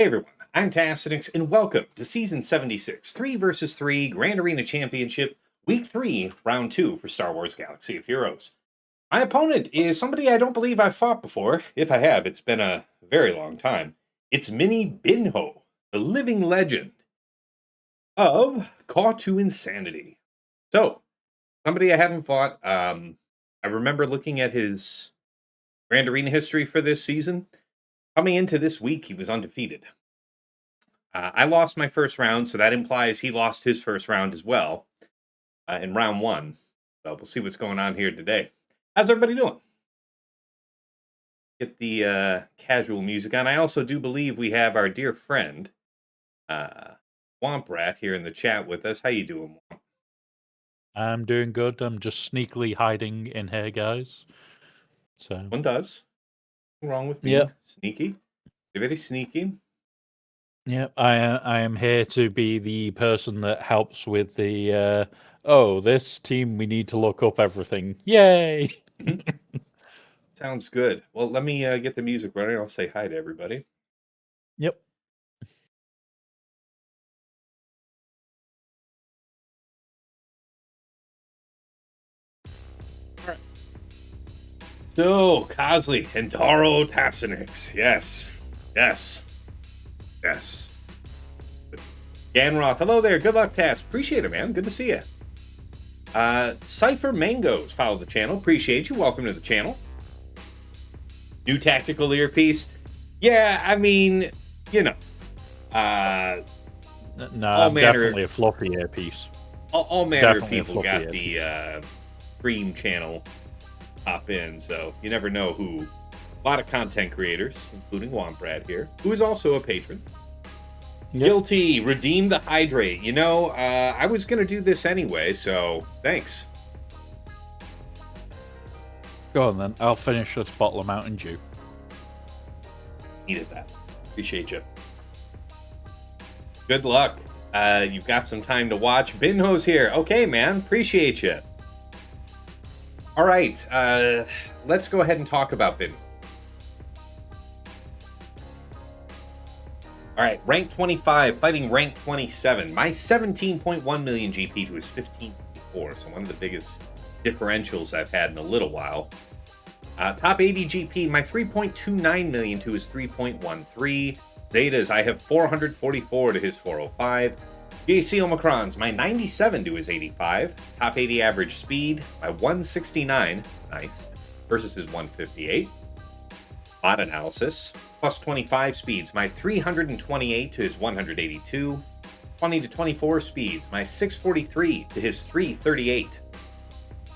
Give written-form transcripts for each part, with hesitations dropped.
Hey everyone, I'm Tassenix, and welcome to Season 76, 3 vs 3 Grand Arena Championship, Week 3, Round 2 for Star Wars Galaxy of Heroes. My opponent is somebody I don't believe I've fought before. If I have, it's been a very long time. It's MINI Binho, the living legend of Call to Insanity. So, somebody I haven't fought. I remember looking at his Grand Arena history for this season. Coming into this week, he was undefeated. I lost my first round, so that implies he lost his first round as well in round 1. So we'll see what's going on here today. How's everybody doing? Get the casual music on. I also do believe we have our dear friend, Womp Rat, here in the chat with us. How you doing, Womp? I'm doing good. I'm just sneakily hiding in here, guys. So One does. Nothing wrong with being sneaky. You're very sneaky. Yeah, I am here to be the person that helps with the this team, we need to look up everything. Yay! Sounds good. Well, let me get the music running. I'll say hi to everybody. Yep. So, Cosley and Taro Tassenix. Yes. Ganroth, hello there. Good luck, Tass. Appreciate it, man. Good to see you. Cypher Mangoes, follow the channel. Appreciate you. Welcome to the channel. New tactical earpiece. Yeah, I mean, you know. No, I'm definitely a floppy earpiece. All manner of people got the Stream channel pop in, so you never know who. A lot of content creators, including Wombrad here, who is also a patron. Yep. Guilty, redeem the hydrate. You know, I was going to do this anyway, so thanks. Go on then, I'll finish this bottle of Mountain Dew. Needed that. Appreciate you. Good luck. You've got some time to watch. Binho's here. Okay, man. Appreciate you. All right, let's go ahead and talk about Binho. All right, rank 25, fighting rank 27. My 17.1 million GP to his 15.4, so one of the biggest differentials I've had in a little while. Top 80 GP, my 3.29 million to his 3.13. Zetas, I have 444 to his 405. JC Omicrons, my 97 to his 85. Top 80 average speed, my 169, nice, versus his 158. Bot analysis, plus 25 speeds, my 328 to his 182. 20 to 24 speeds, my 643 to his 338.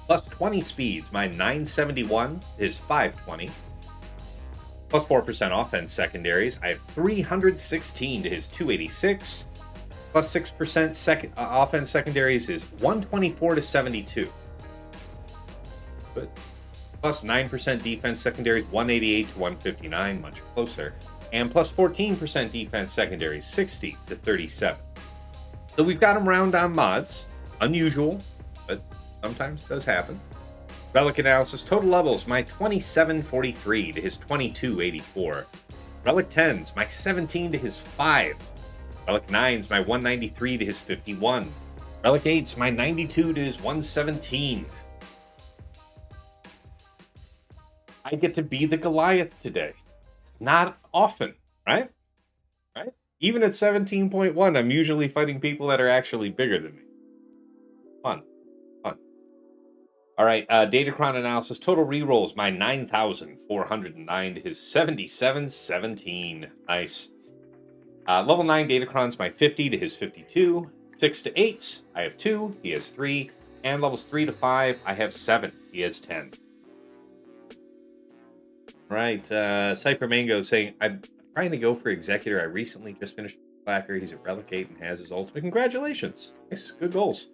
Plus 20 speeds, my 971 to his 520. Plus 4% offense secondaries, I have 316 to his 286. Plus 6% offense secondaries is 124 to 72. Good. Plus 9% defense secondaries, 188 to 159, much closer. And plus 14% defense secondaries, 60 to 37. So we've got them round on mods. Unusual, but sometimes does happen. Relic analysis, total levels, my 2743 to his 2284. Relic 10s, my 17 to his 5. Relic 9's, my 193 to his 51. Relic 8's, my 92 to his 117. I get to be the Goliath today. It's not often, right? Right? Even at 17.1, I'm usually fighting people that are actually bigger than me. Fun. All right, Datacron analysis, total rerolls, my 9,409 to his 7717. Nice. Level 9 Datacron's my 50 to his 52. 6 to 8s, I have 2, he has 3. And levels 3 to 5, I have 7, he has 10. Right, Cypher Mango saying, I'm trying to go for Executor. I recently just finished Slacker. He's at Relic 8 and has his ultimate. Congratulations. Nice, good goals.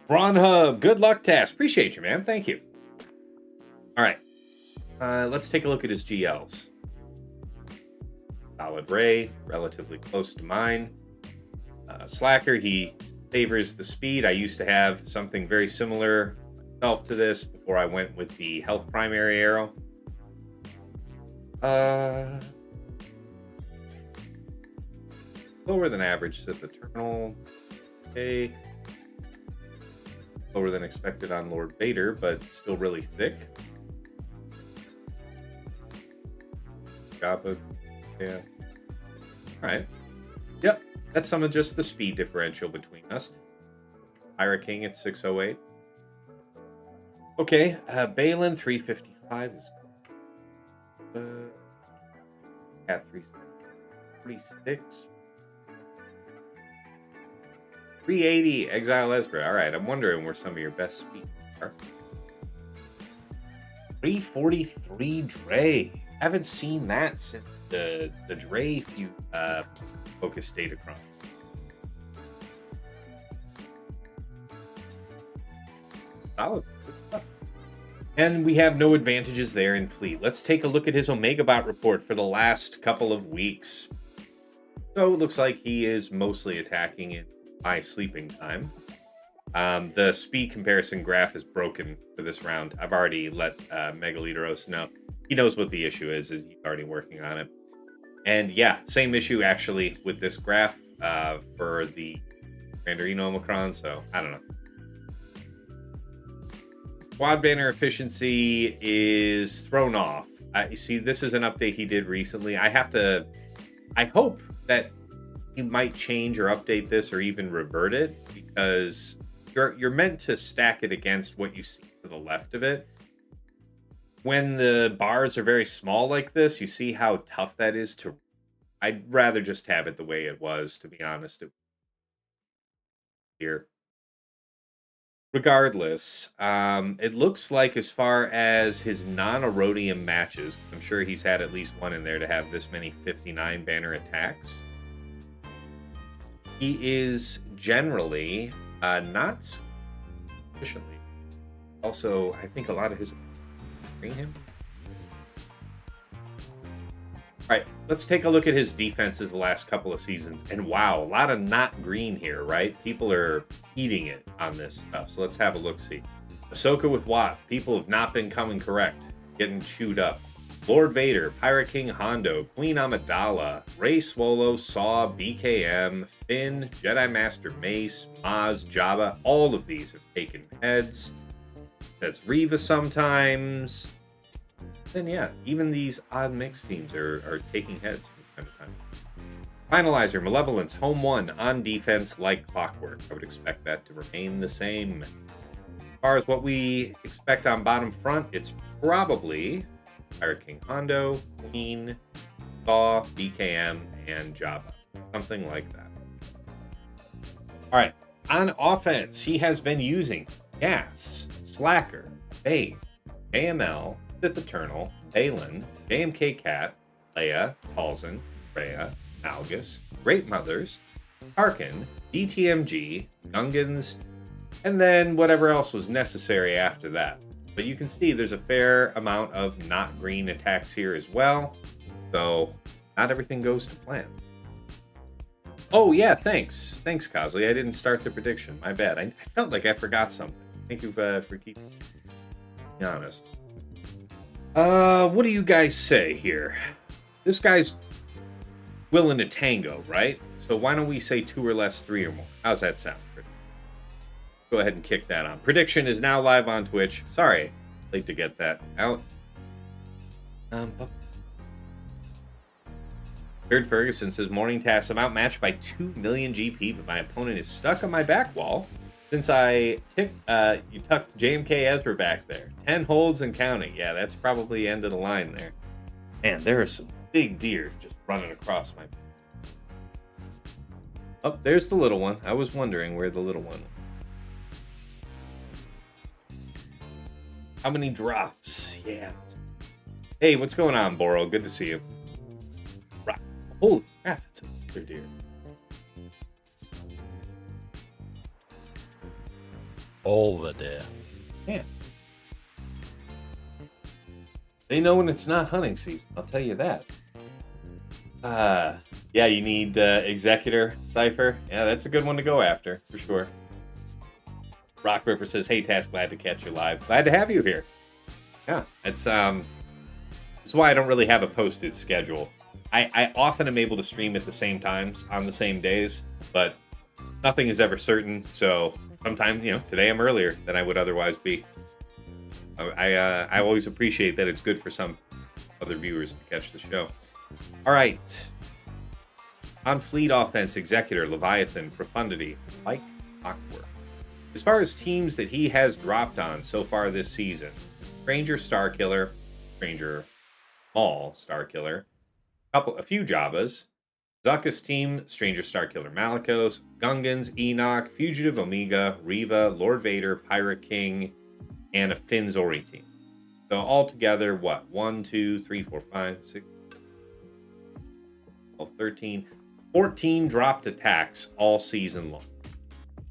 Ron Hub, good luck, Tass. Appreciate you, man. Thank you. All right, let's take a look at his GLs. Solid Ray, relatively close to mine. Slacker, he favors the speed. I used to have something very similar myself to this before I went with the health primary arrow. Lower than average Sith Eternal. Okay. Lower than expected on Lord Vader, but still really thick. Jabba. Yeah. Alright. Yep. That's some of just the speed differential between us. Pirate King at 608. Okay. Balin 355 is at 346. 380 Exile Ezra. All right, I'm wondering where some of your best speeds are. 343 Dre. Haven't seen that since the Dre few focus Datacron. Solid. And we have no advantages there in fleet. Let's take a look at his Omega Bot report for the last couple of weeks. So it looks like he is mostly attacking in my sleeping time. The speed comparison graph is broken for this round. I've already let Megaliteros know. He knows what the issue is he's already working on it. And yeah, same issue actually with this graph for the Mandarino Omicron, so I don't know. Quad banner efficiency is thrown off. You see, this is an update he did recently. I hope that he might change or update this or even revert it, because you're meant to stack it against what you see to the left of it. When the bars are very small like this, you see how tough that is to... I'd rather just have it the way it was, to be honest. Here. Regardless, it looks like as far as his non-Erodium matches, I'm sure he's had at least one in there to have this many 59 banner attacks. He is generally not efficiently. Also, I think a lot of his bring him. All right, let's take a look at his defenses the last couple of seasons. And wow, a lot of not green here, right? People are eating it on this stuff. So let's have a look-see. Ahsoka with Watt. People have not been coming correct. Getting chewed up. Lord Vader, Pirate King Hondo, Queen Amidala, Rey Swallow, Saw, BKM, Finn, Jedi Master Mace, Maz, Jabba. All of these have taken heads. That's Reva sometimes. Then yeah, even these odd mixed teams are taking heads from time to time. Finalizer, Malevolence, Home 1, on defense like clockwork. I would expect that to remain the same. As far as what we expect on bottom front, it's probably Pirate King Hondo, Queen, Saw, BKM, and Jabba. Something like that. Alright, on offense, he has been using Gas, Slacker, Bane, AML, Sith Eternal, Balin, JMK Cat, Leia, Talzin, Rhea, Malgus, Great Mothers, Tarkin, DTMG, Gungans, and then whatever else was necessary after that. But you can see there's a fair amount of not green attacks here as well, so not everything goes to plan. Oh yeah, thanks. Thanks, Cosley. I didn't start the prediction. My bad. I felt like I forgot something. Thank you for keeping me honest. What do you guys say here? This guy's willing to tango, right? So why don't we say 2 or less, 3 or more? How's that sound? Go ahead and kick that on. Prediction is now live on Twitch. Sorry, late to get that out. Jared Ferguson says, morning task. I'm outmatched by 2 million GP, but my opponent is stuck on my back wall since you tucked JMK Ezra back there. 10 holds and counting. Yeah, that's probably the end of the line there. Man, there are some big deer just running across my... Oh, there's the little one. I was wondering where the little one was. How many drops? Yeah. Hey, what's going on, Boro? Good to see you. Right. Holy crap, that's a deer. All the deer. Yeah. They know when it's not hunting season, I'll tell you that. Yeah, you need Executor, Cypher. Yeah, that's a good one to go after, for sure. Rock Ripper says, hey, Task, glad to catch you live. Glad to have you here. Yeah, it's why I don't really have a posted schedule. I often am able to stream at the same times on the same days, but nothing is ever certain. So sometimes, today I'm earlier than I would otherwise be. I always appreciate that it's good for some other viewers to catch the show. All right. On Fleet Offense, Executor, Leviathan, Profundity, like clockwork. As far as teams that he has dropped on so far this season, Stranger Starkiller, Stranger Maul Starkiller, a few Jabbas, Zuckuss team, Stranger Starkiller Malicos, Gungans, Enoch, Fugitive Omega, Reva, Lord Vader, Pirate King, and a Finn Zori team. So altogether, what? 1, 2, 3, 4, 5, 6, 12, 13, 14 dropped attacks all season long.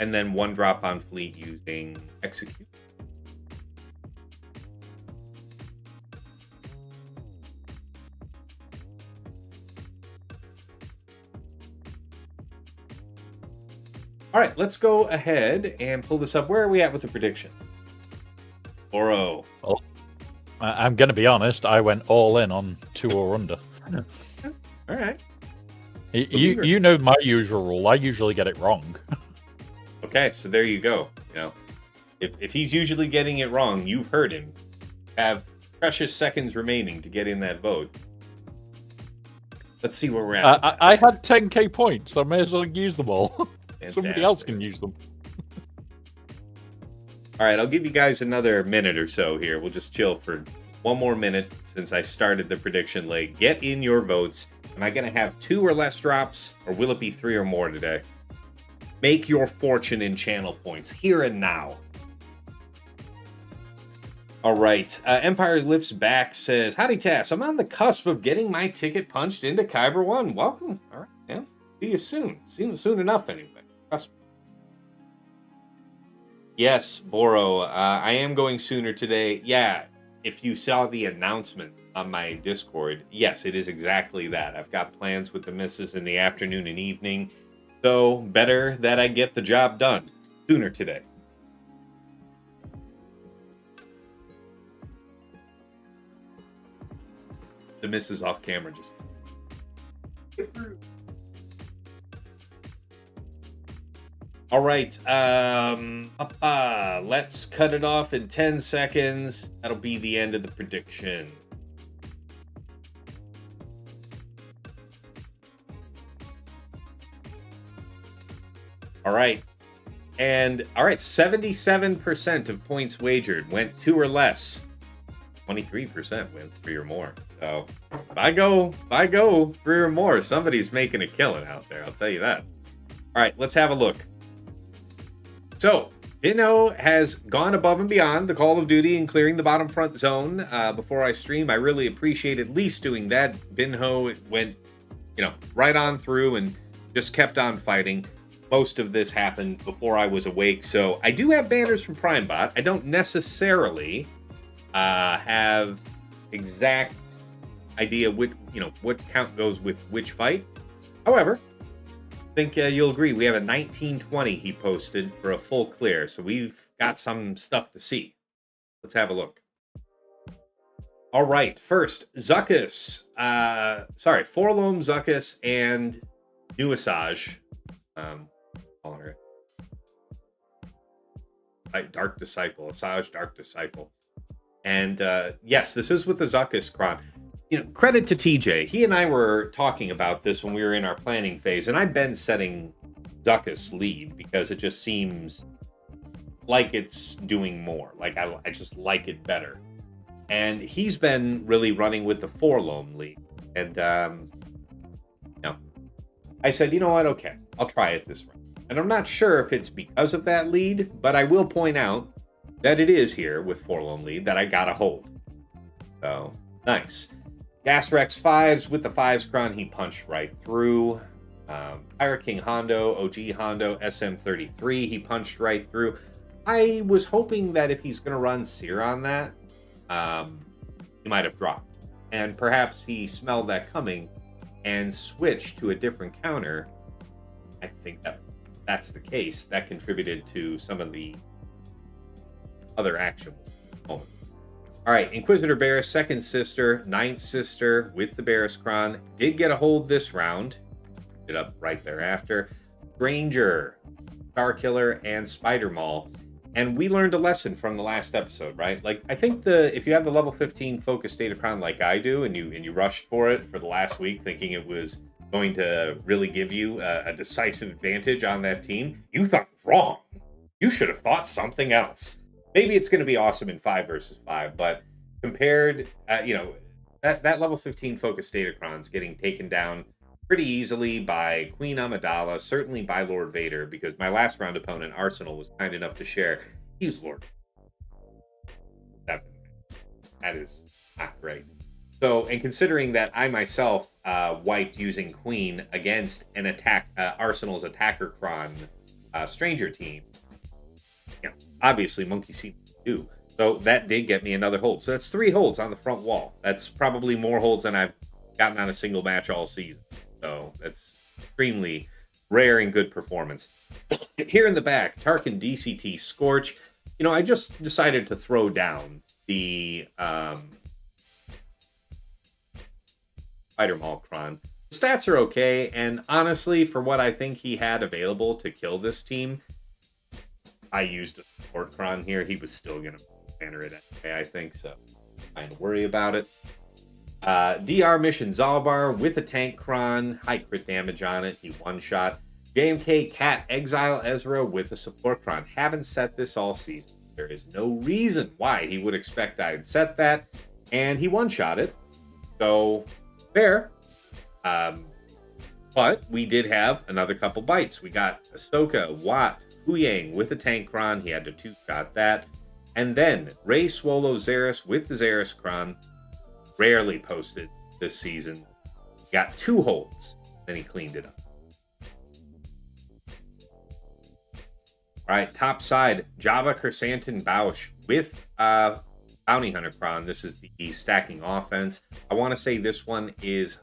And then 1 drop on Fleet using Execute. All right, let's go ahead and pull this up. Where are we at with the prediction? 4-0. Well, I'm going to be honest. I went all in on 2 or under. All right. You know my usual rule. I usually get it wrong. Okay, so there you go. If he's usually getting it wrong, you've heard him. Have precious seconds remaining to get in that vote. Let's see where we're at. I had 10k points, so I may as well use them all. Somebody else can use them. All right, I'll give you guys another minute or so here. We'll just chill for 1 more minute since I started the prediction late. Get in your votes. Am I going to have 2 or less drops, or will it be 3 or more today? Make your fortune in channel points here and now. All right. Empire Lifts Back says, Howdy, Tass. I'm on the cusp of getting my ticket punched into Kyber 1. Welcome. All right, yeah. See you soon. See you soon enough, anyway. Trust me. Yes, Boro. I am going sooner today. Yeah, if you saw the announcement on my Discord, yes, it is exactly that. I've got plans with the missus in the afternoon and evening, so better that I get the job done sooner today. The missus off camera just get through. All right, let's cut it off in 10 seconds. That'll be the end of the prediction. All right. 77% of points wagered went 2 or less. 23% went 3 or more. So if I go 3 or more, somebody's making a killing out there. I'll tell you that. All right, let's have a look. So Binho has gone above and beyond the Call of Duty and clearing the bottom front zone before I stream. I really appreciate at least doing that. Binho went, right on through and just kept on fighting. Most of this happened before I was awake, so I do have banners from PrimeBot. I don't necessarily have exact idea what count goes with which fight. However, I think you'll agree we have a 1920 he posted for a full clear, so we've got some stuff to see. Let's have a look. All right, first, Zuckuss. Forlom, Zuckuss, and New Asajj. Calling her Dark Disciple. Asajj, Dark Disciple. And yes, this is with the Zuckuss Cron. Credit to TJ. He and I were talking about this when we were in our planning phase, and I've been setting Zuckuss lead because it just seems like it's doing more. Like I just like it better. And he's been really running with the Forlom lead. And I said, you know what? Okay, I'll try it this round. And I'm not sure if it's because of that lead, but I will point out that it is here with Forlom lead that I got a hold. So, nice. Gasrex 5s with the 5s Cron, he punched right through. Pirate King Hondo, OG Hondo, SM33, he punched right through. I was hoping that if he's going to run Seer on that, he might have dropped. And perhaps he smelled that coming and switched to a different counter. I think that's the case. That contributed to some of the other action. All right, Inquisitor Barris, second sister, ninth sister with the Barriscron. Did get a hold this round. It up right thereafter. Stranger, Starkiller, and Spider Maul. And we learned a lesson from the last episode, right? Like, I think if you have the level 15 focus Datacron like I do, and you rushed for it for the last week, thinking it was going to really give you a decisive advantage on that team, you thought wrong. You should have thought something else. Maybe it's going to be awesome in 5 versus 5, but compared, that level 15 focus Datacron's getting taken down pretty easily by Queen Amidala, certainly by Lord Vader, because my last round opponent, Arsenal, was kind enough to share. He was Lord 7. That is not great. So, and considering that I myself wiped using Queen against an Arsenal's Attacker Cron Stranger team, obviously Monkey see do. So that did get me another hold. So that's 3 holds on the front wall. That's probably more holds than I've gotten on a single match all season. So that's extremely rare and good performance. Here in the back, Tarkin DCT Scorch. I just decided to throw down the Spider Maul-Cron. The stats are okay, and honestly, for what I think he had available to kill this team, I used a support Cron here. He was still going to banner it anyway, I think, so I'm to worry about it. DR Mission Zalbar with a tank Cron. High crit damage on it. He one-shot. JMK Cat Exile Ezra with a support Cron. Haven't set this all season. There is no reason why he would expect I'd set that. And he one-shot it. So, fair. But we did have another couple bites. We got Ahsoka, Watt, Huyang with a tank Cron. He had to 2-shot that. And then Rey Swolo Zaris with the Zaris Cron. Rarely posted this season. Got 2 holds. Then he cleaned it up. All right, top side. Jabba Chrysanthemum Bausch with Bounty Hunter Cron. This is the stacking offense. I want to say this one is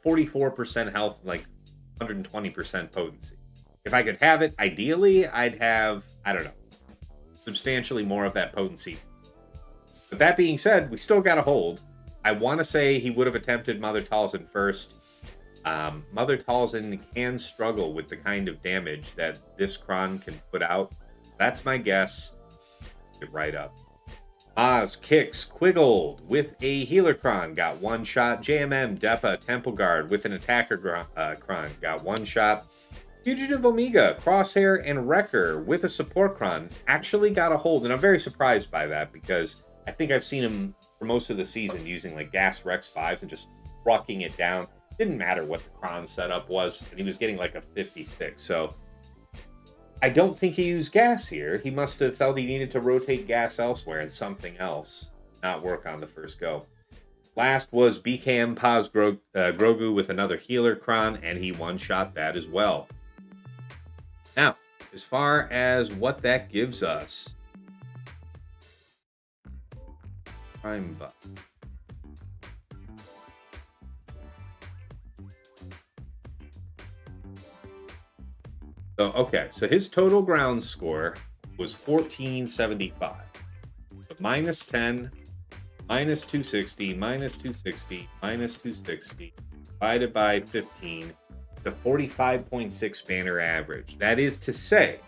44% health, like 120% potency. If I could have it, ideally, I'd have, I don't know, substantially more of that potency. But that being said, we still got a hold. I want to say he would have attempted Mother Talzin first. Mother Talzin can struggle with the kind of damage that this Cron can put out. That's my guess. Get right up. Oz kicks Quiggled with a healer Cron. Got 1 shot. JMM Depa Temple Guard with an attacker Cron. Got 1 shot. Fugitive Omega, Crosshair, and Wrecker with a support Cron actually got a hold. And I'm very surprised by that because I think I've seen him for most of the season using like Gas Rex 5s and just trucking it down. Didn't matter what the Cron setup was, and he was getting like a 56. So I don't think he used gas here. He must have felt he needed to rotate gas elsewhere and something else not work on the first go. Last was BKM Paz Grogu with another healer Cron, and he one-shot that as well. Now, as far as what that gives us, Prime Buff. So, okay, so his total ground score was 1475. So minus 10, minus 260, minus 260, minus 260, divided by 15, the 45.6 banner average. That is to say,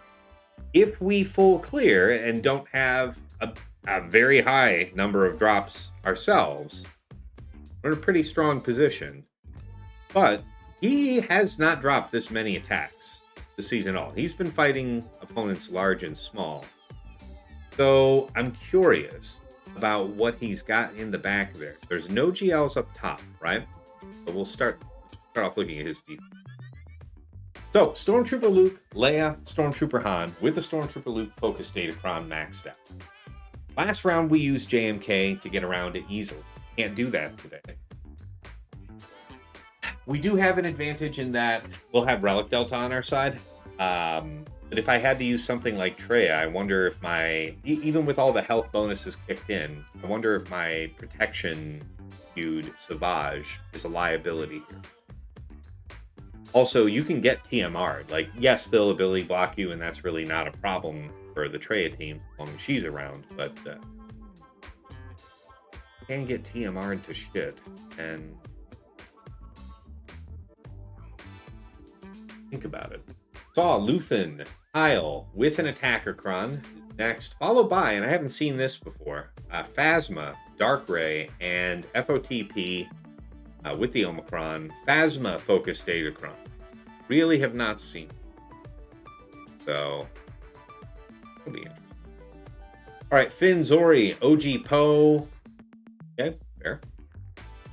if we full clear and don't have a very high number of drops ourselves, we're in a pretty strong position. But he has not dropped this many attacks the season all. He's been fighting opponents large and small. So I'm curious about what he's got in the back there. There's no GLs up top, right? So we'll start off looking at his defense. So Stormtrooper Luke, Leia, Stormtrooper Han with the Stormtrooper Luke focus Datacron maxed out. Last round we used JMK to get around it easily. Can't do that today. We do have an advantage in that we'll have Relic Delta on our side. But if I had to use something like Trey, I wonder if even with all the health bonuses kicked in, I wonder if my protection skewed Savage is a liability here. Also, you can get TMR'd. Like, yes, they'll ability block you, and that's really not a problem for the Trey team as long as she's around. But can't get TMR'd to shit. And think about it. Saw Luthen, Kyle with an attacker cron next, followed by, and I haven't seen this before, Phasma, Darkrai, and FOTP with the Omicron, Phasma focused Datacron. Really have not seen. So, it'll be interesting. All right, Finn, Zori, OG Poe. Okay, fair.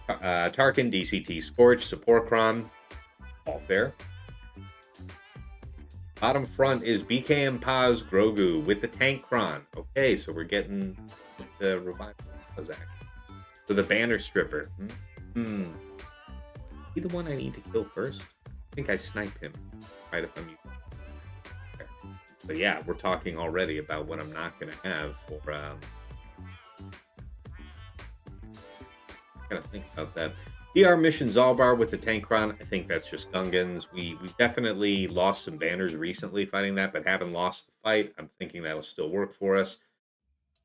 Tarkin, DCT, Scorch, Supportron. All fair. Bottom front is BKM Paz Grogu with the Tankron. Okay, so we're getting the revival Paz act. So the banner stripper. He the one I need to kill first? I think I snipe him. Right, if I'm using. Okay. But yeah, we're talking already about what I'm not going to have for. Gotta think about that. PR Mission Zalbar with the Tankron. I think that's just Gungans. We definitely lost some banners recently fighting that, but haven't lost the fight. I'm thinking that'll still work for us.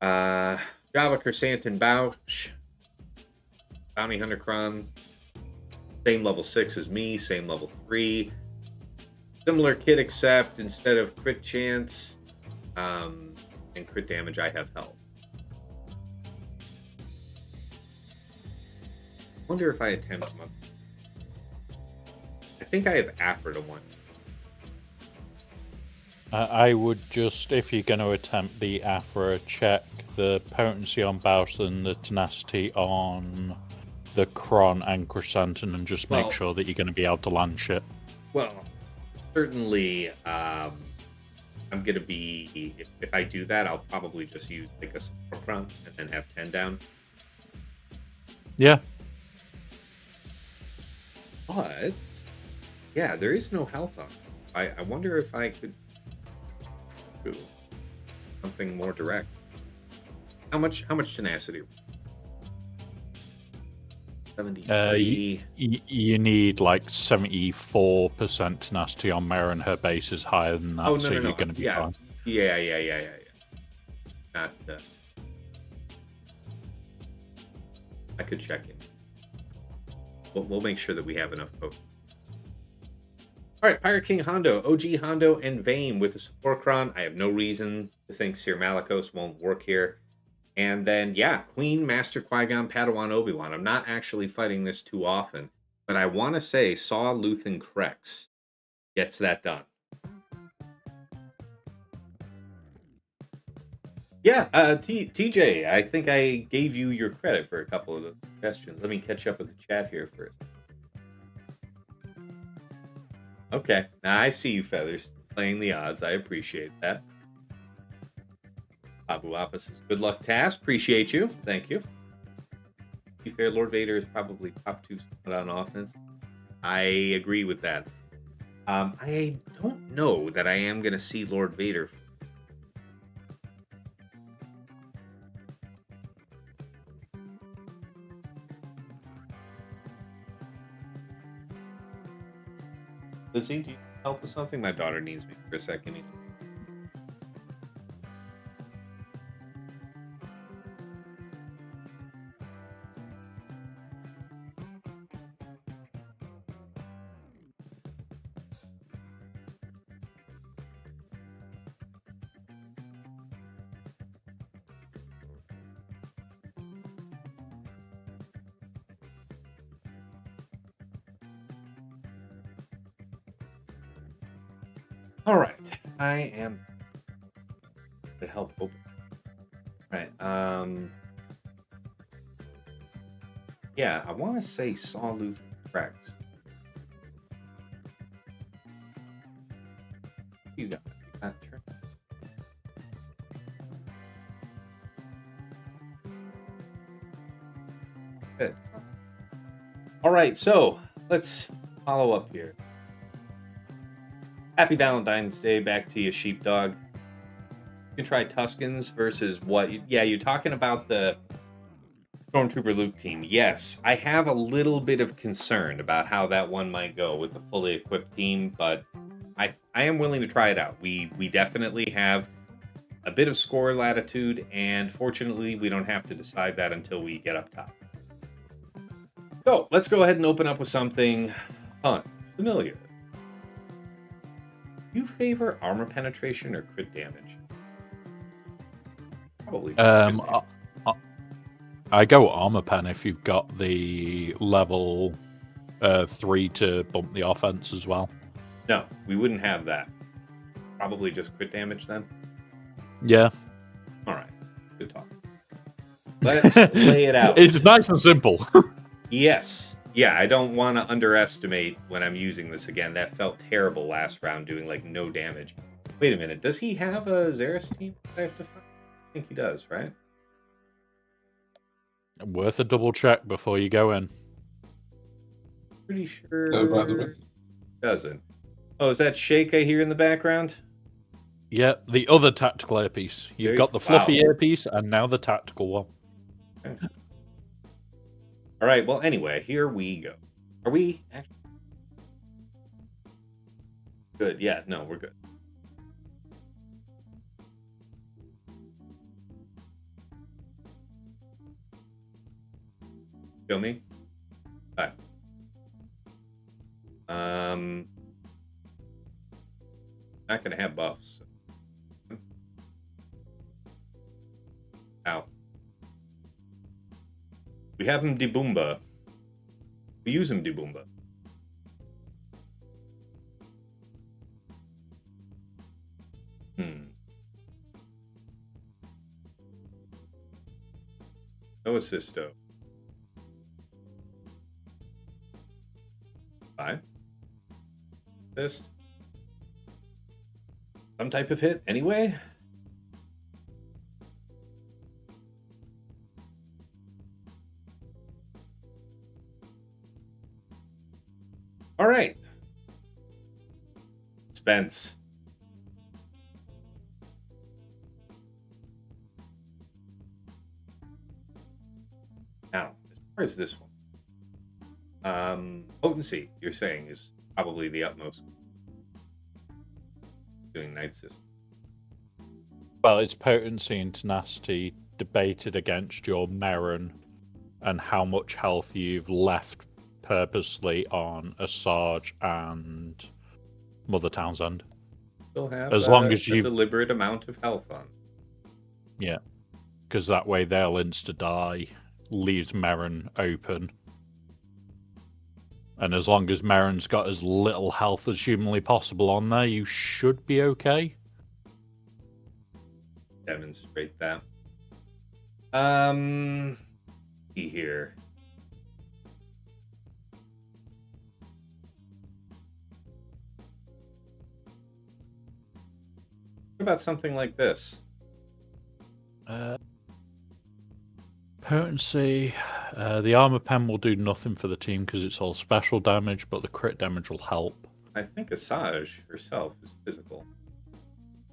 Java Kersantin Bouch. Bounty Hunter Cron. Same level 6 as me, same level 3. Similar kit except instead of crit chance and crit damage, I have health. I wonder if I attempt one. I think I have Afra to one. I would just, if you're going to attempt the Afra, check the potency on Baus and the tenacity on the Kron and Chrysanthemum and just make sure that you're going to be able to land shit. Well, certainly, I'm going to be, if I do that, I'll probably just use like a support Kron and then have 10 down. Yeah. But, yeah, there is no health on it. I wonder if I could do something more direct. How much tenacity? 73. You need like 74% tenacity on Mare, and her base is higher than that, so you're going to be fine. Yeah. Not. I could check in. We'll make sure that we have enough poke. All right, Pirate King Hondo, OG Hondo, and Vane with the support cron. I have no reason to think Sir Malicos won't work here. And then, yeah, Queen, Master Qui-Gon, Padawan, Obi-Wan. I'm not actually fighting this too often, but I want to say Saw Luthen Krex gets that done. Yeah, TJ, I think I gave you your credit for a couple of the questions. Let me catch up with the chat here first. Okay, now I see you, Feathers, playing the odds. I appreciate that. Abu Apis says, good luck, Tass. Appreciate you. Thank you. To be fair, Lord Vader is probably top 2 on offense. I agree with that. I don't know that I am going to see Lord Vader. Lizzie, do you help with something? My daughter needs me for a second. All right, I am to help open. All right, yeah, I want to say Saw Luthen Krex. You got that turn. Good. All right, so let's follow up here. Happy Valentine's Day back to you, sheepdog. You can try Tuskens versus what? Yeah, you're talking about the Stormtrooper Luke team. Yes, I have a little bit of concern about how that one might go with the fully equipped team, but I am willing to try it out. We definitely have a bit of score latitude, and fortunately, we don't have to decide that until we get up top. So let's go ahead and open up with something fun, familiar. Do you favor armor penetration or crit damage? Probably. I go armor pen if you've got the level 3 to bump the offense as well. No, we wouldn't have that. Probably just crit damage then. Yeah. All right. Good talk. Let's lay it out. It's nice and simple. Yes. Yeah, I don't want to underestimate when I'm using this again. That felt terrible last round, doing like no damage. Wait a minute. Does he have a Xeris team I have to find? I think he does, right? Worth a double check before you go in. Pretty sure No problem. doesn't. Oh, is that Shake I hear in the background? Yeah, the other tactical earpiece. You've got the fluffy earpiece and now the tactical one. Okay. All right, well, anyway, here we go. Are we actually good? Yeah, no, we're good. Show me. Hi. Not gonna have buffs. Ow. We have him Deboomba. We use him Deboomba. No assisto. 5. Assist. Some type of hit anyway. All right. Spence. Now, as far as this one, potency, you're saying, is probably the utmost. Doing Night System. Well, it's potency and tenacity debated against your Merrin and how much health you've left purposely on Asajj and Mother Townsend. Still have as long as a you deliberate amount of health on. Yeah, because that way they'll insta-die, leaves Merrin open. And as long as Merrin's got as little health as humanly possible on there, you should be okay. Demonstrate that. See here. What about something like this? Potency. The armor pen will do nothing for the team because it's all special damage, but the crit damage will help. I think Asajj herself is physical.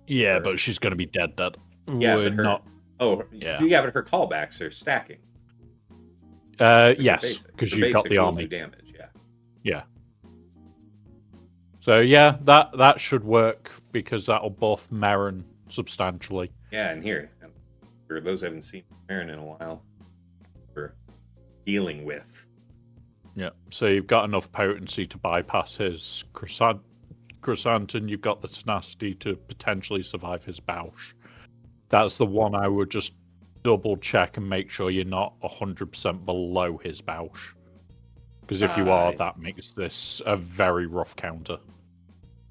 Yeah, but she's going to be dead. Yeah, We're not. Oh, yeah, but her callbacks are stacking. Yes, because you've got the army damage. Yeah. Yeah. So yeah, that should work because that'll buff Merrin substantially. Yeah, and here, for those who haven't seen Merrin in a while, we're dealing with. Yeah, so you've got enough potency to bypass his Chrysanthemum. You've got the tenacity to potentially survive his Bausch. That's the one I would just double check and make sure you're not 100% below his Bausch. Because if you are, that makes this a very rough counter.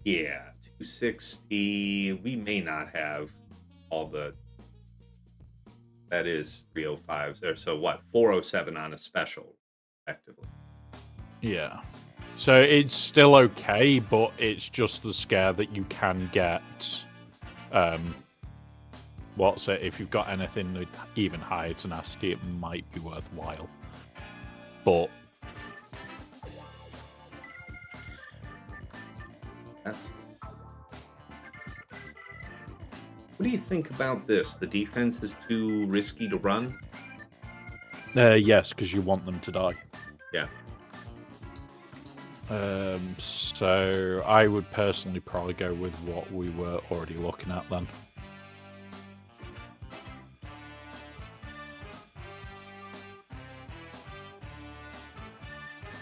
Yeah, 260. We may not have all the. That is 305s there. So what? 407 on a special, effectively. Yeah. So it's still okay, but it's just the scare that you can get. What's it? If you've got anything with even higher tenacity, it might be worthwhile. But what do you think about this? The defense is too risky to run? Yes, because you want them to die. Yeah. So I would personally probably go with what we were already looking at then.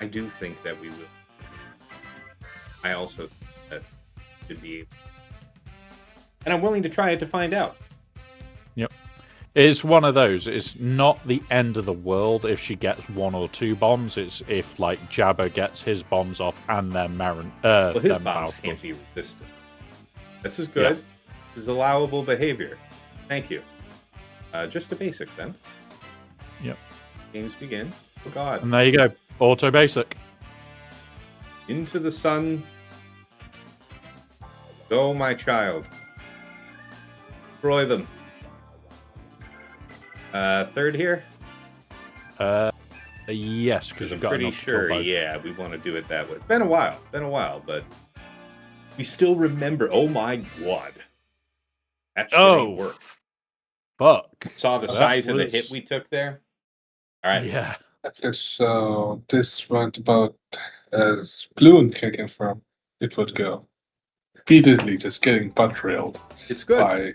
I do think that we will. I also think that should be able. And I'm willing to try it to find out. Yep. It's one of those. It's not the end of the world if she gets 1 or 2 bombs. It's if, like, Jabba gets his bombs off and then Marin... well, his then bombs Bausch can't does. be resisted. This is good. Yeah. This is allowable behavior. Thank you. Just a basic, then. Yep. Games begin. Oh, God. And there you go. Auto basic. Into the sun. Go, my child. Destroy them. Third here? Yes, because I'm you've got pretty enough to sure, kill both. yeah, we want to do it that way. Been a while, but we still remember. Oh my God. That shit ain't work. Fuck. Saw the That size of the was- hit we took there? All right. Yeah. So this went about as Bloom can confirm it would go. Repeatedly just getting butt railed It's good. by,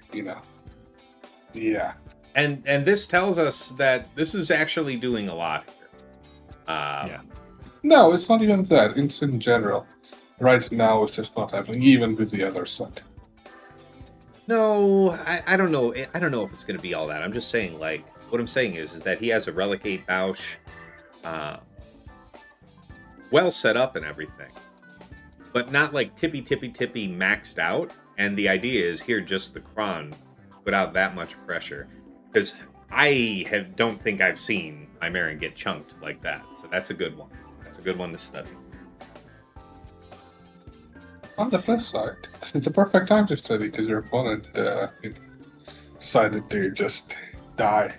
yeah. And this tells us that this is actually doing a lot here. Yeah. No, it's not even that. It's in general. Right now, it's just not happening, even with the other side. No, I don't know. I don't know if it's going to be all that. I'm just saying, like, what I'm saying is that he has a Relicate Bausch well set up and everything, but not like tippy maxed out. And the idea is here just the Kron without that much pressure, because I don't think I've seen my Marin get chunked like that. So that's a good one. That's a good one to study. On the flip side, it's a perfect time to study because your opponent decided to just die.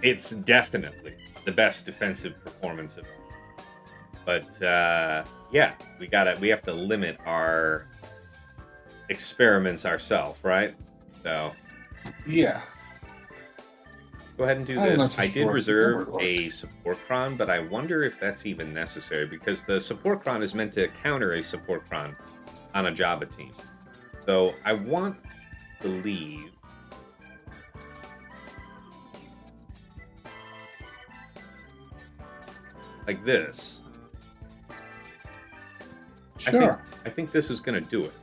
It's definitely the best defensive performance of it. But yeah, we have to limit our experiments ourselves, right? So Yeah. go ahead and do I don't know this. if I it's did worth- reserve never worked. a support cron, but I wonder if that's even necessary, because the support cron is meant to counter a support cron on a Jabba team. So I want to leave like this. Sure. I think this is going to do it.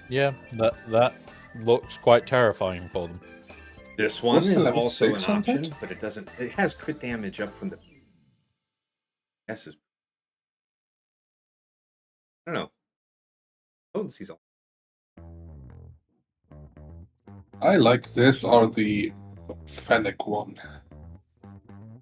Yeah, that looks quite terrifying for them. This one What's the is level also an 6 on option, that? but it doesn't. It has crit damage up from the S's. I don't know. Potency's all. I like this or the Fennec one.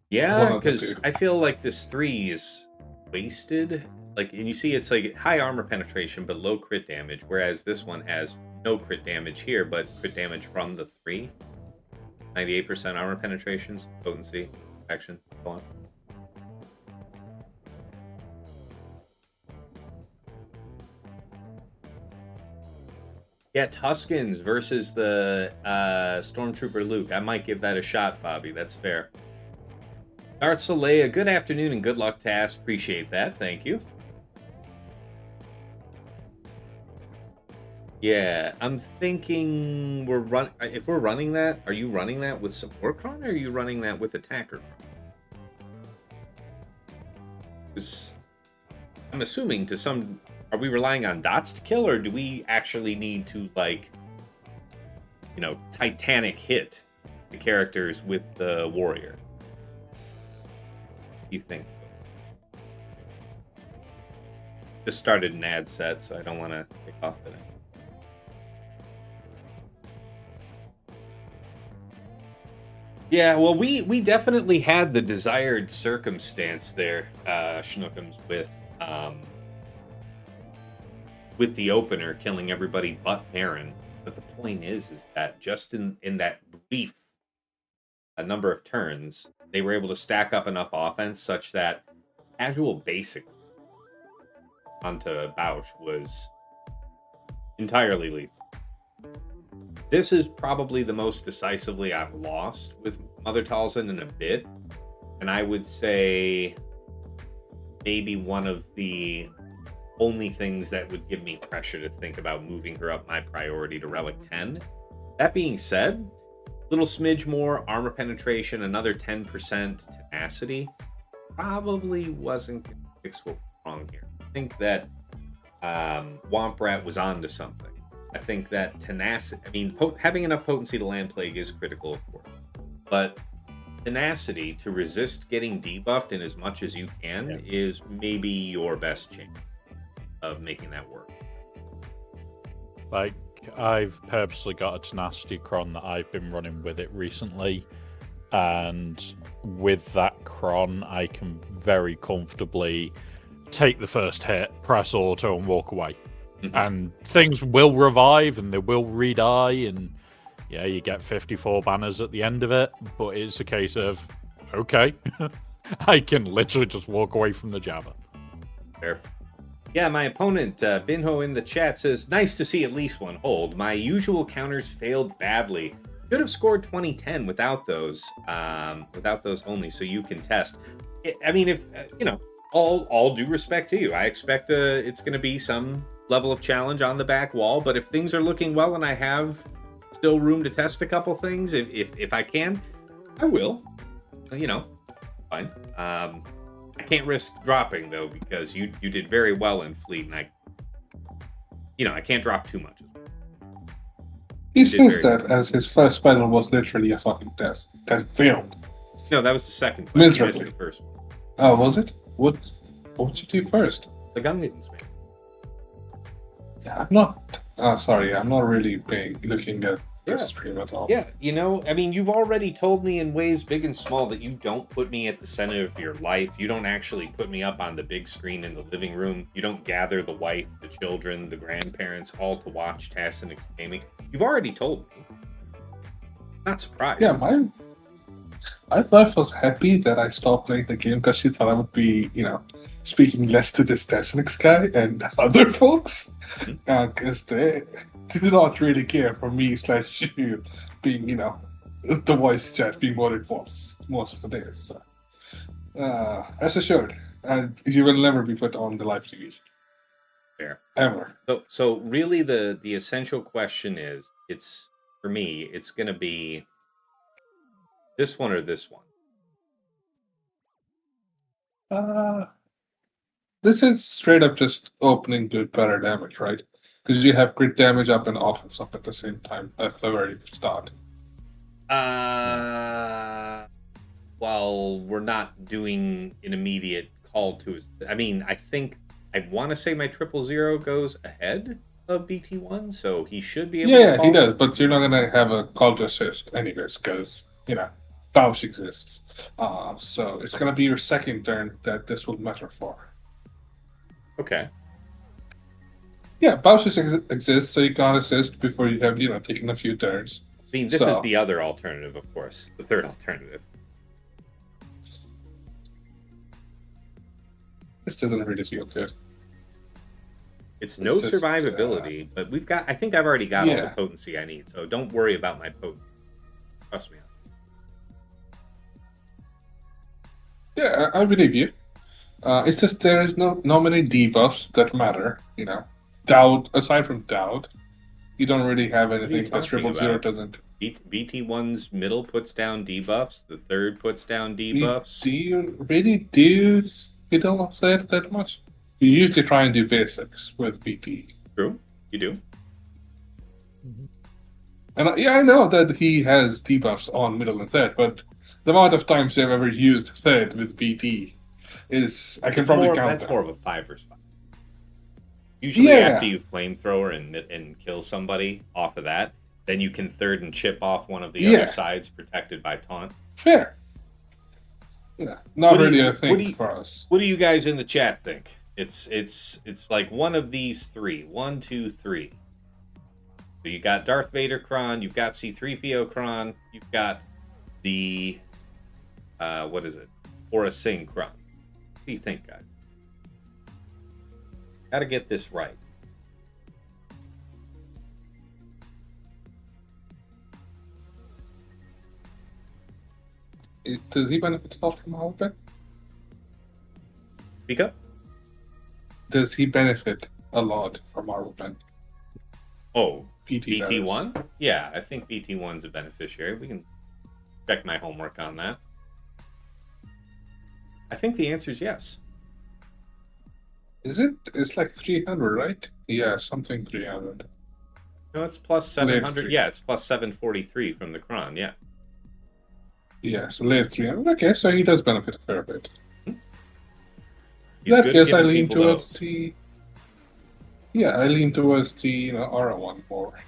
Yeah, One of the because two. I feel like this 3 is wasted. Like, and you see, it's like high armor penetration but low crit damage, whereas this one has no crit damage here, but crit damage from the 3. 98% armor penetrations, potency, action, so on. Yeah, Tuskens versus the Stormtrooper Luke. I might give that a shot, Bobby. That's fair. Darth Saleya, good afternoon and good luck, Tass. Appreciate that. Thank you. Yeah, I'm thinking if we're running that, are you running that with support cron or are you running that with attacker? Because I'm assuming are we relying on dots to kill, or do we actually need to, like, Titanic hit the characters with the warrior? What do you think? Just started an ad set, so I don't want to kick off today. Yeah, well, we definitely had the desired circumstance there, Schnookums, with the opener killing everybody but Marin. But the point is that just in that brief number of turns, they were able to stack up enough offense such that casual basic onto Bausch was entirely lethal. This is probably the most decisively I've lost with Mother Talzin in a bit. And I would say maybe one of the only things that would give me pressure to think about moving her up my priority to Relic 10. That being said, Little smidge more armor penetration, another 10% tenacity. Probably wasn't going to fix what was wrong here. I think that Womp Rat was onto something. I think that tenacity, I mean, having enough potency to land plague is critical, of course. But tenacity to resist getting debuffed in as much as you can is maybe your best chance of making that work. Like, I've purposely got a tenacity cron that I've been running with it recently, and with that cron, I can very comfortably take the first hit, press auto, and walk away. Mm-hmm. And things will revive, and they will re-die, and yeah, you get 54 banners at the end of it, but it's a case of, okay, I can literally just walk away from the Jabba. Fair. Yeah, my opponent, Binho in the chat, says, nice to see at least one hold. My usual counters failed badly. Should have scored 2010 without those only, so you can test. I mean, if, all due respect to you, I expect it's going to be some level of challenge on the back wall, but if things are looking well and I have still room to test a couple things, if I can, I will. Fine. I can't risk dropping, though, because you did very well in Fleet, and I can't drop too much. He says that as his first battle was literally a fucking test that failed. No, that was the second fight. Miserably. The first one. Oh, was it? What did you do first? The Gungans, man. Yeah, I'm not really looking at this stream at all. Yeah, you've already told me in ways big and small that you don't put me at the center of your life. You don't actually put me up on the big screen in the living room. You don't gather the wife, the children, the grandparents all to watch Tassenix gaming. You've already told me. Not surprised. Yeah, my wife was happy that I stopped playing the game because she thought I would be, speaking less to this Tassenix guy and other folks, because they did not really care for me / you being, the voice chat being what it was most of the days. So, rest assured, and you will never be put on the live TV. Fair. Ever. So really the essential question is, for me, it's going to be this one or this one. This is straight up just opening to better damage, right? Because you have crit damage up and offense up at the same time at the very start. Well, we're not doing an immediate call to. I mean, I want to say my 000 goes ahead of BT1, so he should be able to call. He does, but you're not going to have a call to assist anyways, because, Bausch exists. So it's going to be your second turn that this will matter for. Okay. Yeah, Bausch exists, so you can't assist before you have, taken a few turns. I mean, this is the other alternative, of course. The third alternative. This doesn't really feel good. It's no survivability, but I think I've already got all the potency I need, so don't worry about my potency. Trust me. Yeah, I believe you. It's just there is no many debuffs that matter, Doubt, aside from Doubt, you don't really have anything that 000 doesn't. BT1's middle puts down debuffs, the third puts down debuffs. Do you really do middle of that much? You usually try and do basics with BT. True, you do. And I know that he has debuffs on middle and third, but the amount of times I've ever used third with BT is, I can probably count. That's more of a 5 versus 5. Usually after you flamethrower and kill somebody off of that, then you can third and chip off one of the other sides protected by taunt. Fair. Yeah, not really a thing for us. What do you guys in the chat think? It's like one of these three. 1, 2, 3. So you got Darth Vader Kron, you've got C-3PO Kron, you've got the what is it? Aura Singh Kron. What do you think, guys? Gotta get this right. Does he benefit a lot from Holodeck? Speak up. Does he benefit a lot from Marvel Pen? Oh, BT. BT1? Yeah, I think BT1's a beneficiary. We can check my homework on that. I think the answer is yes. Is it? It's like 300, right? Yeah, something 300. No, it's plus 700. Yeah, it's plus 743 from the Kron. Yeah. Yeah, so layer 300. Okay, so he does benefit a fair bit. He's In that good case, I giving lean people towards those. the. Yeah, I lean towards the Aura one more.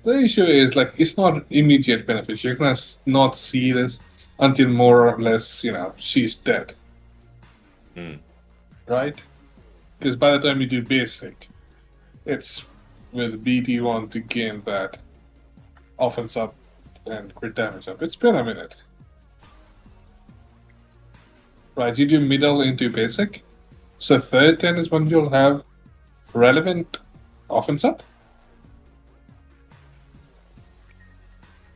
The issue is like it's not immediate benefit. You're gonna not see this until more or less, she's dead, Hmm. right? Because by the time you do basic, it's with BT1 to gain that offense up and crit damage up. It's been a minute. Right, you do middle into basic. So third 10 is when you'll have relevant offense up?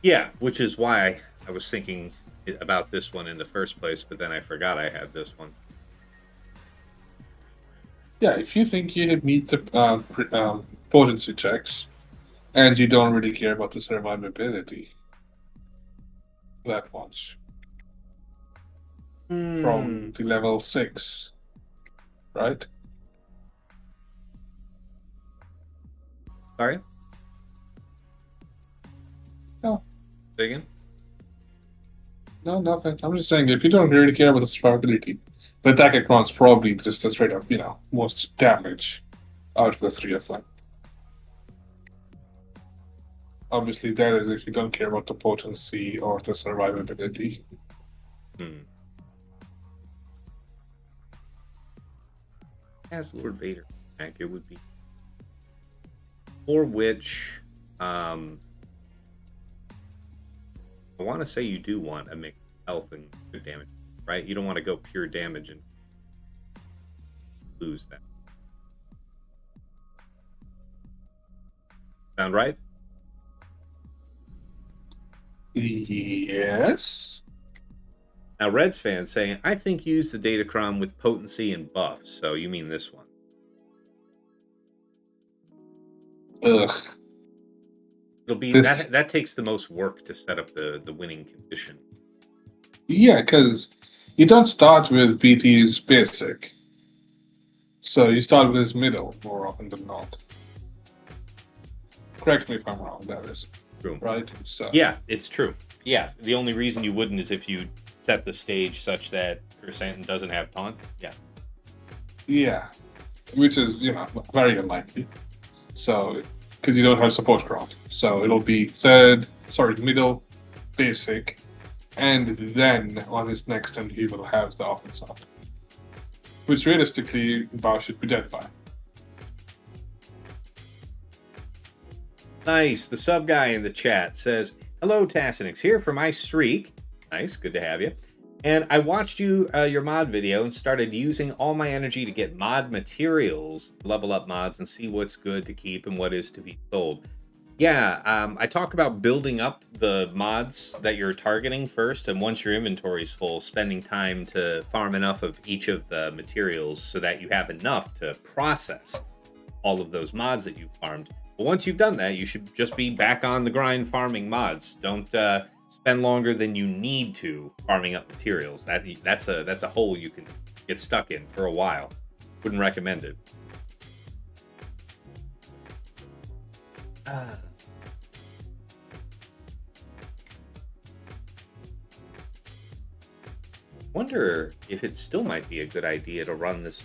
Yeah, which is why I was thinking about this one in the first place, but then I forgot I had this one. Yeah, if you think you meet the potency checks, and you don't really care about the survivability that much from the level 6, right? Sorry? No. Say again? No, nothing. I'm just saying, if you don't really care about the survivability, the attack icon's probably just a straight up, most damage out of the three of them. Obviously, that is if you don't care about the potency or the survivability. As Lord Vader, it would be. For which, I want to say you do want a mix of health and good damage, right? You don't want to go pure damage and lose that. Sound right? Yes. Now, Reds fans saying, I think use the Datacron with potency and buffs. So you mean this one? Ugh. It'll be This- that takes the most work to set up the winning condition. Yeah, because you don't start with BT's basic. So you start with his middle more often than not. Correct me if I'm wrong, that is. True. Right? So Yeah, it's true. Yeah, the only reason you wouldn't is if you set the stage such that Chrysanthemum doesn't have taunt. Yeah. Yeah. Which is, very unlikely. So, because you don't have support ground. So it'll be middle, basic, and then on his next turn he will have the offense up. Which realistically, Bao should be dead by. Nice. The sub guy in the chat says, hello, Tassenix, here for my streak. Nice. Good to have you. And I watched your mod video and started using all my energy to get mod materials, level up mods, and see what's good to keep and what is to be sold. Yeah, I talk about building up the mods that you're targeting first, and once your inventory's full, spending time to farm enough of each of the materials so that you have enough to process all of those mods that you've farmed. But once you've done that, you should just be back on the grind farming mods. Don't spend longer than you need to farming up materials. That's a hole you can get stuck in for a while. Wouldn't recommend it. Wonder if it still might be a good idea to run this.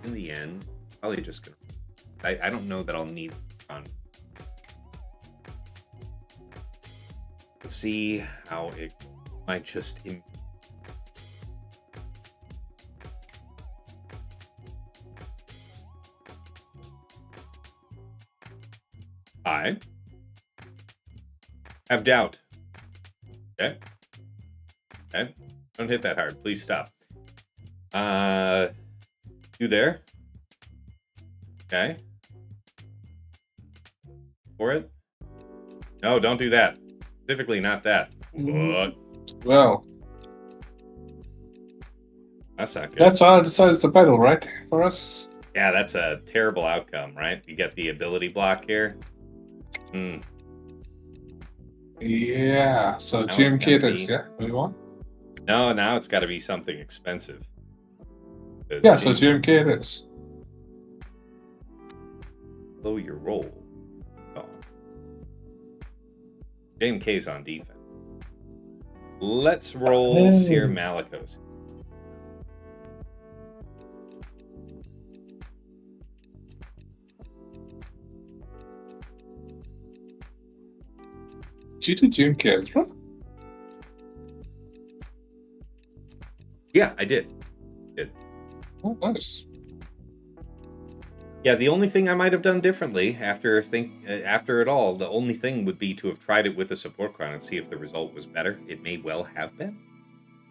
In the end, probably just gonna. I don't know that I'll need on. Let's see how it might just. I have doubt. Okay. Okay. Don't hit that hard. Please stop. You there? Okay. for it. No, don't do that. Specifically, not that. What? Well, That's not good. that's how it decides the battle, right? For us? Yeah, that's a terrible outcome, right? You get the ability block here. Yeah, so Now it's GMK it gonna is, be- yeah? Move on? No, now it's got to be something expensive. 'Cause Yeah, so GMK it is. Slow your roll. Oh. JMK's on defense. Let's roll Oh. Seer Malicos. Did you do GMK Ezra? Yeah, I did. Oh, nice. Yeah, the only thing I might have done differently after it all, the only thing would be to have tried it with a support crown and see if the result was better. It may well have been,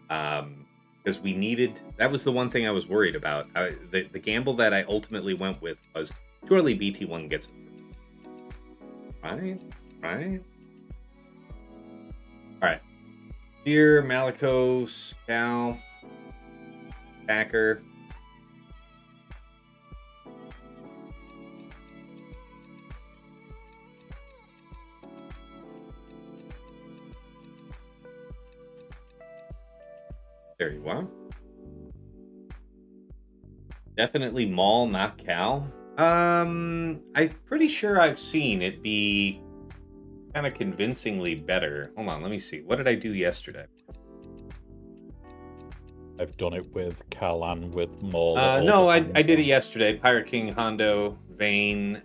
because we needed. That was the one thing I was worried about. The gamble that I ultimately went with was surely BT1 gets it. Right. All right. Dear Malicos, Cal, Packer. There you are. Definitely Maul, not Cal. I'm pretty sure I've seen it be kind of convincingly better. Hold on, let me see. What did I do yesterday? I've done it with Cal and with Maul. No, I did it yesterday. Pirate King, Hondo, Vane,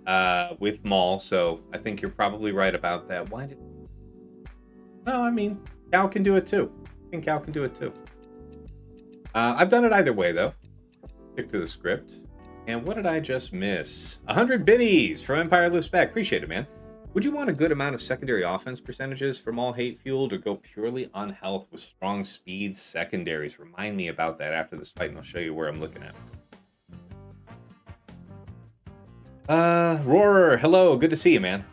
with Maul. So I think you're probably right about that. Why did? No, I mean Cal can do it too. I think Cal can do it too. I've done it either way though. Stick to the script. And what did I just miss? 100 biddies from Empire Lifts Back. Appreciate it, man. Would you want a good amount of secondary offense percentages from all hate fueled, or go purely on health with strong speed secondaries? Remind me about that after this fight, and I'll show you where I'm looking at. Roarer, hello, good to see you, man.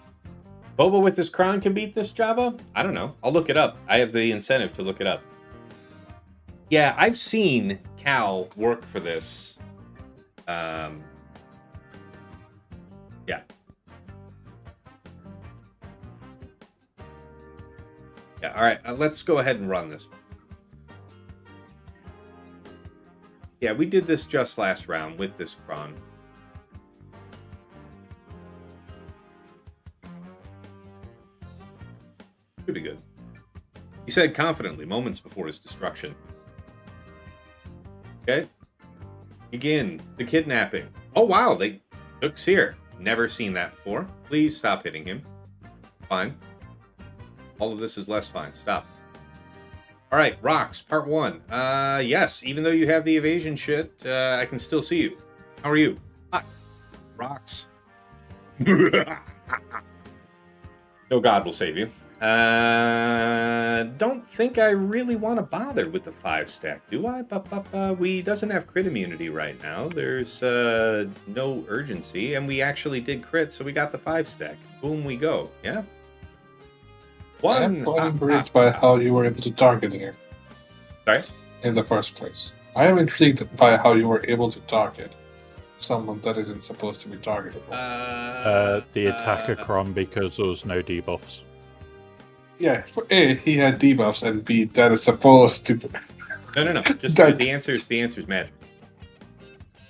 Boba with his crown can beat this Java? I don't know. I'll look it up. I have the incentive to look it up. Yeah, I've seen Cal work for this. Yeah. Yeah, all right, let's go ahead and run this. Yeah, we did this just last round with this Kron. Should be good. He said confidently, moments before his destruction. Okay. Begin the kidnapping. Oh, wow, they took Seer. Never seen that before. Please stop hitting him. Fine. All of this is less fine. Stop. All right, Rocks, part 1. Yes, even though you have the evasion shit, I can still see you. How are you? Hi. Rocks. No God will save you. Don't think I really want to bother with the 5 stack, do I? We doesn't have crit immunity right now. There's no urgency, and we actually did crit, so we got the 5 stack. Boom, we go. Yeah. I'm quite intrigued by how you were able to target here. Sorry? In the first place. I am intrigued by how you were able to target someone that isn't supposed to be targetable. The attacker Kron, because there was no debuffs. Yeah, for A, he had debuffs, and B, that is supposed to be... No. Just That- the answer's magic.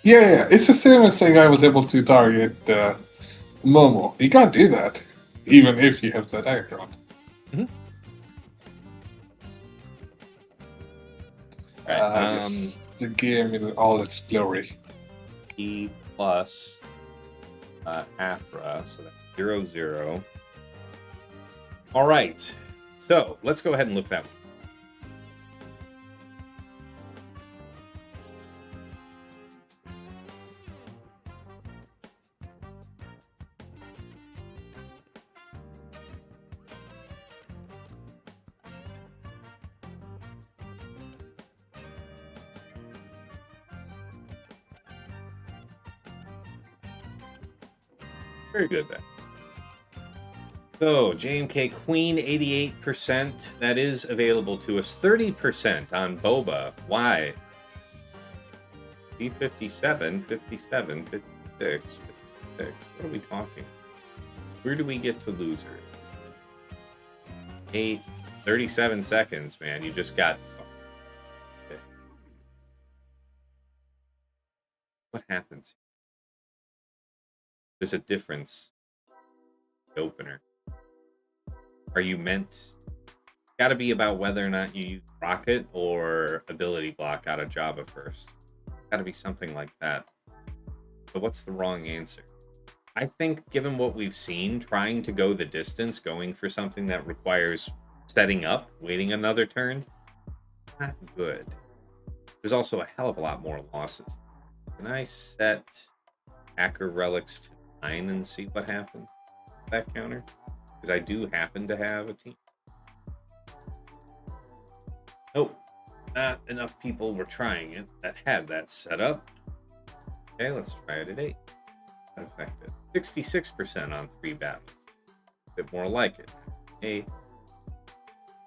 Yeah, it's the same as saying I was able to target Momo. You can't do that, even if you have that icon. Mm-hmm. All right, Yes, the game in all its glory. E plus Afra, so that's 0-0. All right, so let's go ahead and look that one. Very good then. So, JMK Queen, 88%. That is available to us. 30% on Boba. Why? B57, 57, 56, 56. What are we talking? Where do we get to loser? 37 seconds, man. You just got... Okay. What happens? There's a difference. The opener. Are you meant... Got to be about whether or not you use rocket or ability block out of Java first. Got to be something like that. So what's the wrong answer? I think given what we've seen, trying to go the distance, going for something that requires setting up, waiting another turn, not good. There's also a hell of a lot more losses. Can I set Hacker Relics to 9 and see what happens with that counter? Because I do happen to have a team. Nope. Not enough people were trying it that had that set up. Okay, let's try it at 8. Effective. 66% on 3 battles. A bit more like it. 8.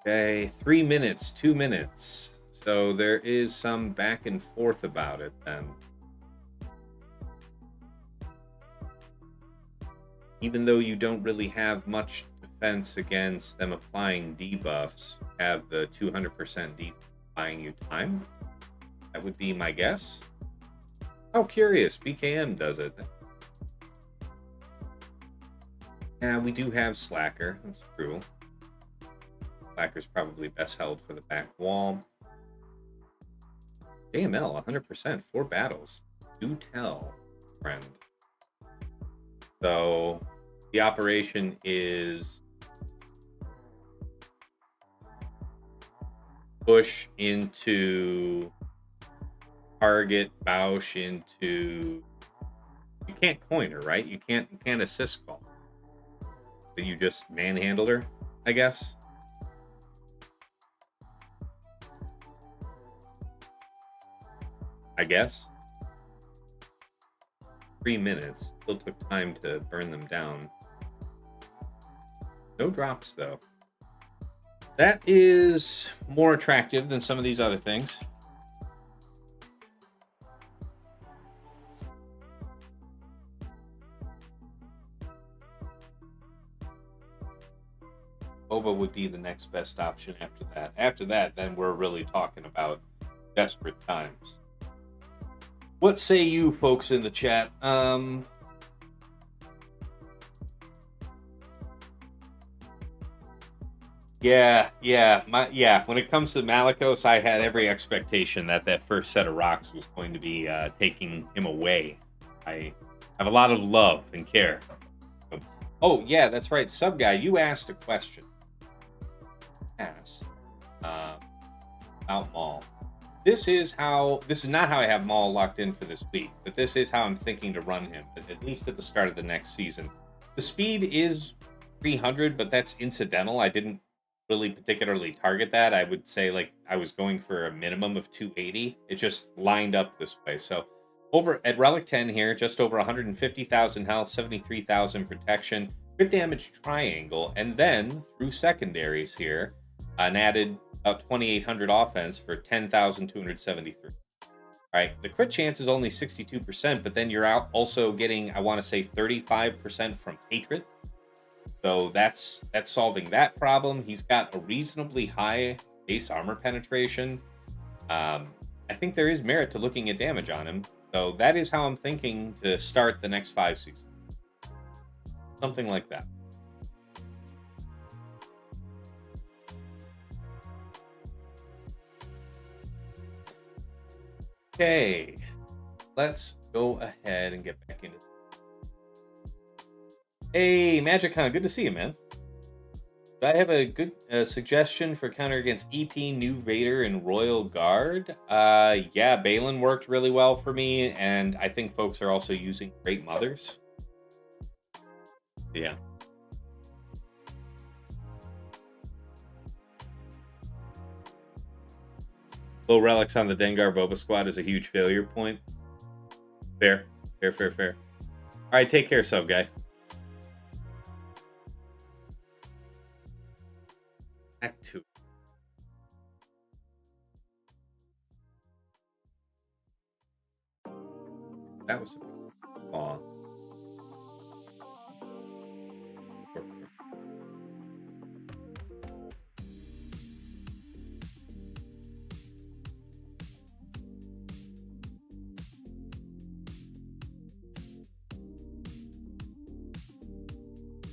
Okay, 3 minutes, 2 minutes. So there is some back and forth about it then. Even though you don't really have much defense against them applying debuffs, have the 200% debuff buying you time. That would be my guess. How curious. BKM does it. Yeah, we do have Slacker. That's true. Slacker's probably best held for the back wall. AML, 100%. 4 battles. Do tell, friend. So, the operation is push into target, Bausch into... You can't coin her, right? You can't assist call. So you just manhandle her, I guess. I guess. 3 minutes. Still took time to burn them down. No drops, though. That is more attractive than some of these other things. Boba would be the next best option after that. After that, then we're really talking about desperate times. What say you folks in the chat? Yeah. When it comes to Malicos, I had every expectation that first set of rocks was going to be taking him away. I have a lot of love and care. Oh yeah, that's right. Sub guy, you asked a question. About Maul. This is not how I have Maul locked in for this week, but this is how I'm thinking to run him, at least at the start of the next season. The speed is 300, but that's incidental. I didn't really particularly target that. I would say like I was going for a minimum of 280. It just lined up this way. So over at Relic 10 here, just over 150,000 health, 73,000 protection, crit damage triangle, and then through secondaries here, an added about 2,800 offense for 10,273. All right, the crit chance is only 62%, but then you're out also getting, I want to say, 35% from hatred. So that's solving that problem. He's got a reasonably high base armor penetration. I think there is merit to looking at damage on him. So that is how I'm thinking to start the next 5 seasons. Something like that. Okay, let's go ahead and get back into it. Hey, MagicCon, good to see you, man. Do I have a good suggestion for counter against EP, New Vader, and Royal Guard? Yeah, Balin worked really well for me, and I think folks are also using Great Mothers. Yeah. Low relics on the Dengar Boba squad is a huge failure point. Fair. All right, take care, sub guy. to. That was aw.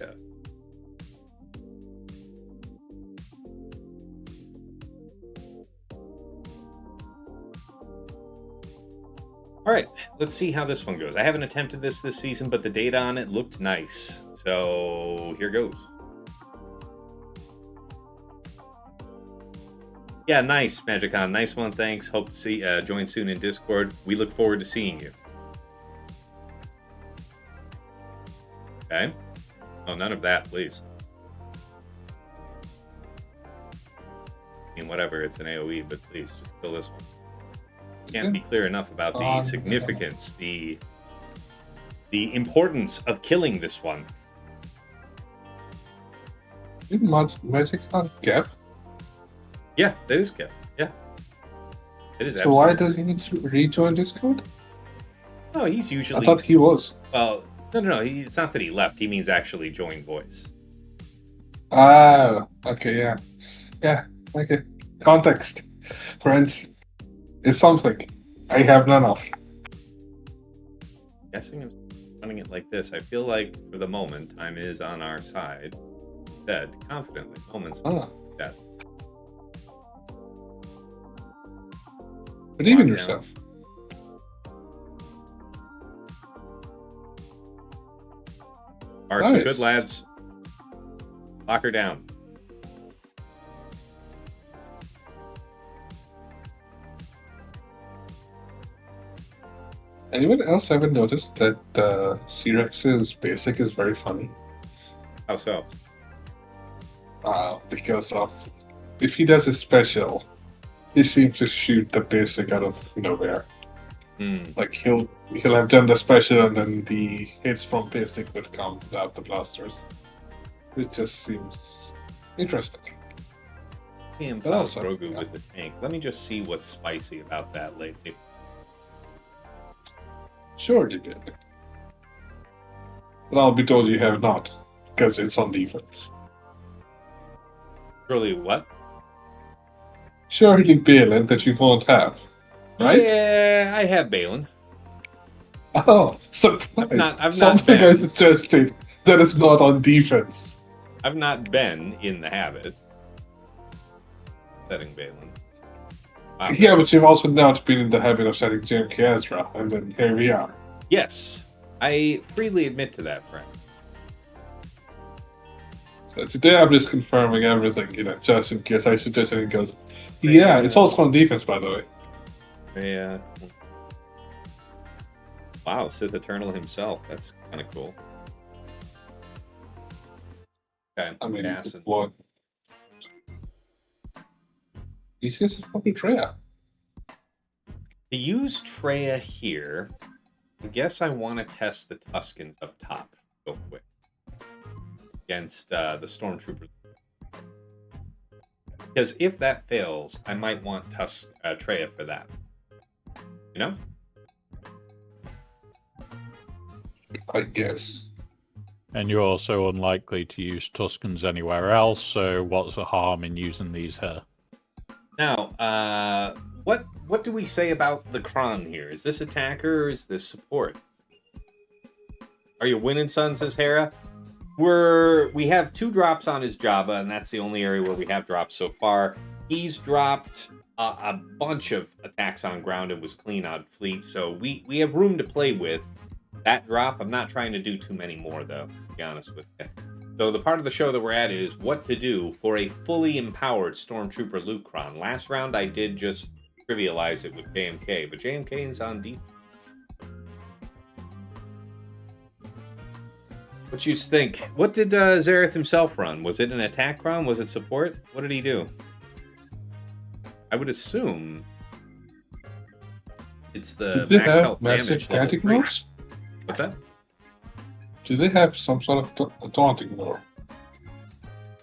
Yeah. All right, let's see how this one goes. I haven't attempted this season, but the data on it looked nice. So here goes. Yeah, nice, Magicon. Nice one, thanks. Hope to see join soon in Discord. We look forward to seeing you. Okay. Oh, none of that, please. I mean, whatever, it's an AoE, but please, just kill this one. Can't be clear enough about the significance, the importance of killing this one. Isn't Magicon Kev? Yeah, that is Kev. Yeah. It is. So why does he need to rejoin Discord? Oh, he's usually... I thought he was. Well, no. It's not that he left. He means actually join voice. Ah, okay, yeah. Yeah, okay. Context, friends, is something I have none of. Guessing I'm running it like this, I feel like for the moment, time is on our side. Said confidently. Moments. Death. Believe in yourself. Are some good lads. Lock her down. Anyone else ever noticed that C-Rex's basic is very funny? How so? Because of if he does a special, he seems to shoot the basic out of nowhere. Like he'll have done the special and then the hits from basic would come without the blasters. It just seems interesting. And Grogu with the tank. Let me just see what's spicy about that lately. Sure you did. But I'll be told you have not, because it's on defense. Surely what? Surely Balin that you won't have, right? Yeah, I have Balin. Oh, surprise. I've Something not I suggested that is not on defense. I've not been in the habit setting Balin. Yeah, but you've also not been in the habit of setting JMK Ezra, and then here we are. Yes, I freely admit to that, friend. So today I'm just confirming everything, just in case I suggest anything goes. Yeah, it's also on defense, by the way. Yeah. Wow, Sith Eternal himself. That's kind of cool. Okay. I mean, what? Easiest is probably Treya. To use Treya here, I guess I want to test the Tuskens up top real quick against the Stormtroopers. Because if that fails, I might want Treya for that. You know? I guess. And you're also unlikely to use Tuskens anywhere else, so what's the harm in using these here? Now, what do we say about the Kron here? Is this attacker or is this support? Are you winning, son, says Hera? We have 2 drops on his Jabba, and that's the only area where we have drops so far. He's dropped a bunch of attacks on ground and was clean on fleet, so we have room to play with. That drop, I'm not trying to do too many more, though, to be honest with you. So the part of the show that we're at is what to do for a fully empowered Stormtrooper Luke Kron. Last round, I did just trivialize it with JMK, but JMK is on deep. What you think? What did Zareth himself run? Was it an attack run? Was it support? What did he do? I would assume it's the max health damage level 3. Notes? What's that? Do they have some sort of taunting lore?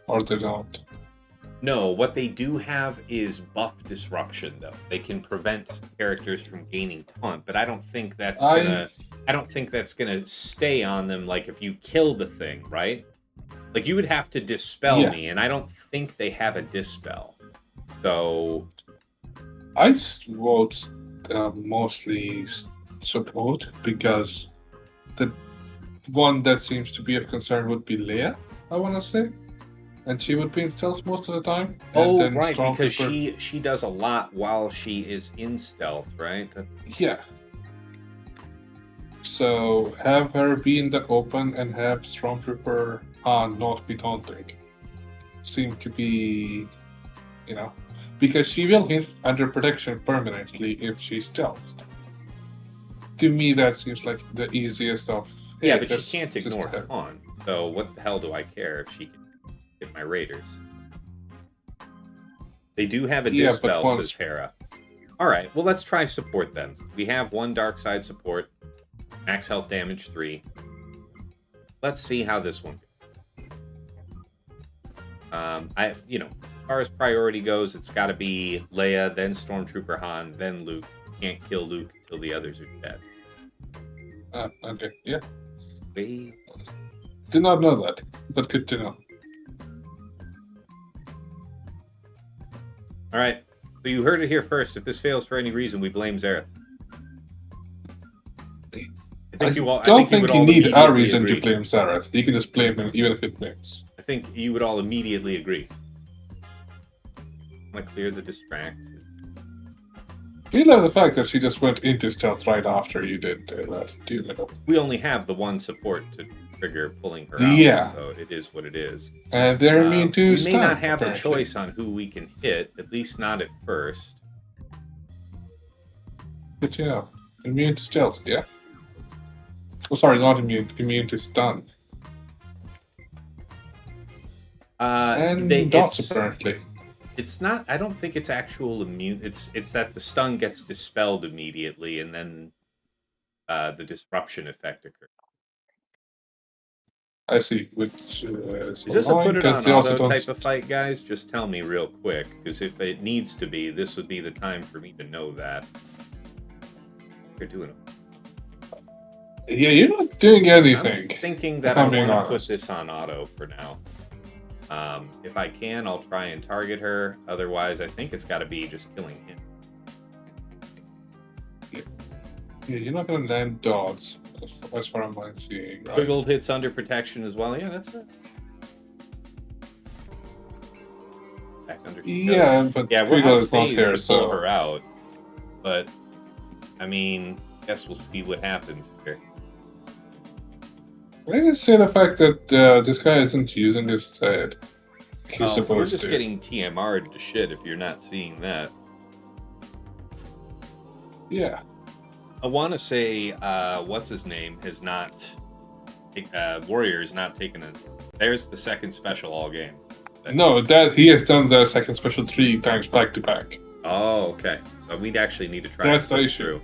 Or they don't? No, what they do have is buff disruption, though. They can prevent characters from gaining taunt, but I don't think that's gonna stay on them. Like if you kill the thing, right? Like you would have to dispel me, and I don't think they have a dispel. So I vote mostly support because the one that seems to be of concern would be Leia, I want to say. And she would be in stealth most of the time. Oh, right, because she does a lot while she is in stealth, right? Yeah. So have her be in the open and have Stormtrooper not be taunting. Seem to be, because she will hit under protection permanently if she's stealthed. To me, that seems like the easiest of. Yeah, but she can't ignore taunt. So what the hell do I care if she can hit my raiders? They do have a dispel, says Hera. All right, well let's try support then. We have one dark side support, max health damage 3. Let's see how this one goes. As far as priority goes, it's got to be Leia, then Stormtrooper Han, then Luke. You can't kill Luke until the others are dead. Okay, yeah. Wait. Did not know that, but good to know. All right, so you heard it here first. If this fails for any reason, we blame Zareth. I don't think you need a reason to blame Zareth. You can just blame him even if it wins. I think you would all immediately agree. I'm going to clear the distract. We love the fact that she just went into stealth right after you did that. Do you know? We only have the one support to trigger pulling her out, so it is what it is. And they're immune to stun. We may not have a choice on who we can hit, at least not at first. But yeah, immune to stealth, yeah. Oh, sorry, not immune. Immune to stun. And dots, apparently. It's not. I don't think it's actual immune. It's that the stun gets dispelled immediately, and then the disruption effect occurs. I see. Which is this a put it on auto type of fight, guys? Just tell me real quick, because if it needs to be, this would be the time for me to know that. You're doing it. Yeah, you're not doing anything. I'm thinking that I want to put this on auto for now. If I can, I'll try and target her. Otherwise, I think it's got to be just killing him. Yeah, you're not going to land dots, as far as I'm seeing, right? Wiggled hits under protection as well. Yeah, that's it. Back under. Yeah, but we're not here to pull her out. But, I mean, I guess we'll see what happens here. Can I just say the fact that this guy isn't using his head? He's supposed to. We're just getting TMR'd to shit if you're not seeing that. Yeah. I want to say, what's his name has not. Warrior has not taken a. There's the second special all game. No, that he has done the second special 3 times back to back. Oh, okay. So we'd actually need to try. That's the issue.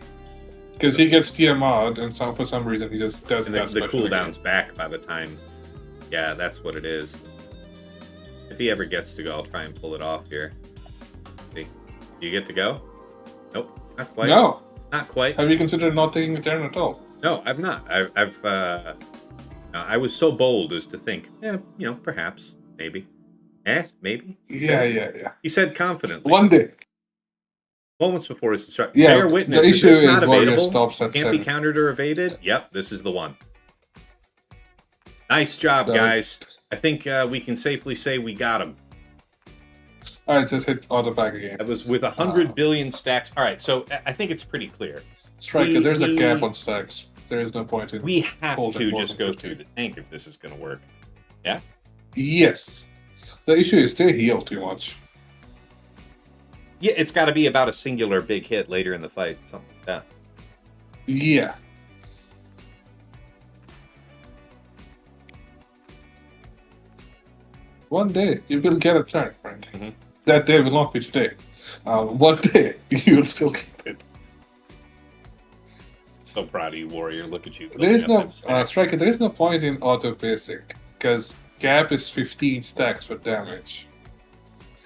Because he gets TMR'd, and for some reason he just does that. The cooldown's back by the time. Yeah, that's what it is. If he ever gets to go, I'll try and pull it off here. See, you get to go? Nope, not quite. No, not quite. Have you considered not taking a turn at all? No, I've not. I was so bold as to think, perhaps, maybe, maybe. Yeah. He said confidently. One day. Moments before his destruction. Yeah, Bear witness. The issue is is not available. Stops at Can't 7. be countered or evaded. Yep, this is the one. Nice job, guys. I think we can safely say we got him. All right, just hit auto back again. That was with 100 billion stacks. All right, so I think it's pretty clear. Striker, there's a gap on stacks. There is no point in. We have to just go through the tank if this is going to work. Yeah. Yes. The issue is they heal too much. Yeah, it's got to be about a singular big hit later in the fight, something like that. Yeah. One day you will get a turn, friend. Mm-hmm. That day will not be today. One day you will still keep it. So proud of you, Warrior. Look at you. There is no Striker. There is no point in auto basic because gap is 15 stacks for damage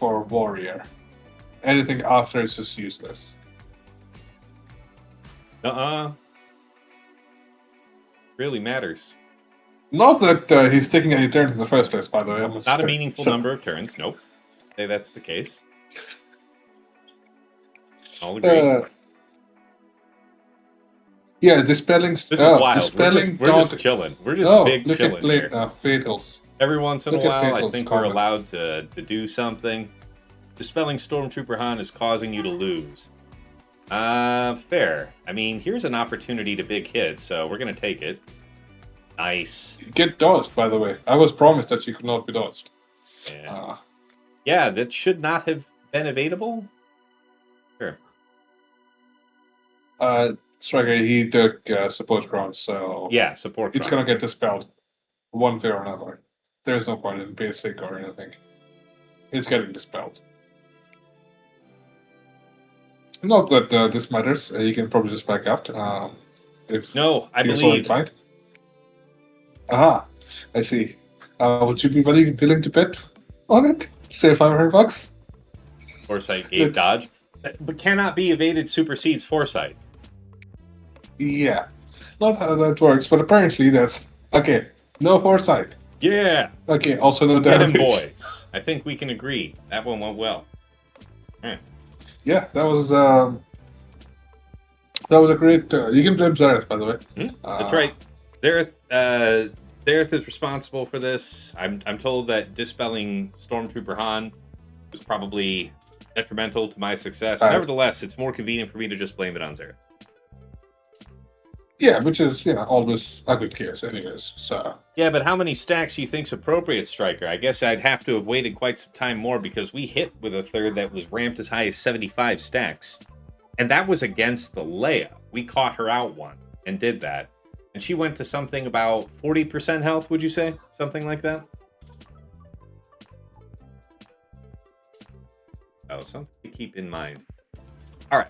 for warrior. Anything after is just useless. Really matters. Not that he's taking any turns in the first place, by the way. I must Not a say. meaningful number of turns. Nope. Say that's the case. I'll agree. Yeah, dispelling. This is wild. Dispelling We're just chilling. We're just big look chilling here. at fatals. Every once in a look at while, I Fatal's think comment. we're allowed to do something. Dispelling Stormtrooper Han is causing you to lose. Fair. I mean, here's an opportunity to big hit, so we're going to take it. Nice. Get dodged, by the way. I was promised that you could not be dodged. Yeah. Yeah, that should not have been evadable. Sure. Striker, he took support ground, so Yeah, support. it's gonna get dispelled, one way or another. There's no point in basic or anything. It's getting dispelled. Not that this matters. You can probably just back out. If No, I you're so believe. inclined. Aha, I see. Would you be willing to bet on it? Say $500? Foresight gave dodge, but cannot be evaded. Supersedes Foresight. Yeah, not how that works, but apparently that's okay. No foresight. Yeah. Okay, also no Get him, damage. boys. I think we can agree that one went well. Yeah, that was a great. You can blame Zareth, by the way. That's right. Zareth is responsible for this. I'm told that dispelling Stormtrooper Han was probably detrimental to my success. Nevertheless, it's more convenient for me to just blame it on Zareth. Yeah, which is always a good case, anyways. So yeah, but how many stacks do you think's appropriate, Striker? I guess I'd have to have waited quite some time more because we hit with a third that was ramped as high as 75 stacks, and that was against the Leia. We caught her out one and did that, and she went to something about 40% health. Would you say something like that? Oh, something to keep in mind. All right.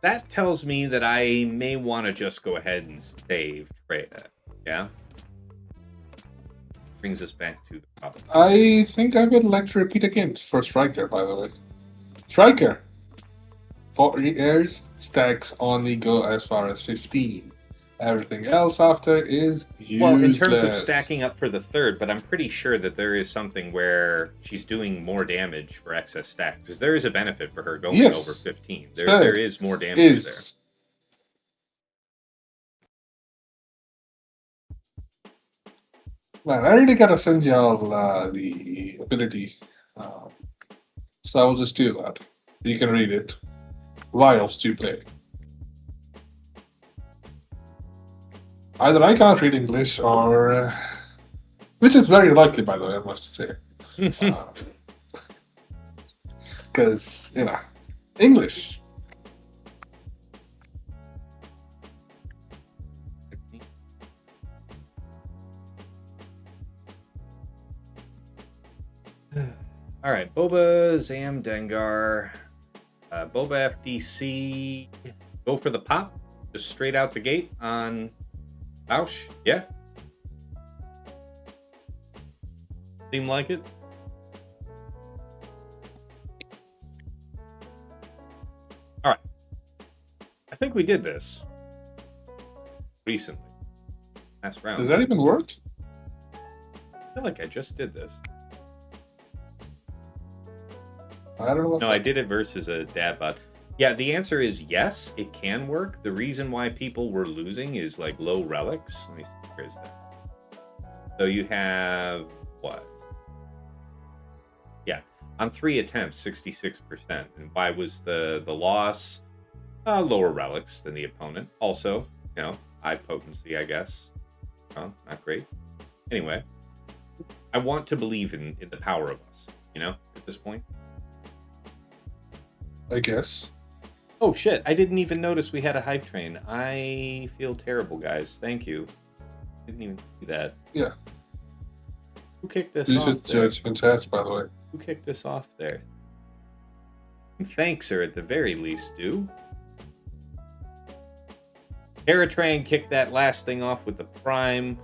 That tells me that I may want to just go ahead and save Traya. Yeah? Brings us back to the problem. I think I would like to repeat again for Striker, by the way. Striker! 4 years, stacks only go as far as 15. Everything else after is useless. Well, in terms of stacking up for the third, but I'm pretty sure that there is something where she's doing more damage for excess stacks. Because there is a benefit for her going over 15. There is more damage there. Man, I really gotta send y'all the ability. So I will just do that. You can read it whilst you play. Either I can't read English or... which is very likely, by the way, I must say. Because, English. All right, Boba, Zam, Dengar, Boba FDC. Go for the pop, just straight out the gate on Bausch. Yeah. Seem like it. All right. I think we did this recently. Last round. Does that even work? I feel like I just did this. I don't know. No, I did it versus a dad bot. Yeah, the answer is yes, it can work. The reason why people were losing is like low relics. Let me see, where is that? So you have what? Yeah, on 3 attempts, 66%. And why was the loss? Lower relics than the opponent. Also, high potency, I guess. Not great. Anyway, I want to believe in the power of us, at this point. I guess. Oh shit, I didn't even notice we had a hype train. I feel terrible, guys. Thank you. Didn't even see that. Yeah. Who kicked this You off? should judge in chat, by the way. Who kicked this off there? Thanks, sir, at the very least, do. Paratrain kicked that last thing off with the Prime.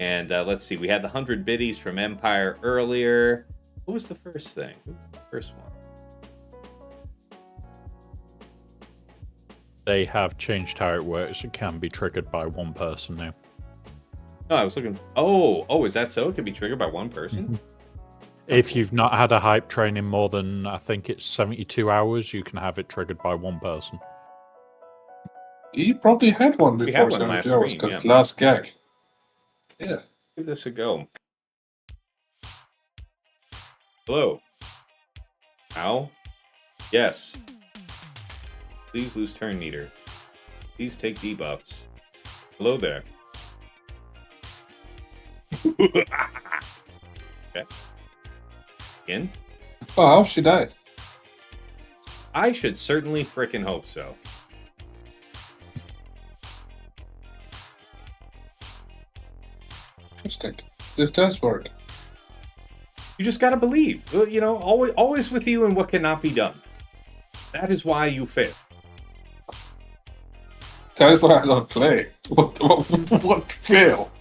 And let's see, we had the 100 biddies from Empire earlier. What was the first thing? First one. They have changed how it works. It can be triggered by one person now. No, I was looking. Oh, is that so? It can be triggered by one person? Mm-hmm. If you've not had a hype train in more than, I think it's 72 hours, you can have it triggered by one person. You probably had one before. We had one last stream, because yeah. last gag. Yeah. Give this a go. Hello. Ow. Yes. Please lose turn meter. Please take debuffs. Hello there. Okay. In? Oh, she died. I should certainly frickin' hope so. Interesting. This does work. You just gotta believe. You know, always with you and what cannot be done. That is why you fail. That is why I don't play. What fail?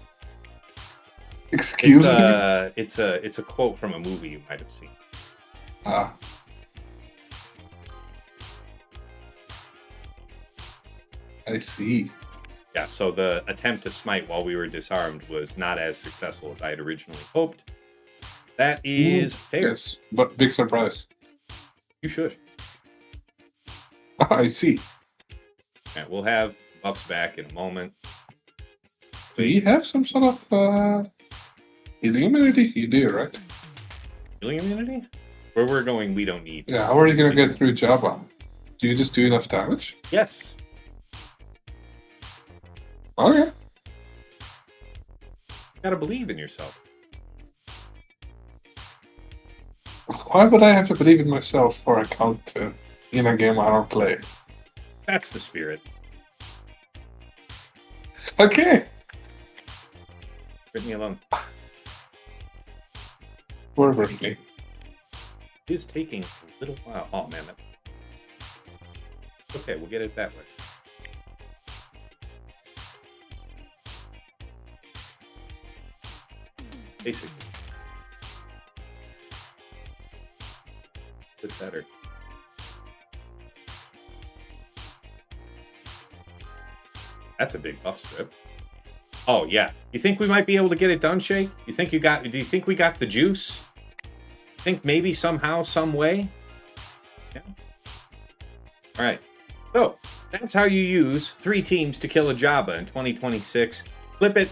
Excuse me? It's a quote from a movie you might have seen. Ah. I see. Yeah, so the attempt to smite while we were disarmed was not as successful as I had originally hoped. That is fair. Yes, but big surprise. You should. I see. All right, we'll have buffs back in a moment. Do you have some sort of healing immunity? You do, right? Healing immunity? Where we're going, we don't need. Yeah, how are you gonna get through Jabba? Do you just do enough damage? Yes. Okay. You gotta believe in yourself. Why would I have to believe in myself for a count in a game I don't play? That's the spirit. Okay. Leave me alone. We're working. It is taking a little while. Oh man. Okay, we'll get it that way. Basically. A bit better. That's a big buff strip. Oh yeah. You think we might be able to get it done, Shake? Do you think we got the juice? Think maybe somehow, some way? Yeah. Alright. So that's how you use 3 teams to kill a Jabba in 2026. Flip it,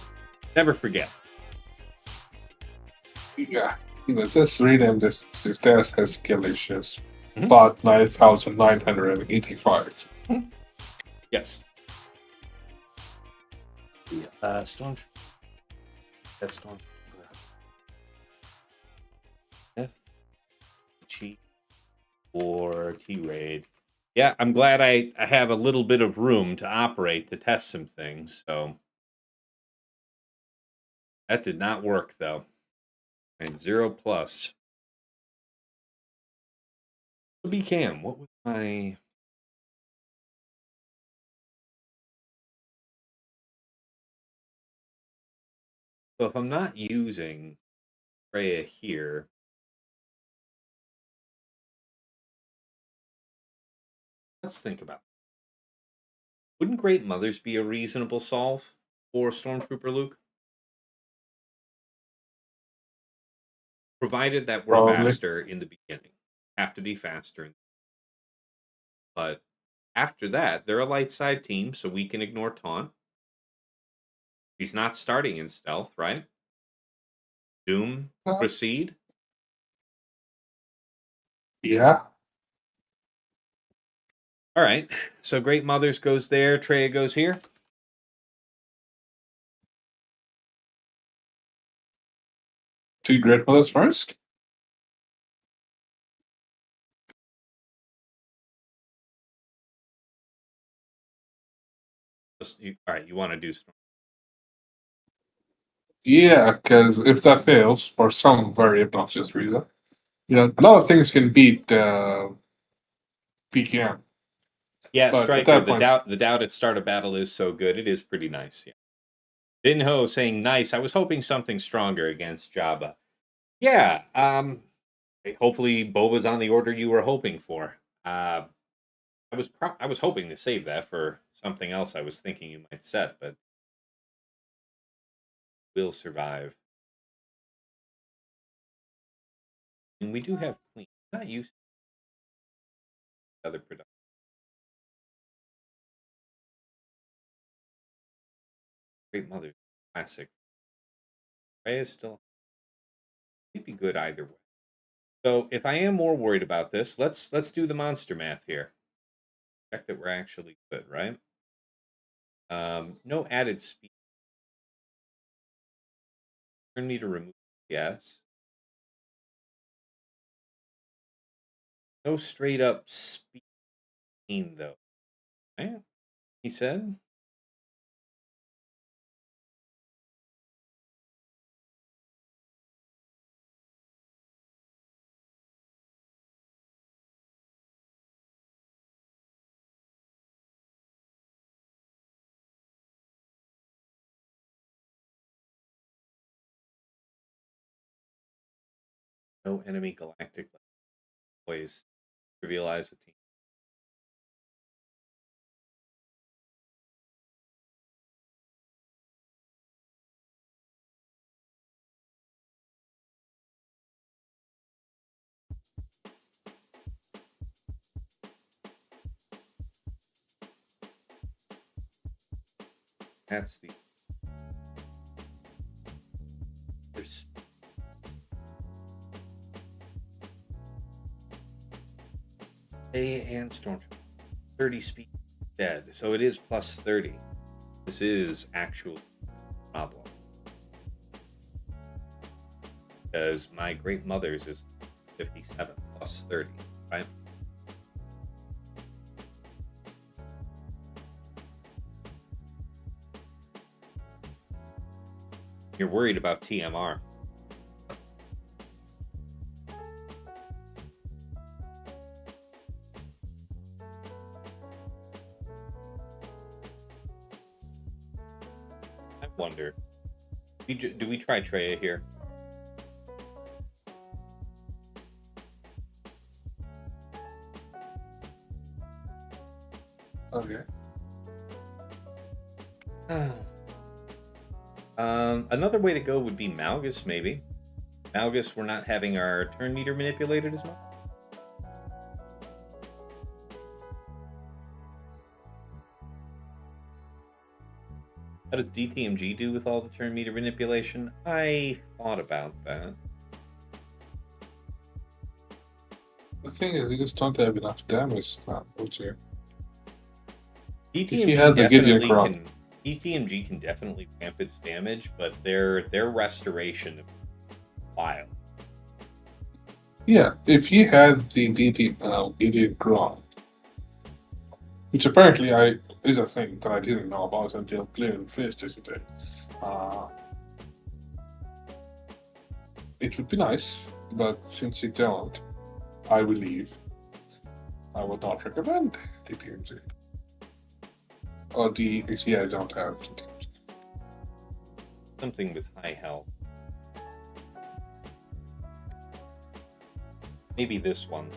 never forget. Yeah. Just rename this test has skill issues. Mhm. But 9,985. Yes. Storm. That's Storm. F, G, or T-Raid. Yeah, I'm glad I have a little bit of room to operate to test some things, so. That did not work, though. And 0+. BCam, what was my... So if I'm not using Freya here, let's think about it. Wouldn't Great Mothers be a reasonable solve for Stormtrooper Luke? Provided that we're Probably. faster in the beginning. Have to be faster. But after that, they're a light side team, so we can ignore taunt. She's not starting in stealth, right? Doom, proceed. Yeah. All right. So Great Mothers goes there. Treya goes here. Two Great Mothers first? All right. You want to do Storm. Yeah, because if that fails, for some very obnoxious reason, a lot of things can beat PKM. Yeah, But at Striker, that the point- doubt at start of battle is so good. It is pretty nice. Yeah. Binho saying nice. I was hoping something stronger against Jabba. Yeah, Hopefully, Boba's on the order you were hoping for. I was hoping to save that for something else I was thinking you might set, but will survive. And we do have Queen. Not used to other production. Great Mother, classic. Rhea is still. It'd be good either way. So if I am more worried about this, let's do the monster math here. Check that we're actually good, right? No added speed. Turn meter remove. Yes. No straight up speed though. Right? He said. No enemy galactic ways. Trivialize the team. That's the. There's A and Storm 30 speed dead. So it is plus 30. This is actual problem. Because my Great Mother's is 57 plus 30, right? You're worried about TMR. I wonder. Do we try Treya here? Okay. Another way to go would be Malgus, maybe. Malgus, we're not having our turn meter manipulated as much. How does DTMG do with all the turn meter manipulation? I thought about that. The thing is, you just don't have enough damage now, would you? DTMG had the Gideon definitely Crop. can. DTMG can definitely ramp its damage, but their restoration is wild. Yeah, if he had the Gideon Crop, which apparently is a thing that I didn't know about until playing Fist yesterday. It would be nice, but since you don't, I believe I would not recommend DTMG. Or I don't have DTMG. Something with high health. Maybe this one.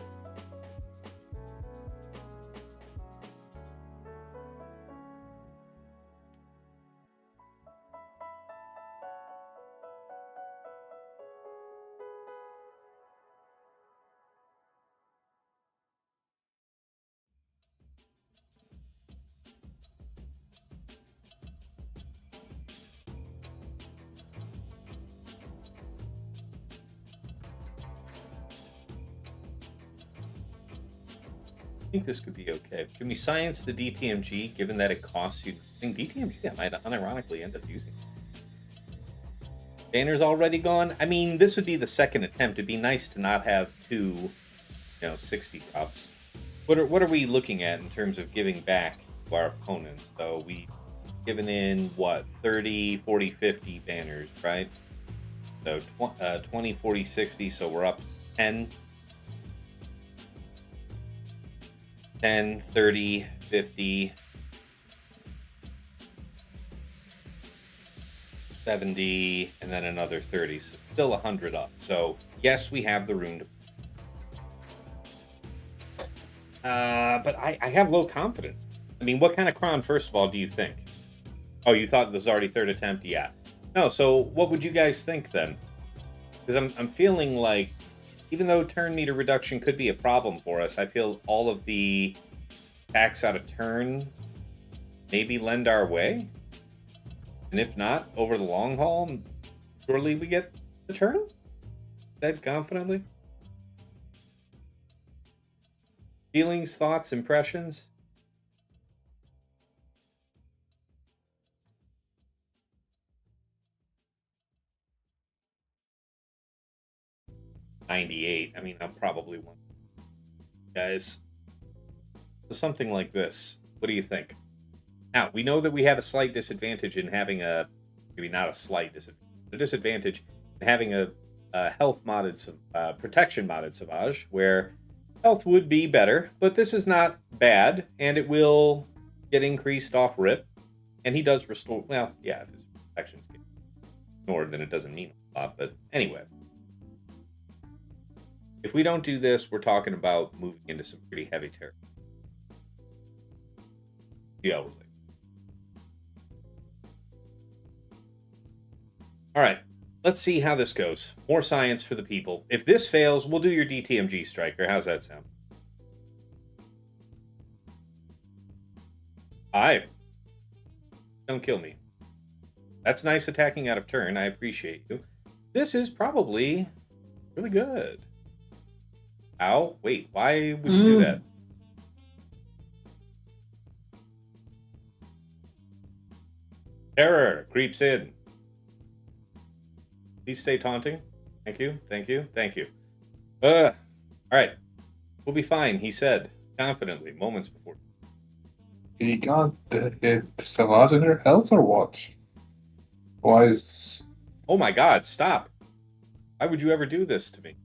I think this could be okay. Can we science the DTMG, given that it costs you? I think DTMG I might unironically end up using. Banner's already gone. I mean, this would be the second attempt. It'd be nice to not have two, 60 drops. What are we looking at in terms of giving back to our opponents? So we've given in, what, 30, 40, 50 banners, right? So 20, 40, 60, so we're up 10. 10, 30, 50, 70, and then another 30. So still 100 up. So yes, we have the rune. But I have low confidence. I mean, what kind of Kron, first of all, do you think? Oh, you thought this was already third attempt? Yeah. No, so what would you guys think then? Because I'm feeling like, even though turn meter reduction could be a problem for us, I feel all of the attacks out of turn maybe lend our way. And if not, over the long haul, surely we get the turn? Said confidently. Feelings, thoughts, impressions? $98. I mean, I'm probably one of you guys. So something like this. What do you think? Now, we know that we have a slight disadvantage in having a... Maybe not a slight disadvantage. A disadvantage in having a health modded... protection modded Savage, where health would be better, but this is not bad, and it will get increased off rip. And he does restore... Well, yeah, if his protections get ignored, then it doesn't mean a lot, but anyway. If we don't do this, we're talking about moving into some pretty heavy territory. Yeah. All right, let's see how this goes. More science for the people. If this fails, we'll do your DTMG Striker. How's that sound? Aye. Don't kill me. That's nice attacking out of turn. I appreciate you. This is probably really good. Ow. Wait, why would you do that? Terror creeps in. Please stay taunting. Thank you, thank you, thank you. All right. We'll be fine, he said, confidently, moments before. He can't hit Savage in her health or what? Why is... Oh my god, stop. Why would you ever do this to me?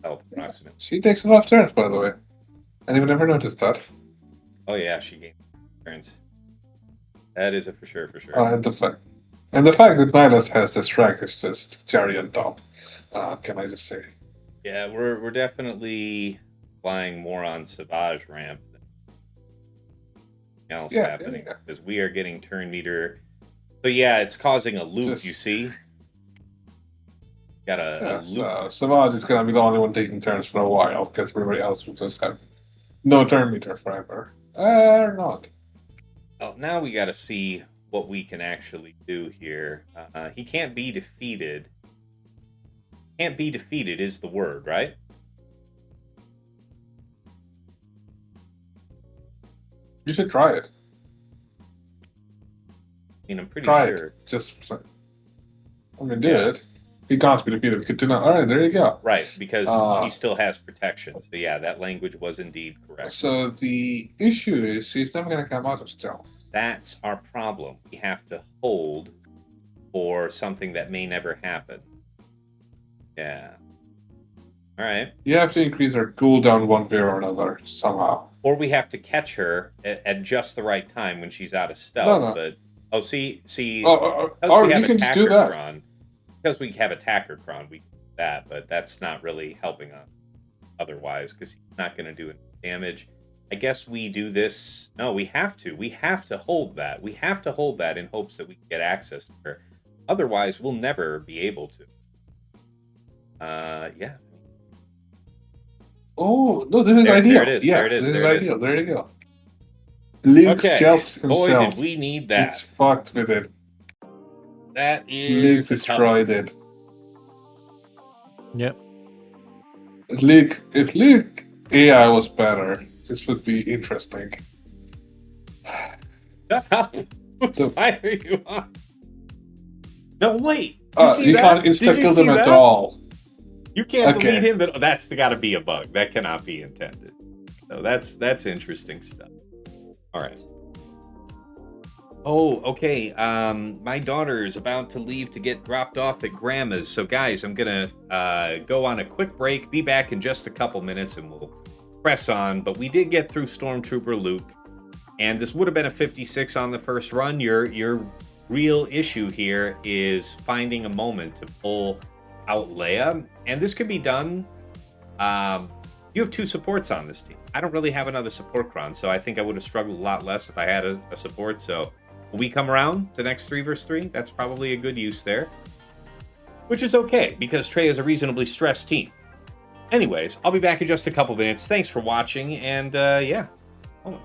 Health approximate. She takes a lot of turns, by the way. I even never noticed that. Oh yeah, she gained turns. That is a for sure, for sure. And the fact that Nihilus has this track is just cherry on top. Can I just say? Yeah, we're definitely flying more on Savage ramp than else happening because we are getting turn meter. So yeah, it's causing a loop. You see, got a loop. So Savage is gonna be the only one taking turns for a while because everybody else will just have no turn meter forever. Or not. Oh, now we got to see what we can actually do here. He can't be defeated. Can't be defeated is the word, right? You should try it. I mean, I'm pretty try sure. It. Just, I'm gonna do it. He can't be defeated. Continue. All right, there you go. Right, because she still has protection. So yeah, that language was indeed correct. So the issue is she's never gonna come out of stealth. That's our problem. We have to hold for something that may never happen. Yeah. All right. You have to increase her cooldown one way or another somehow. Or we have to catch her at just the right time when she's out of stealth. No. But see. Or you can just do that. Cron, because we have attacker Kron, we can do that, but that's not really helping us otherwise, because he's not going to do any damage. I guess we do this. No, we have to. We have to hold that. We have to hold that in hopes that we can get access to her. Otherwise, we'll never be able to. Yeah. Oh, no, this is ideal. There it is. Yeah, there it is. This there is it ideal. Is. There you go. Link okay. stealth himself. Boy, did we need that. It's fucked with it. That is Link destroyed it. Yep. If Link AI was better, this would be interesting. Shut up. What side are you on? No, wait. You can't insta-kill them at all. You can't delete him, but that's got to be a bug. That cannot be intended. So that's interesting stuff. All right. Oh, okay. My daughter is about to leave to get dropped off at Grandma's. So, guys, I'm going to go on a quick break. Be back in just a couple minutes, and we'll press on. But we did get through Stormtrooper Luke, and this would have been a 56 on the first run. Your real issue here is finding a moment to pull out Leia, and this could be done You have 2 supports on this team. I don't really have another support cron, so I think I would have struggled a lot less if I had a support. So when we come around to next 3 versus 3, that's probably a good use there. Which is okay, because Trey is a reasonably stressed team. Anyways, I'll be back in just a couple minutes. Thanks for watching, and yeah. Hold on.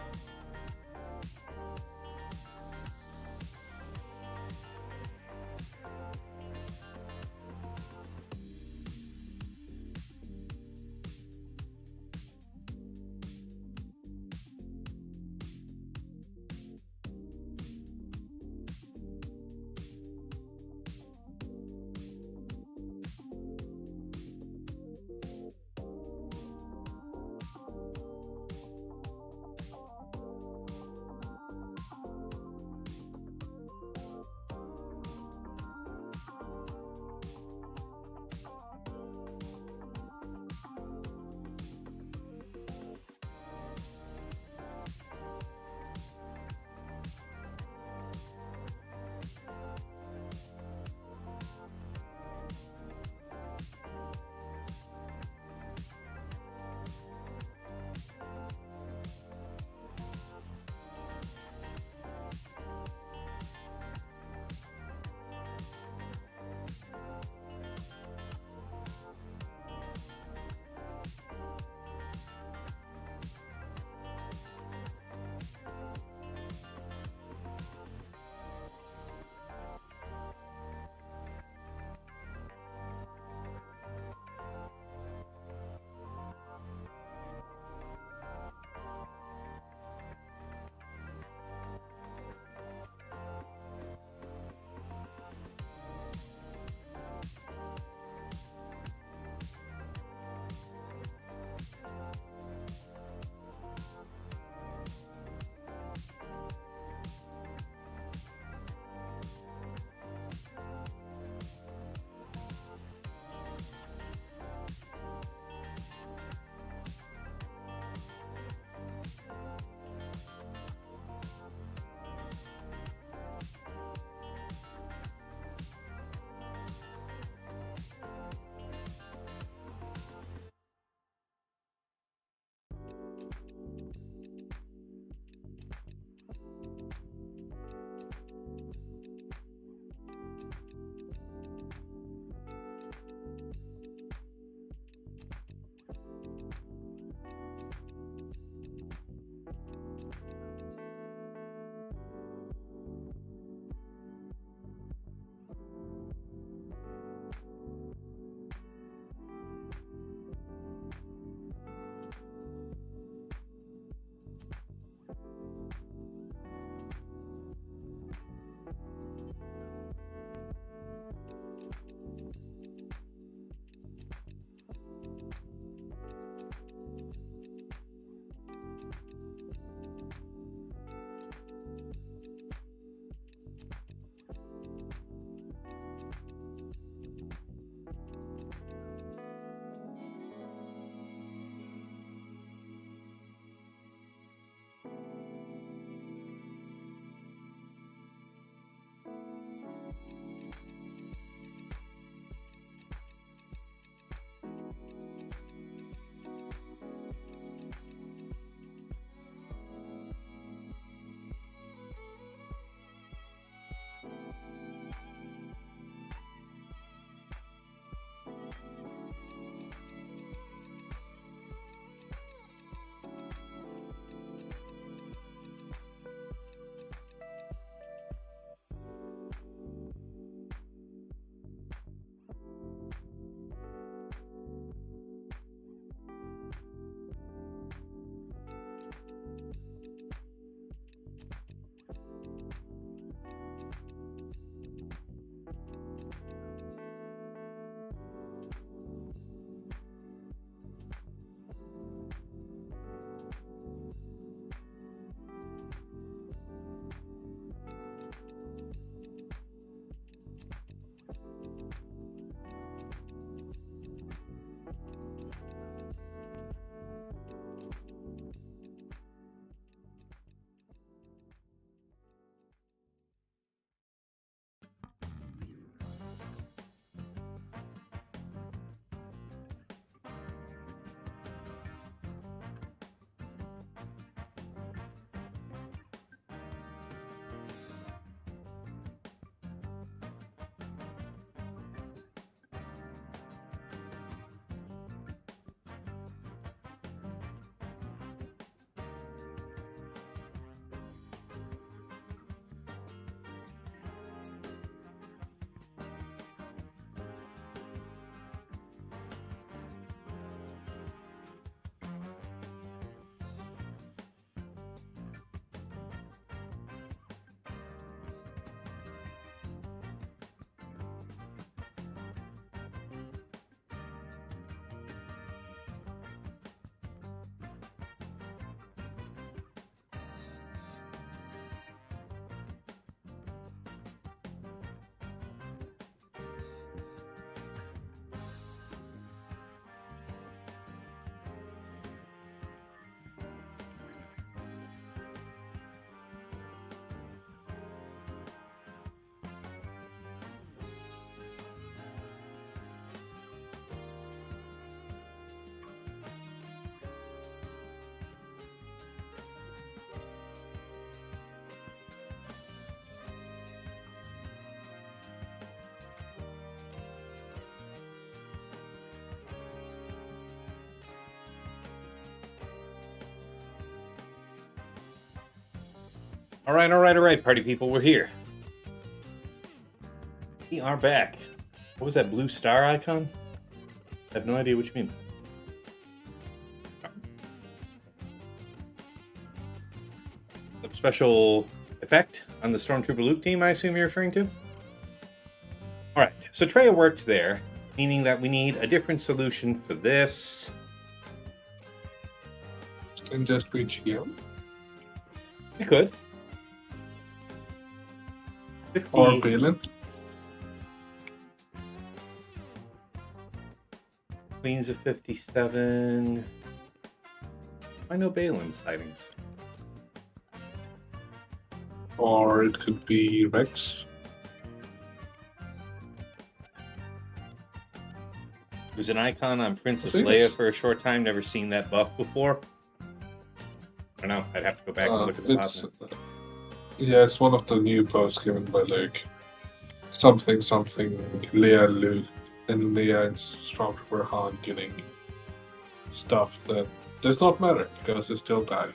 All right, party people, we're here. We are back. What was that blue star icon? I have no idea what you mean. Some special effect on the Stormtrooper Luke team, I assume you're referring to? All right, so Treya worked there, meaning that we need a different solution for this. Can just be GM. We could. 50. Or Balin. Queens of 57. I know Balin sightings. Or it could be Rex. It was an icon on Princess I think Leia it's- for a short time. Never seen that buff before. I don't know. I'd have to go back and look at the It's bot. yeah, it's one of the new posts given by Luke. Something Leia, Luke, and Leia and Stormtrooper Han getting stuff that does not matter because they still die.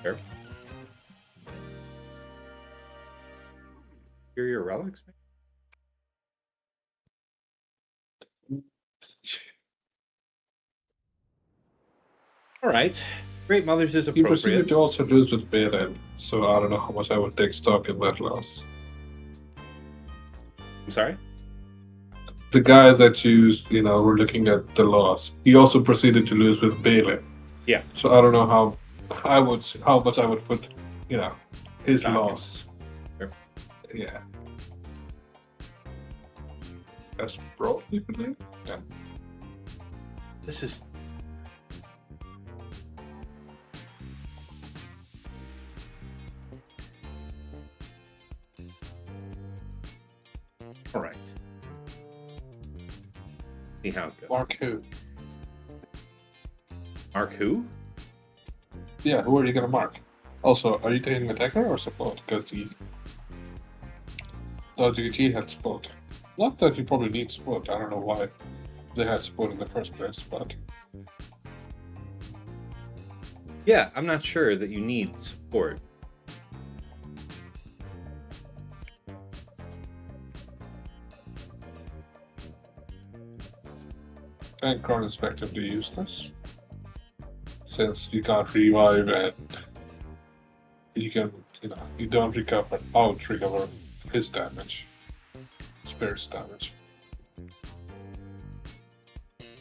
Sure. Superior relics? All right. Great Mothers is He proceeded appropriate. to also lose with Balin, so I don't know how much I would take stock in that loss. I'm sorry? The guy that we're looking at the loss. He also proceeded to lose with Balin. Yeah. So I don't know how much I would put, his Stock in. loss. Sure. Yeah. That's probably for me. Yeah. This is... All right. See how it goes. Mark who? Mark who? Yeah, who are you gonna mark? Also, are you taking attacker or support? Because the LGT had support. Not that you probably need support. I don't know why they had support in the first place, but Yeah, I'm not sure that you need support. and Crown is effectively useless. Since you can't revive and you can, you don't recover his damage. Spirit's damage.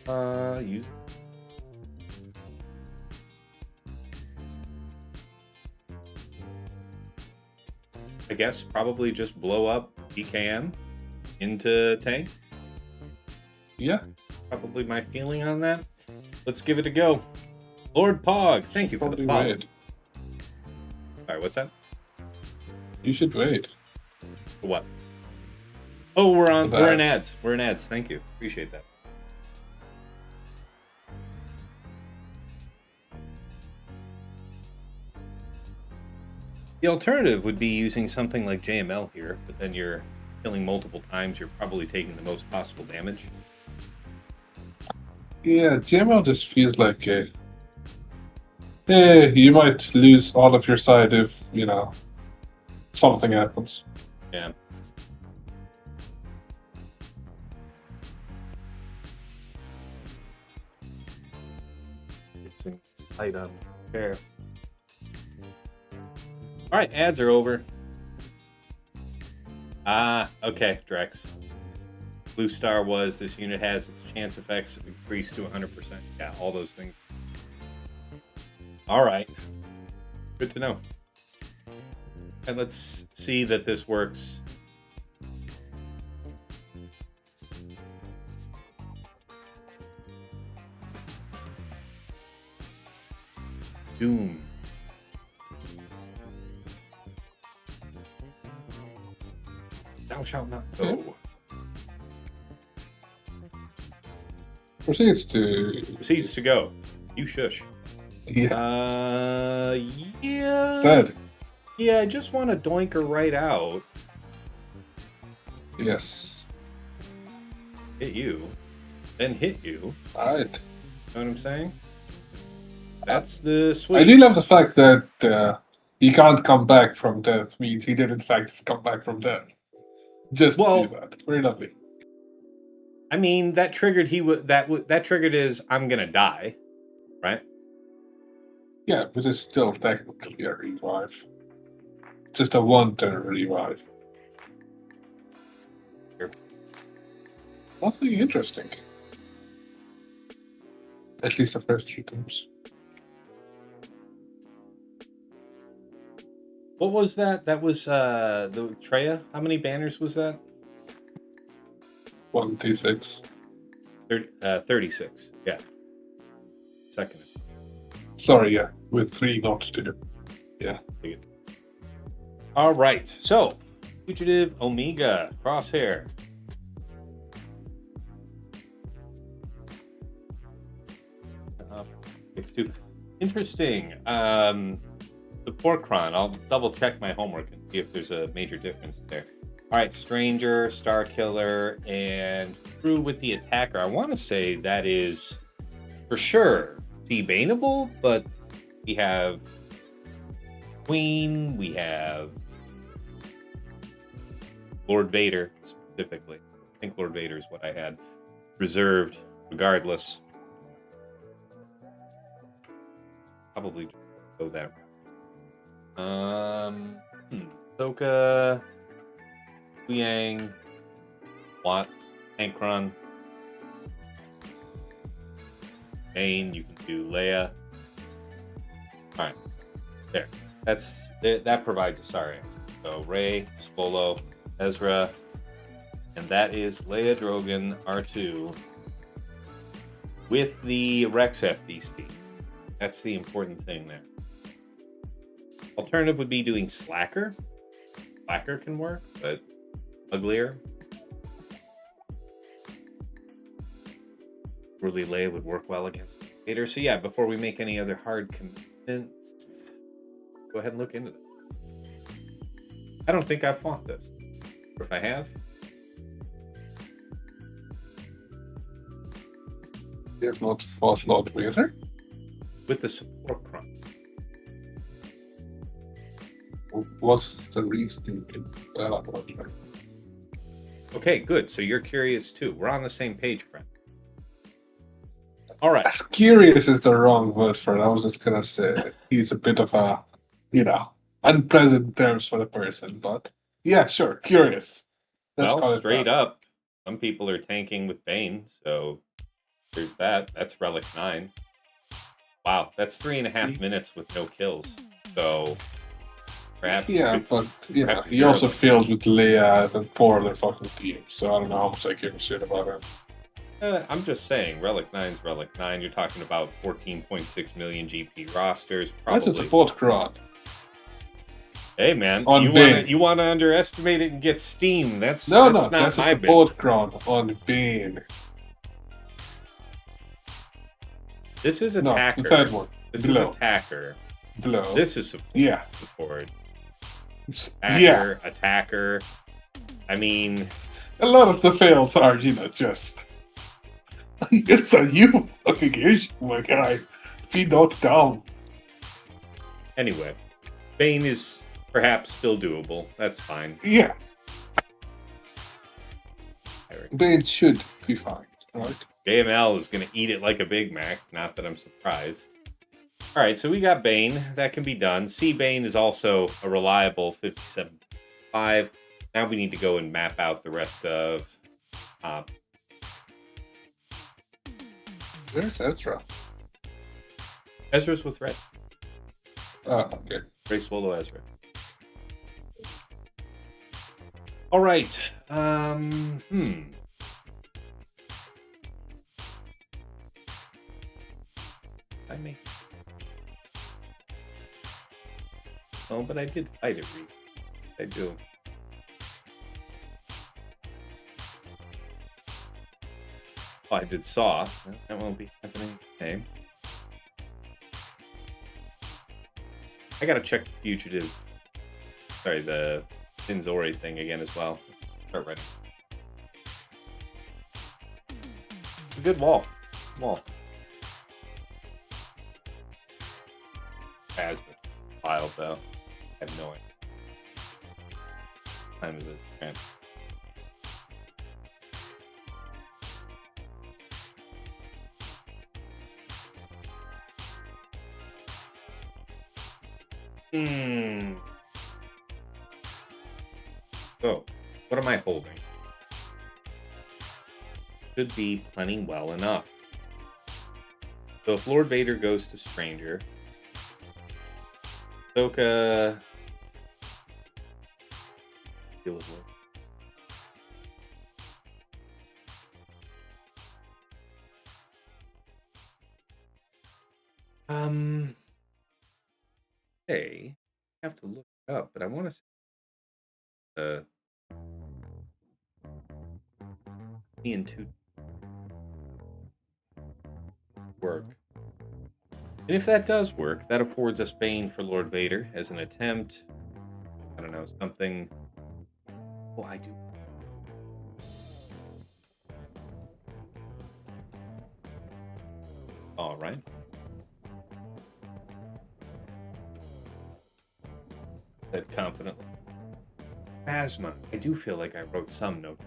Use. I guess probably just blow up EKM into tank. Yeah. Probably my feeling on that. Let's give it a go. Lord Pog, thank you for the Probably follow. wait. All right, what's that? You should wait. For what? Oh, we're in Ads. ads. We're in ads. Thank you. Appreciate that. The alternative would be using something like JML here, but then you're killing multiple times. You're probably taking the most possible damage. Yeah, GML just feels like you might lose all of your side if, something happens. Yeah. It's light on chair. All right, ads are over. Okay, Drex. Blue Star was this unit has its chance effects increased to 100%. Yeah, all those things. All right. Good to know. And let's see that this works. Doom. Thou shalt not go. Proceeds to. Proceeds to go. You shush. Yeah. Yeah. Fed. Yeah, I just want to doink her right out. Yes. Hit you. Then hit you. Alright. Know what I'm saying? That's the sweet. I do love the fact that He can't come back from death means he did in fact just come back from death. Just to do that. Very lovely. I mean, that triggered that triggered his I'm gonna die, right? Yeah, but it's still technically a revive. Just a one-turn revive. Sure. Nothing interesting. At least the first 3 times. What was that? That was the Treya. How many banners was that? 1d6. 36. Yeah. Second. Sorry, yeah. With 3, not 2. Yeah. All right. So, Fugitive Omega Crosshair. Interesting. The Porkron. I'll double check my homework and see if there's a major difference there. All right, Stranger, Star Killer, and Crew with the Attacker. I want to say that is for sure debaneable, but we have Queen, we have Lord Vader specifically. I think Lord Vader is what I had reserved regardless. Probably go that route. Ahsoka, Liang, Watt, Ankron, Bane. You can do Leia. All right, there. That provides a sorry answer. So Rey, Spolo, Ezra, and that is Leia Drogan R2 with the Rex FDC. That's the important thing there. Alternative would be doing Slacker. Slacker can work, but uglier. Surely Leia would work well against Vader. So yeah, before we make any other hard commitments, go ahead and look into that. I don't think I've fought this. Or if I have, You have not fought Lord Vader? with the support crumb. What's the reasoning? Okay, good. So you're curious too. We're on the same page, friend. All right. As curious is the wrong word for it. I was just gonna say he's a bit of a, unpleasant terms for the person, but yeah, sure, curious. Let's call Well, it straight that. up, some people are tanking with Bane, so there's that. That's Relic 9. Wow, that's 3.5 minutes with no kills. So perhaps Yeah, but perhaps he you're also a- failed with Leia and 4 other fucking teams, so I don't know how much I give a shit about him. I'm just saying, Relic 9's Relic 9. You're talking about 14.6 million GP rosters. That's a Probably. support crowd. Hey man, On Bane. you want to underestimate it and get steam. That's No, not that's my a business. support crowd on Bane. This is No, attacker. the third one. This Below. is attacker. Below. This is support. Yeah. Support. Yeah. Attacker. I mean, A lot of the fails are, just... It's a you fucking issue, my guy. Be not down. anyway, Bane is perhaps still doable. That's fine. Yeah, I reckon. Bane should be fine, right? JML is going to eat it like a Big Mac. Not that I'm surprised. All right, so we got Bane. That can be done. C Bane is also a reliable 57.5. Now we need to go and map out the rest of... Where's Ezra? Ezra's with Red. Okay. Ray Swallow Ezra. All right. I may. Oh, but I did fight it. I do. Oh, I did Saw. That won't be happening today. I gotta check the Fugitive. Sorry, the Inzori thing again as well. Let's start writing. A good wall. Has been filed though. I have no idea. What time is it? Okay. So, what am I holding? Should be plenty well enough. So if Lord Vader goes to Stranger, Ahsoka deal with Lord. Hey, I have to look it up, but I want to say and 2 work. And if that does work, that affords us Bane for Lord Vader as an attempt. I don't know, something. Oh, I do. All right. Said confidently. Phasma. I do feel like I wrote some note.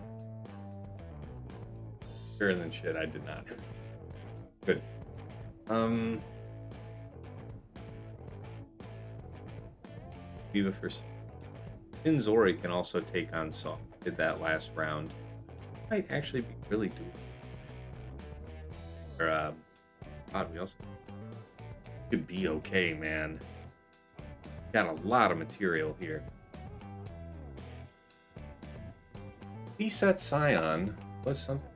Sure than shit, I did not. Good. Viva for Zori can also take on Saw. Did that last round. Might actually be really doable. Or God, we also could be okay, man. Got a lot of material here. Reset Scion was something.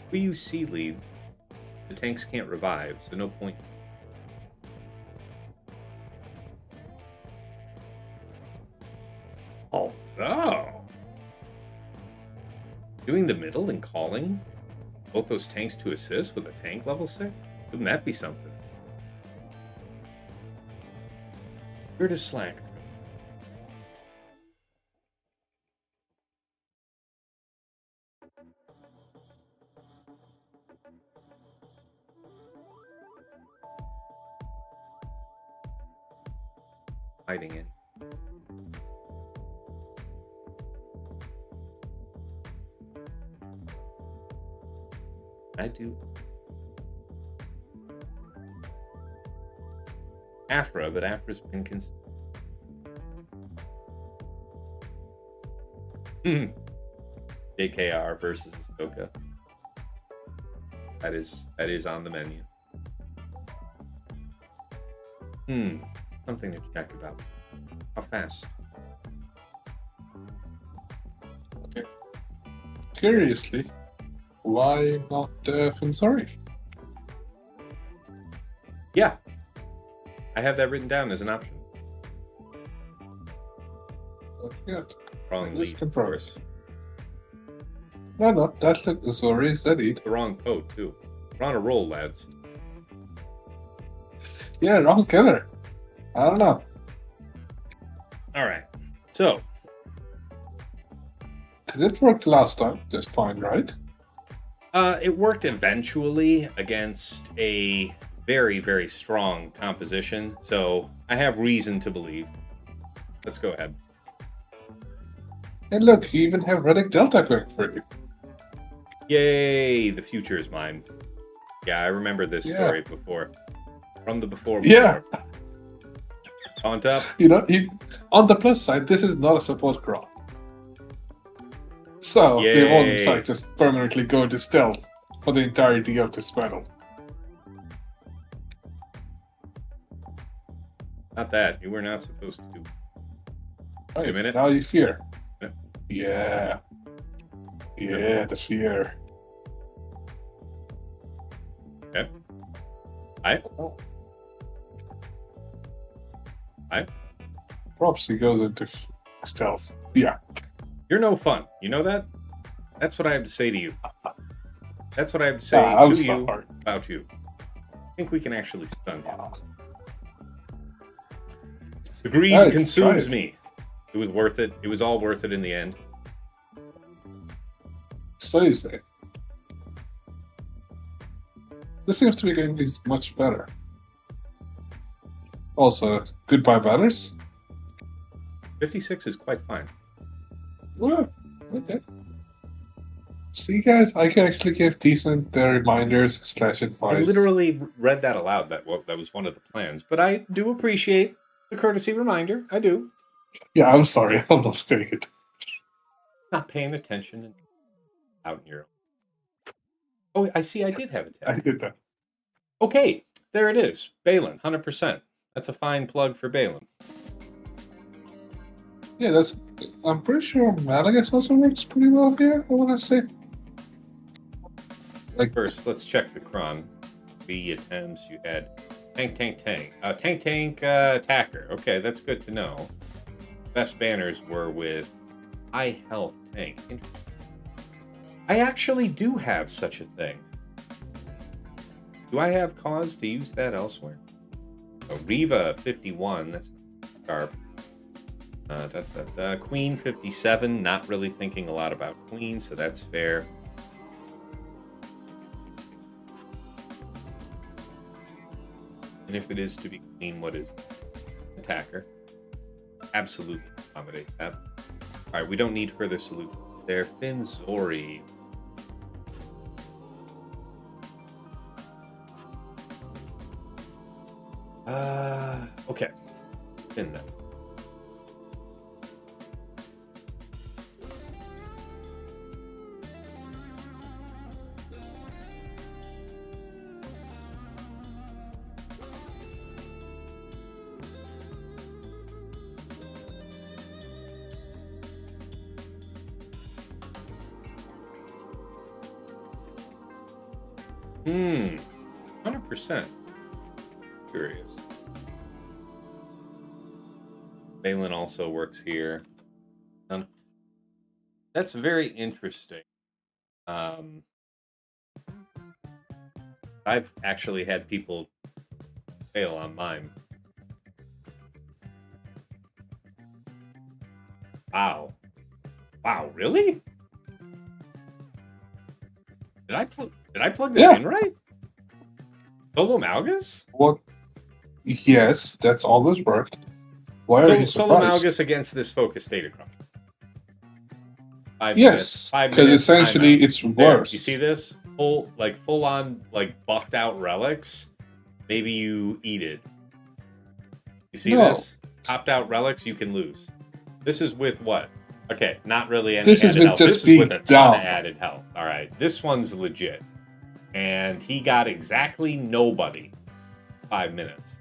We use Seed Lead. The tanks can't revive, so no point. Oh no! Doing the middle and calling both those tanks to assist with a tank level 6? Wouldn't that be something? Where does Slacker go? Hiding in. I do. Afra, but Afra's been JKR versus Ahsoka. That is on the menu. Something to check about. How fast? Okay. Curiously, why not Fensori? Yeah. I have that written down as an option. Yeah. Wrong Let's lead, of confirm. course. No, that's the Zori, is that it? The wrong code, too. We're on a roll, lads. Yeah, wrong killer. I don't know. Alright. So. Because it worked last time just fine, right? It worked eventually against a very, very strong composition. So I have reason to believe. Let's go ahead. And look, you even have Reddick Delta going for you. Yay! The future is mine. Yeah, I remember this story before. From the before. Yeah. On top. You know, on the plus side, this is not a support crawl. So, they won't in fact just permanently go to stealth for the entirety of this battle. Not that. You were not supposed to. Right, Wait a minute. now you fear. Yeah. Yeah, the fear. Okay. Hi. Props, he goes into stealth. Yeah. You're no fun. You know that? That's what I have to say to you. That's what I have to say to you about you. I think we can actually stun him. The greed consumes me. It was worth it. It was all worth it in the end. So you say. This seems to be getting much better. Also, goodbye batters. 56 is quite fine. Well, okay. See, guys, I can actually give decent reminders / advice. I literally read that aloud. That was one of the plans. But I do appreciate the courtesy reminder. I do. Yeah, I'm sorry. I'm not doing it. Not paying attention and out in your. Oh, I see. I did have a I tab. did that. Okay, there it is. Balin, 100%. That's a fine plug for Balin. Yeah, that's. I'm pretty sure Malagas also works pretty well here. I want to say. Like First, let's check the cron. B attempts. You had tank, attacker. Okay, that's good to know. Best banners were with high health tank. I actually do have such a thing. Do I have cause to use that elsewhere? Oh, Riva 51. That's sharp. Queen 57. Not really thinking a lot about Queen, so that's fair. And if it is to be Queen, what is attacker? Absolutely accommodate that. All right, we don't need further solutions there. Finn Zori. Okay. Finn then. Hmm. 100%. Curious. Balin also works here. That's very interesting. I've actually had people fail on mine. Wow. Wow, really? Did I plug that in right? Solo Malgus? What? Yes, that's always worked. Why are you Solo surprised? Malgus against this focus Datacron. 5 Yes, minutes. 5 because minutes. essentially timeout. it's There, worse. you see this? Full on buffed out relics. Maybe you eat it. You see No. this? Topped out relics, you can lose. This is with what? Okay, not really any This is added with health. just This is being with a ton down. of added health. All right, this one's legit. And he got exactly nobody. 5 minutes.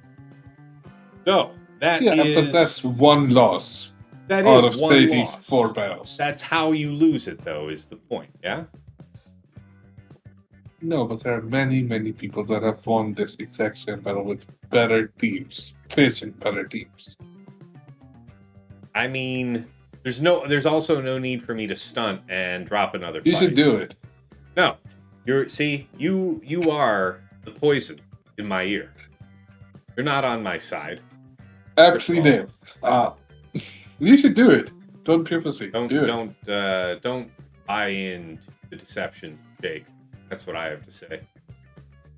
So, that Yeah, is... but that's one loss that out is of one 34 loss. battles. That's how you lose it, though, is the point, yeah? No, but there are many, many people that have won this exact same battle with better teams, facing better teams. I mean, there's also no need for me to stunt and drop another You fight. should do it. No. You are the poison in my ear. You're not on my side. Actually, Dave, you should do it. Don't privacy. Don't buy into the deceptions, Jake. That's what I have to say.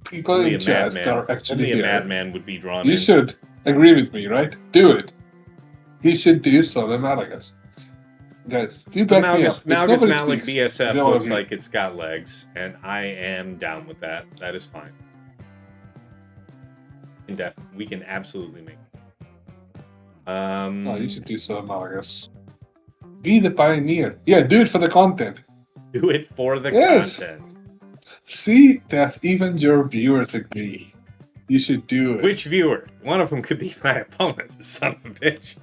People Only in a chat madman. are actually Only a here. madman would be drawn You in. should agree with me, right? Do it. You should do so, then Malagas. Guys, do back me up. If Malgus nobody Malik speaks, BSF they'll looks agree. like it's got legs, and I am down with that. That is fine. We can absolutely make it. Oh, you should do so, Malagas. Be the pioneer. Yeah, do it for the content. Do it for the Yes. content. See, that even your viewers agree. You should do it. Which viewer? One of them could be my opponent, the son of a bitch.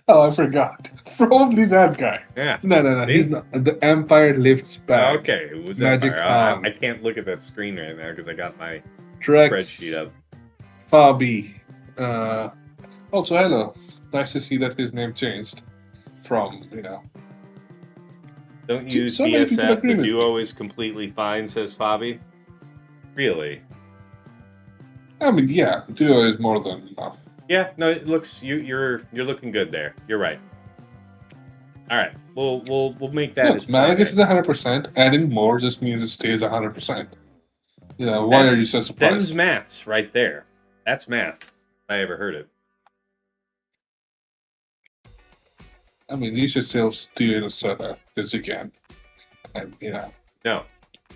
Oh, I forgot. Probably that guy. Yeah. No. He's not. The Empire lifts back. Okay, it was Magic Empire. Khan. I can't look at that screen right now because I got my Trex, spreadsheet up. Fabi. Also, hello. Nice to see that his name changed from, Don't See, use so many people BSF. agree The with duo is completely fine, says Fabi. Really? I mean, yeah, duo is more than enough. Yeah. No, it looks you're looking good there. You're right. All right. We'll make that Look, as Malagas plan is 100%. Adding more just means it stays 100%. Why are you so Them's surprised? maths right there. That's math. If I ever heard it. I mean, you should still do it a soda because you can. And, No.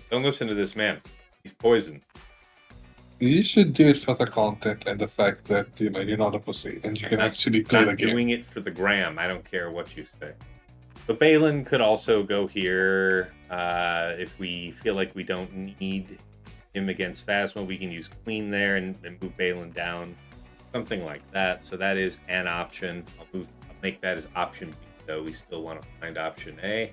Don't listen to this man. He's poison. you should do it for the content and the fact that, you're not a pussy and you can actually play the Not game. doing it for the gram. I don't care what you say. But Balin could also go here. If we feel like we don't need him against Phasma, we can use Queen there and move Balin down. Something like that. So that is an option. I'll make that as option B, though. We still want to find option A.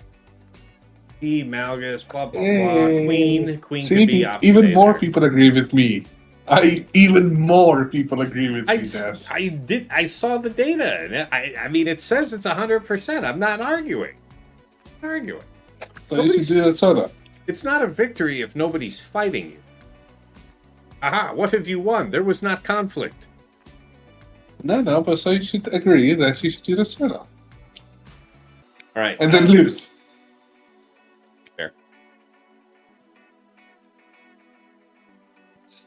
B, Malgus, blah, blah, blah. Queen. Queen See, could be option even A more there. people agree with me. Even more people agree with me, Des. I saw the data. And I mean, it says it's 100%. I'm not arguing. So you should do a soda. It's not a victory if nobody's fighting you. Aha, what have you won? There was not conflict. No, but so you should agree that you should do the soda. All right. And then lose. Fair.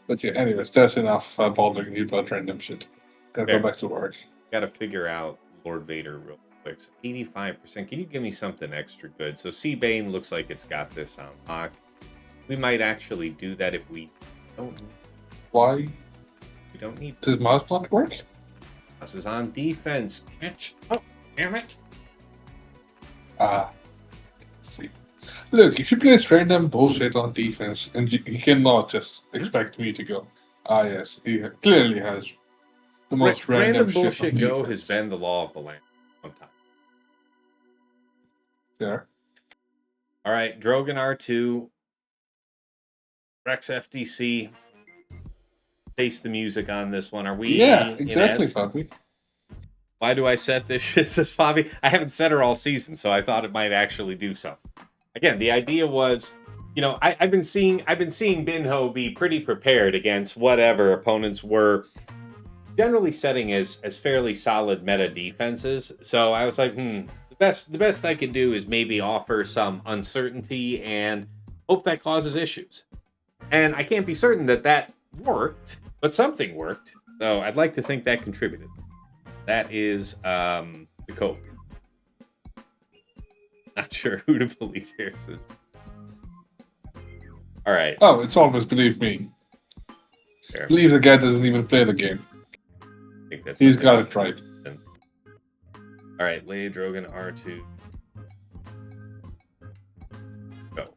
But yeah, anyways, that's enough bothering you about random shit. Gotta Fair. go back to work. Got to figure out Lord Vader real quick. So 85%. Can you give me something extra good? So Seabane looks like it's got this on lock. We might actually do that if we don't. Why We don't need. does mouse not work? This is on defense. Catch. Oh, damn it. Let's see. Look, if you place random bullshit on defense, and you cannot just expect me to go, yes, he clearly has the most random shit bullshit on go defense. has been the law of the land. Sometimes. There. All right, Drogon R2, Rex FDC. Taste the music on this one. Are we? Yeah, in exactly, ads? Fabi. Why do I set this shit? Says Fabi. I haven't set her all season, so I thought it might actually do something. Again, the idea was, I've been seeing Binho be pretty prepared against whatever opponents were generally setting as fairly solid meta defenses. So I was like, the best I could do is maybe offer some uncertainty and hope that causes issues. And I can't be certain that worked, but something worked. So I'd like to think that contributed. That is the cope. Not sure who to believe here. So. All right. Oh, it's always believe me. Fair. Believe the guy doesn't even play the game. I think that's He's got it right. All right, Leia Drogon R2. Go.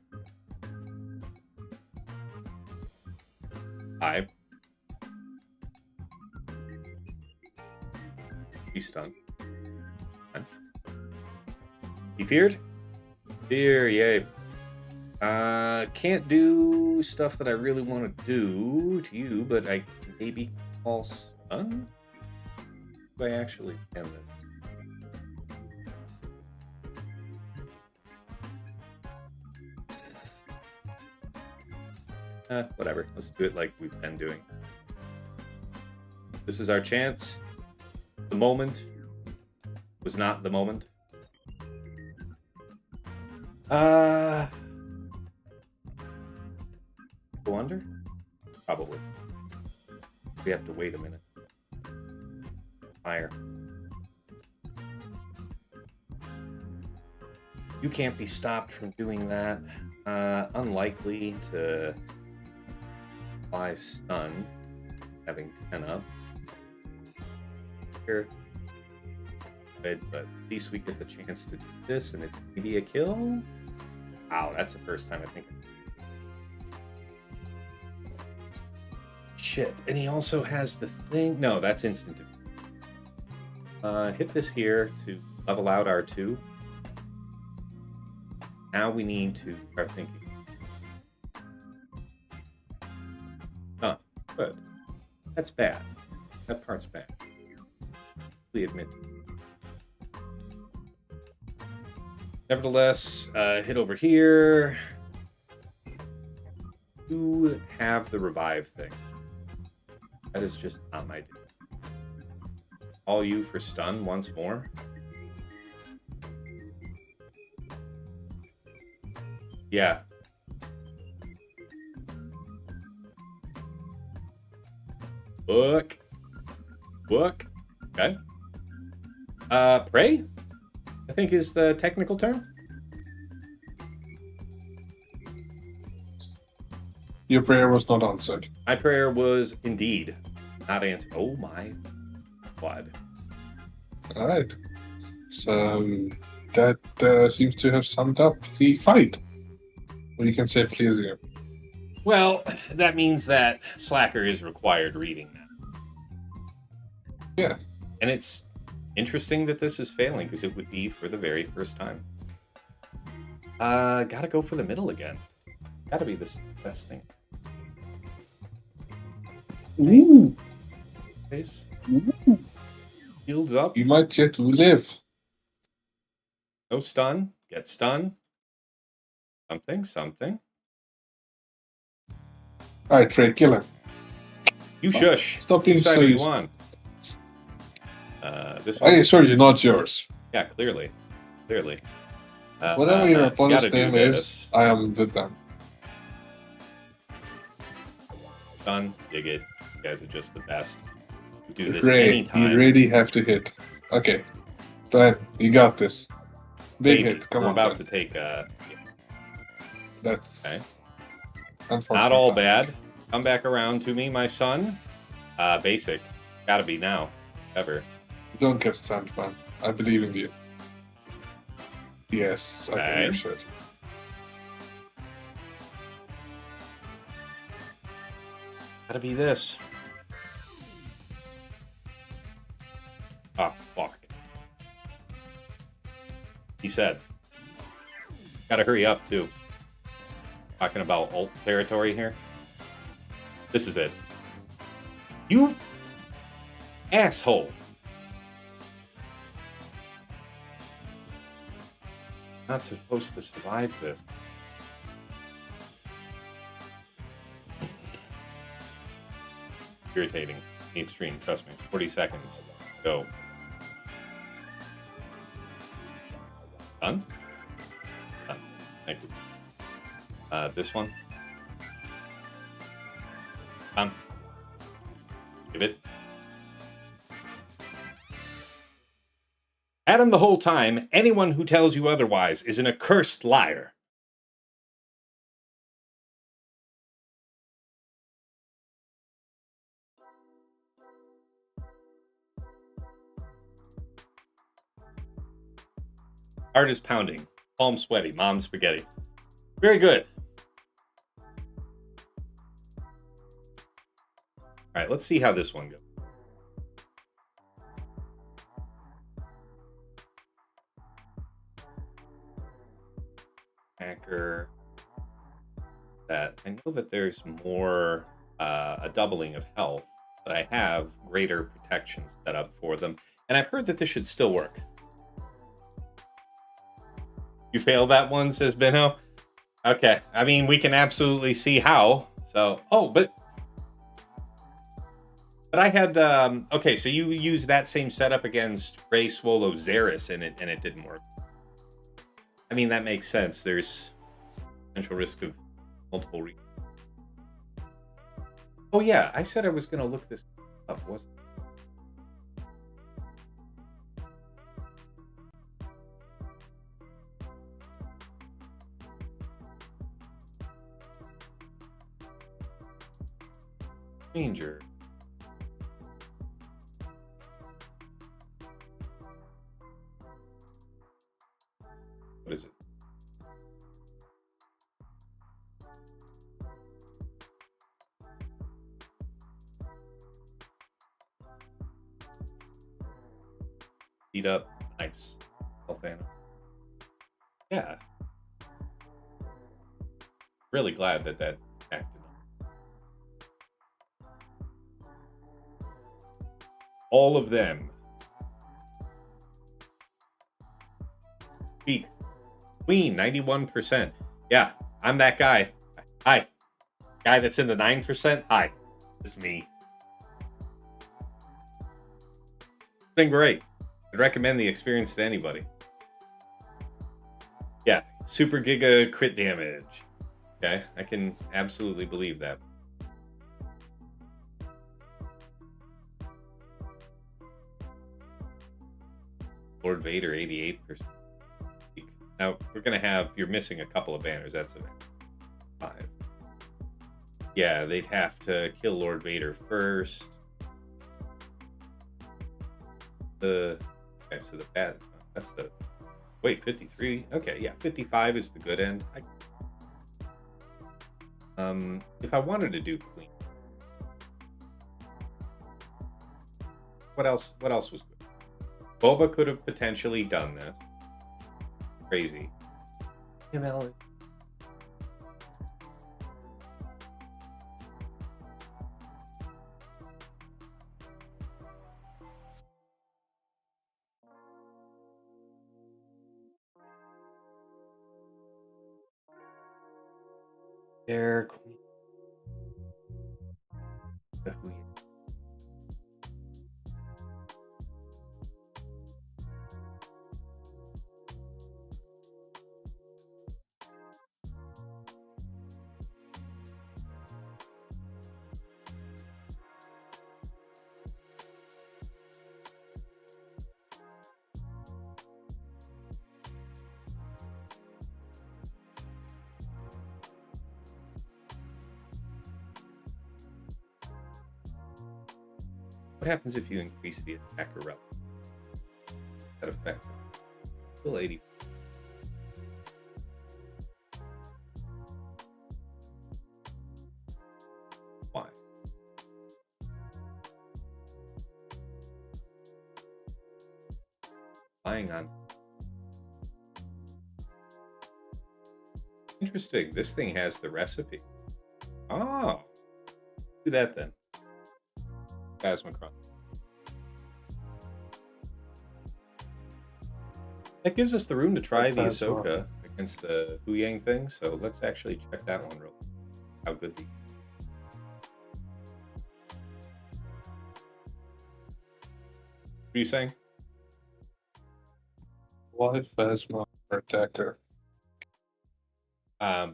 5. He's stunned. 1. He feared? Fear, yay. Can't do stuff that I really want to do to you, but I can maybe call stun? Do I actually can this? Whatever. Let's do it like we've been doing. This is our chance. The moment was not the moment. Go under? Probably. We have to wait a minute. Fire. You can't be stopped from doing that. Unlikely to apply stun, having 10 up. Here. Good, but at least we get the chance to do this, and it's maybe a kill? Wow, that's the first time I think. Shit, and he also has the thing. No, that's instant. Hit this here to level out R2. Now we need to start thinking. Huh, good. That's bad. That part's bad. We admit. Nevertheless, hit over here. You have the revive thing. That is just not my deal. All you for stun once more. Yeah. Book. Book. Okay. Pray, I think is the technical term. Your prayer was not answered. My prayer was indeed not answered. Oh my God. All right. So that seems to have summed up the fight. We can safely assume. Well, that means that Slacker is required reading now. Yeah. And it's interesting that this is failing because it would be for the very first time. Gotta go for the middle again. Gotta be this best thing. Ooh. Face. Ooh. Shields up. You might yet live. No stun. Get stun. Something. All right, Trey, kill him. You shush. Stop being Decide so what you used. want. This one. Hey, sorry, not yours. Yeah, clearly. Whatever your opponent's gotta do name this. is, I am with them. Done. Dig it. You guys are just the best. We do this Ray, anytime. you really have to hit. Okay. Ben, you got this. Big Maybe. hit. Come We're on. about Ben. to take That's Okay. unfortunate. not all bad. Come back around to me, my son. Basic. Gotta be now. Ever. Don't get stunned, man. I believe in you. Yes, okay, Okay. you should. Gotta be this. Oh, fuck. He said. Gotta hurry up, too. Talking about alt territory here. This is it. You asshole. Not supposed to survive this. Irritating. The extreme, trust me. 40 seconds. Go. Done? Done. Thank you. This one. Done. Give it. Had him the whole time. Anyone who tells you otherwise is an accursed liar. Heart is pounding. Palm sweaty. Mom spaghetti. Very good. All right, let's see how this one goes. Hacker. That I know that there's more a doubling of health, but I have greater protection set up for them, and I've heard that this should still work. You failed that one, says Binho. Okay, I mean we can absolutely see how. So, but I had okay. So you used that same setup against Ray Swolo Xeris, and it didn't work. I mean that makes sense. There's potential risk of multiple. Oh yeah, I said I was gonna look this up, wasn't I? Danger. What is it? Heat up. Nice. Alfano. Yeah. Really glad that acted. All of them. Peak. Queen, 91%. Yeah, I'm that guy. Hi. Guy that's in the 9%. Hi. It's me. It's been great. I'd recommend the experience to anybody. Yeah, super giga crit damage. Okay, I can absolutely believe that. Lord Vader 88%. Now we're gonna have, you're missing a couple of banners. That's a 5. Yeah, they'd have to kill Lord Vader first. Okay, so the bad, that's the, wait, 53. Okay, yeah, 55 is the good end. If I wanted to do clean, what else was good? Boba could have potentially done this. Crazy. ML. There, Queen. What happens if you increase the attacker rep? That effect. Still 80. Why? Lying on. Interesting. This thing has the recipe. Oh. Do that then. Phasmocron. That gives us the room to try the Ahsoka against the Hu Yang thing, so let's actually check that one real quick. How good the... What are you saying? Why Phasma attacker?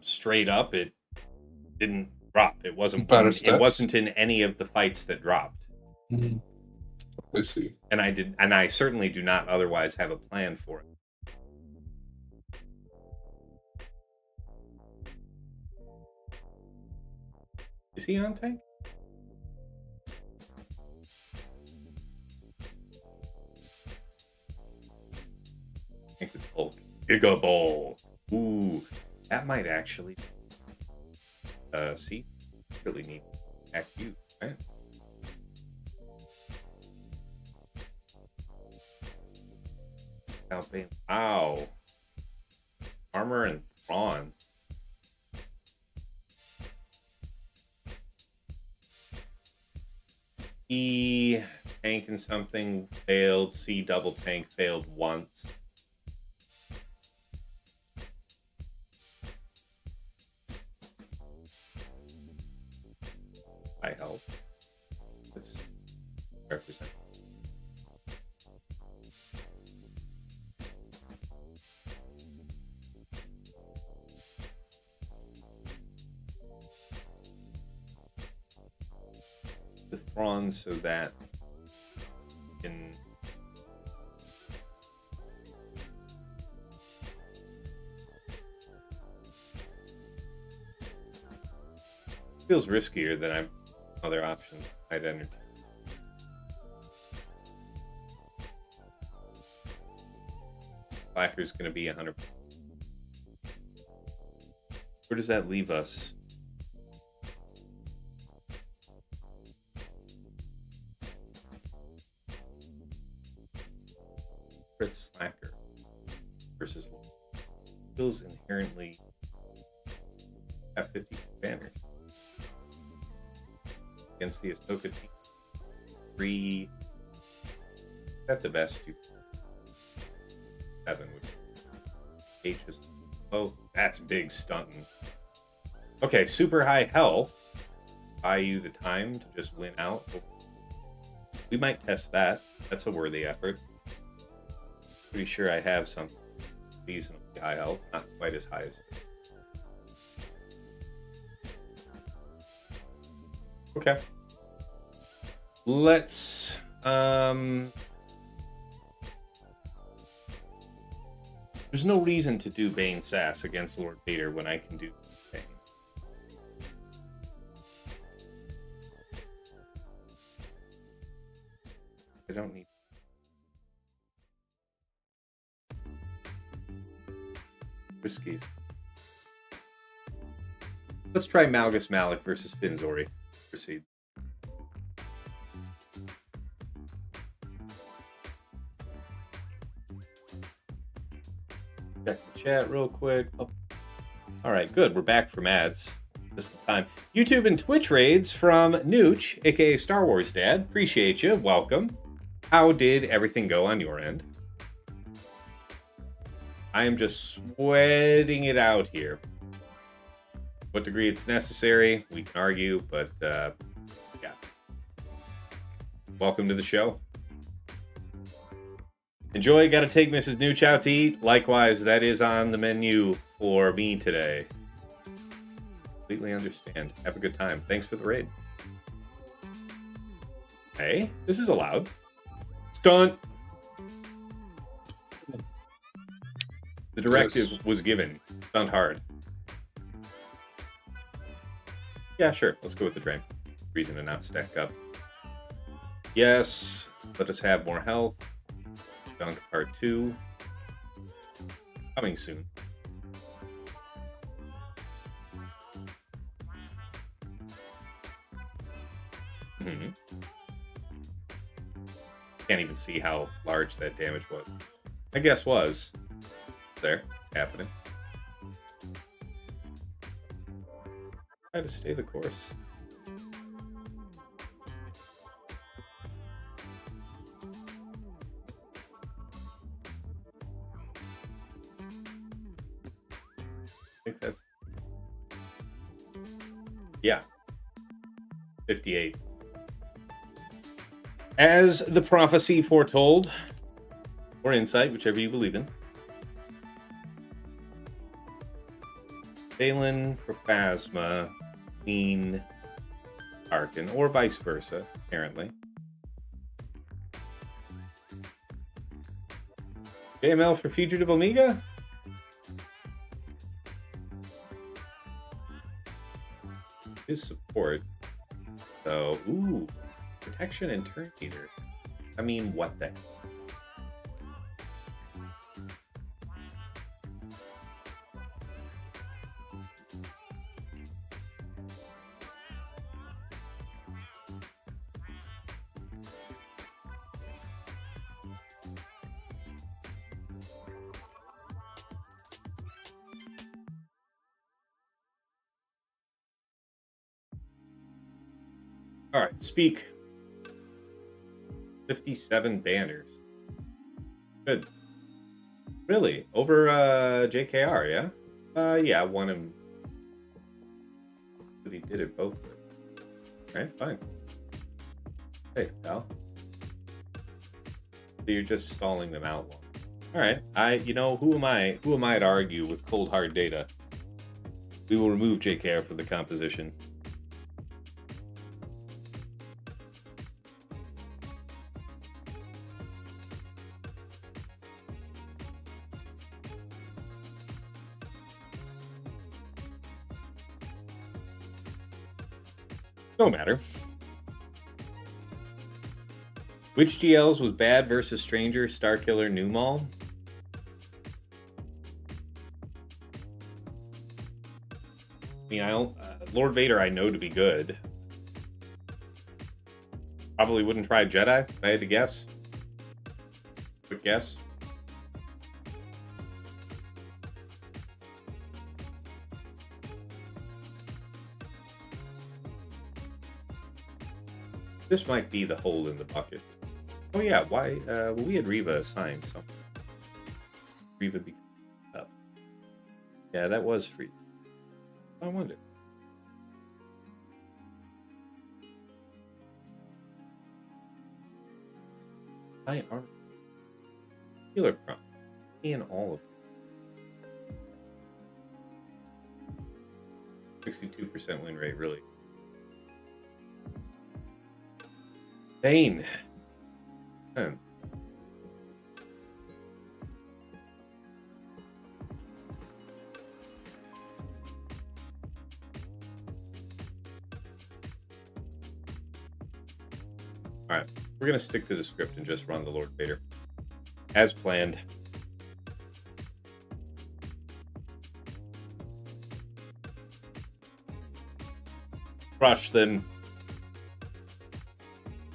Straight up, it didn't drop. It wasn't. It wasn't in any of the fights that dropped. Mm-hmm. I see. And I certainly do not otherwise have a plan for it. Is he on tank? Giga Bowl. Ooh, that might actually. See, really need to attack you, right? Wow. Armor and Thrawn. E tank and something failed. C double tank failed once. I help. Let's represent. The Thrawn so that in feels riskier than I'm other options I'd entertain. Flacker's going to be 100. Where does that leave us? Crit Slacker versus feels inherently at 50 banners. Against the Ahsoka team. 3. That's the best. 7 would be. 8 just. Oh, that's big stunting. Okay, super high health. Buy you the time to just win out. We might test that. That's a worthy effort. Pretty sure I have some reasonably high health. Not quite as high as. Okay. Let's There's no reason to do Bane Sass against Lord Vader when I can do Bane. I don't need... Whiskies. Let's try Malgus Malik versus Finzori. Proceed. Check the chat real quick. Oh. All right, good. We're back from ads. Just in time. YouTube and Twitch raids from Nooch, aka Star Wars Dad. Appreciate you. Welcome. How did everything go on your end? I am just sweating it out here. What degree it's necessary, we can argue, but yeah. Welcome to the show. Enjoy. Got to take Mrs. Nooch out to eat. Likewise, that is on the menu for me today. Completely understand. Have a good time. Thanks for the raid. Hey, this is allowed. Stunt. The directive was given. Stunt hard. Yeah, sure. Let's go with the drain. Reason to not stack up. Yes. Let us have more health. Dunk part 2. Coming soon. Can't even see how large that damage was. I guess was. There. It's happening. Try to stay the course. I think that's... Yeah. 58. As the prophecy foretold, or insight, whichever you believe in. Balin for Phasma, Queen, Arkin, or vice versa, apparently. JML for Fugitive Omega? His support. So, ooh, protection and turn meter. I mean, what the? All right, speak. 57 banners. Good. Really? Over JKR, yeah? Yeah, won him. But he did it both. All right, fine. Hey, pal. So you're just stalling them out long. All right, you know, who am I to argue with cold hard data? We will remove JKR from the composition. No matter. Which GLs was bad versus Stranger, Starkiller, New Mall? I mean, I don't. Lord Vader, I know to be good. Probably wouldn't try Jedi, if I had to guess. Quick guess. This might be the hole in the bucket. Oh yeah, why? Well, we had Reva assigned something. Reva be up. Yeah, that was free. I wonder. I are Healer Crumb. In all of them. 62% win rate, really. Bane. All right, we're gonna stick to the script and just run the Lord Vader as planned. Crush them.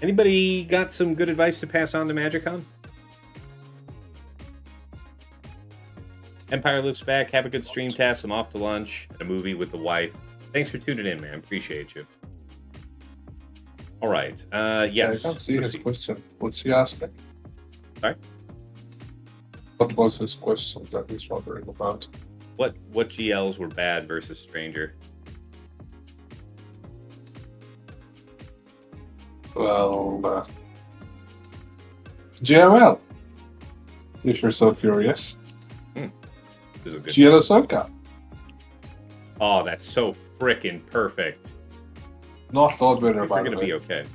Anybody got some good advice to pass on to Magicon? Empire Lifts Back. Have a good stream, Tass. I'm off to lunch and a movie with the wife. Thanks for tuning in, man. Appreciate you. All right. Yes. I can't see his question. What's he asking? Sorry? What was his question that he's wondering about? What GLs were bad versus Stranger? Well, GML. If you're so curious. This is a good GL Ahsoka. Oh, that's so freaking perfect. Not Lord Vader, We're by the gonna way. be okay.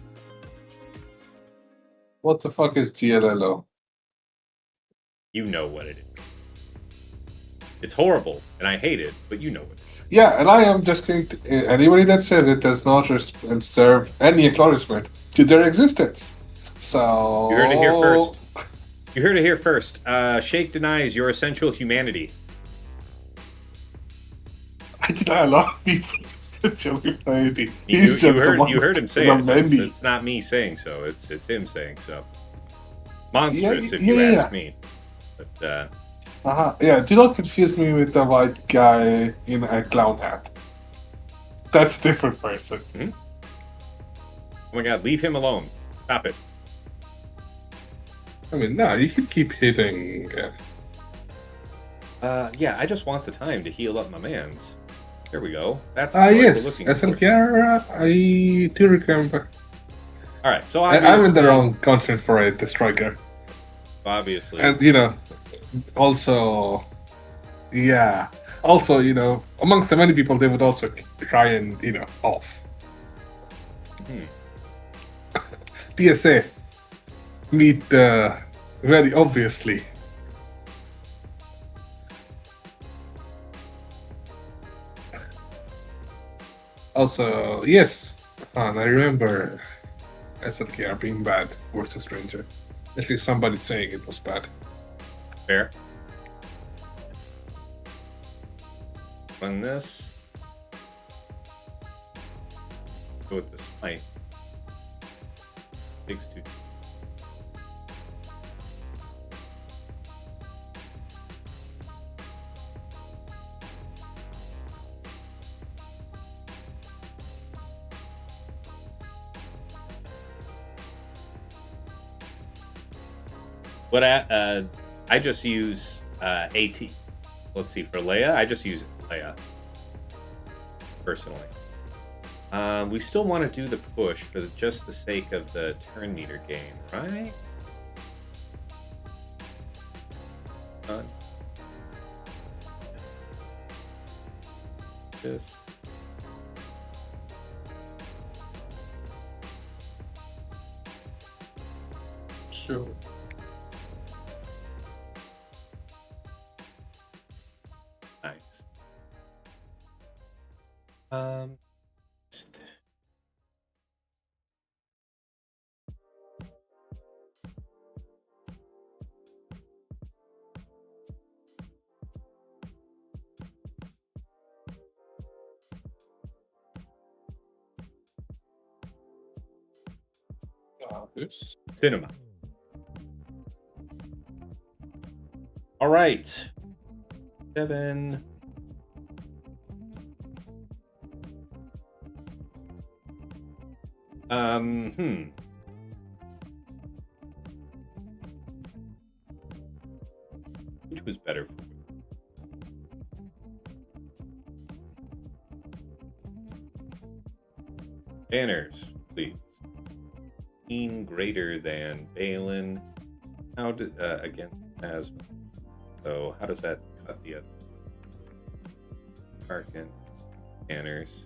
What the fuck is GLLO? You know what it is. It's horrible, and I hate it, but you know it. Yeah, and I am just going to... Anybody that says it does not deserve any acknowledgement to their existence. So... You heard it here first. You heard it here first. Shake denies your essential humanity. I deny a lot of people's essential humanity. You heard him say it. It's not me saying so. It's him saying so. Monstrous, if you ask me. But yeah, do not confuse me with the white guy in a clown hat. That's a different person. Oh my god, leave him alone. Stop it. I mean, no, you can keep hitting. Yeah, I just want the time to heal up my mans. There we go. That's yes, SLKR, I do remember. Alright, so I'm in the wrong content for it, the striker. Obviously. And, also, yeah. Also, amongst the many people, they would also try and, off. DSA. Meet very obviously. Also, yes, and I remember SLKR being bad versus Stranger. At least somebody saying it was bad. Fair. Run this. Go with this light. Takes two. What I just use AT. Let's see, for Leia, I just use Leia personally. We still want to do the push for just the sake of the turn meter gain, right? This. Sure. Nice. This. Cinema. All right. 7. Which was better for you? Banners, please. Greater than Balin. How did again as so how does that cut the other? Tarkin banners.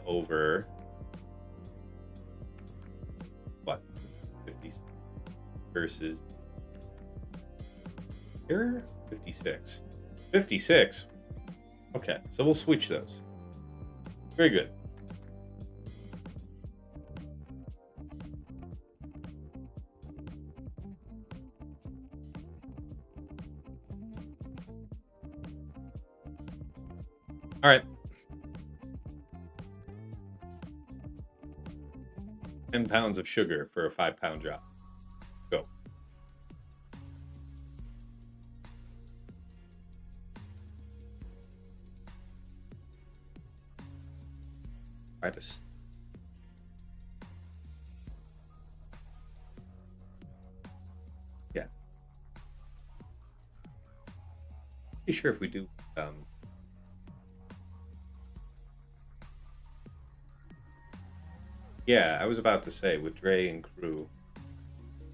Over what 50 versus here? 56. 56? Okay, so we'll switch those. Very good. All right. 10 pounds of sugar for a 5-pound job. Go. Try to. Yeah. Be sure if we do. Yeah, I was about to say with Dre and crew,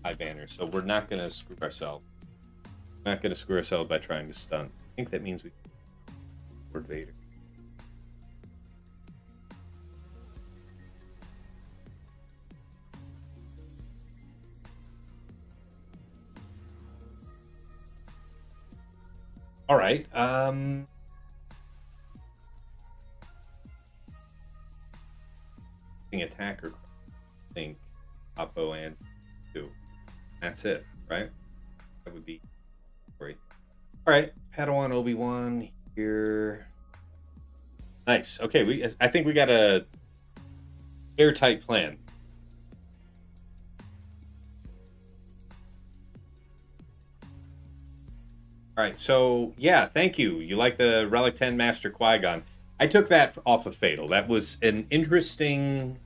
high banners, so we're not gonna screw ourselves. Not gonna screw ourselves by trying to stun. I think that means we Lord Vader. All right. Attacker, I think Oppo and 2. That's it, right? That would be great. All right, Padawan Obi-Wan here. Nice. Okay, I think we got a airtight plan. All right, so yeah, thank you. You like the Relic 10 Master Qui-Gon. I took that off of Fatal. That was an interesting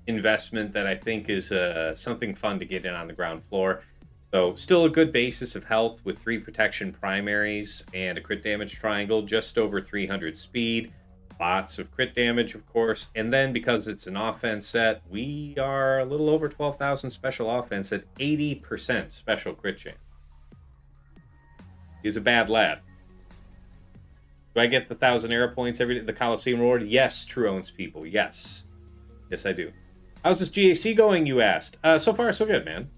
investment that I think is something fun to get in on the ground floor. So still a good basis of health with 3 protection primaries and a crit damage triangle, just over 300 speed. Lots of crit damage, of course. And then because it's an offense set, we are a little over 12,000 special offense at 80% special crit chance. He's a bad lad. Do I get the 1,000 arrow points every day? The Coliseum reward? Yes, True owns people. Yes. Yes, I do. How's this GAC going, you asked? So far, so good, man.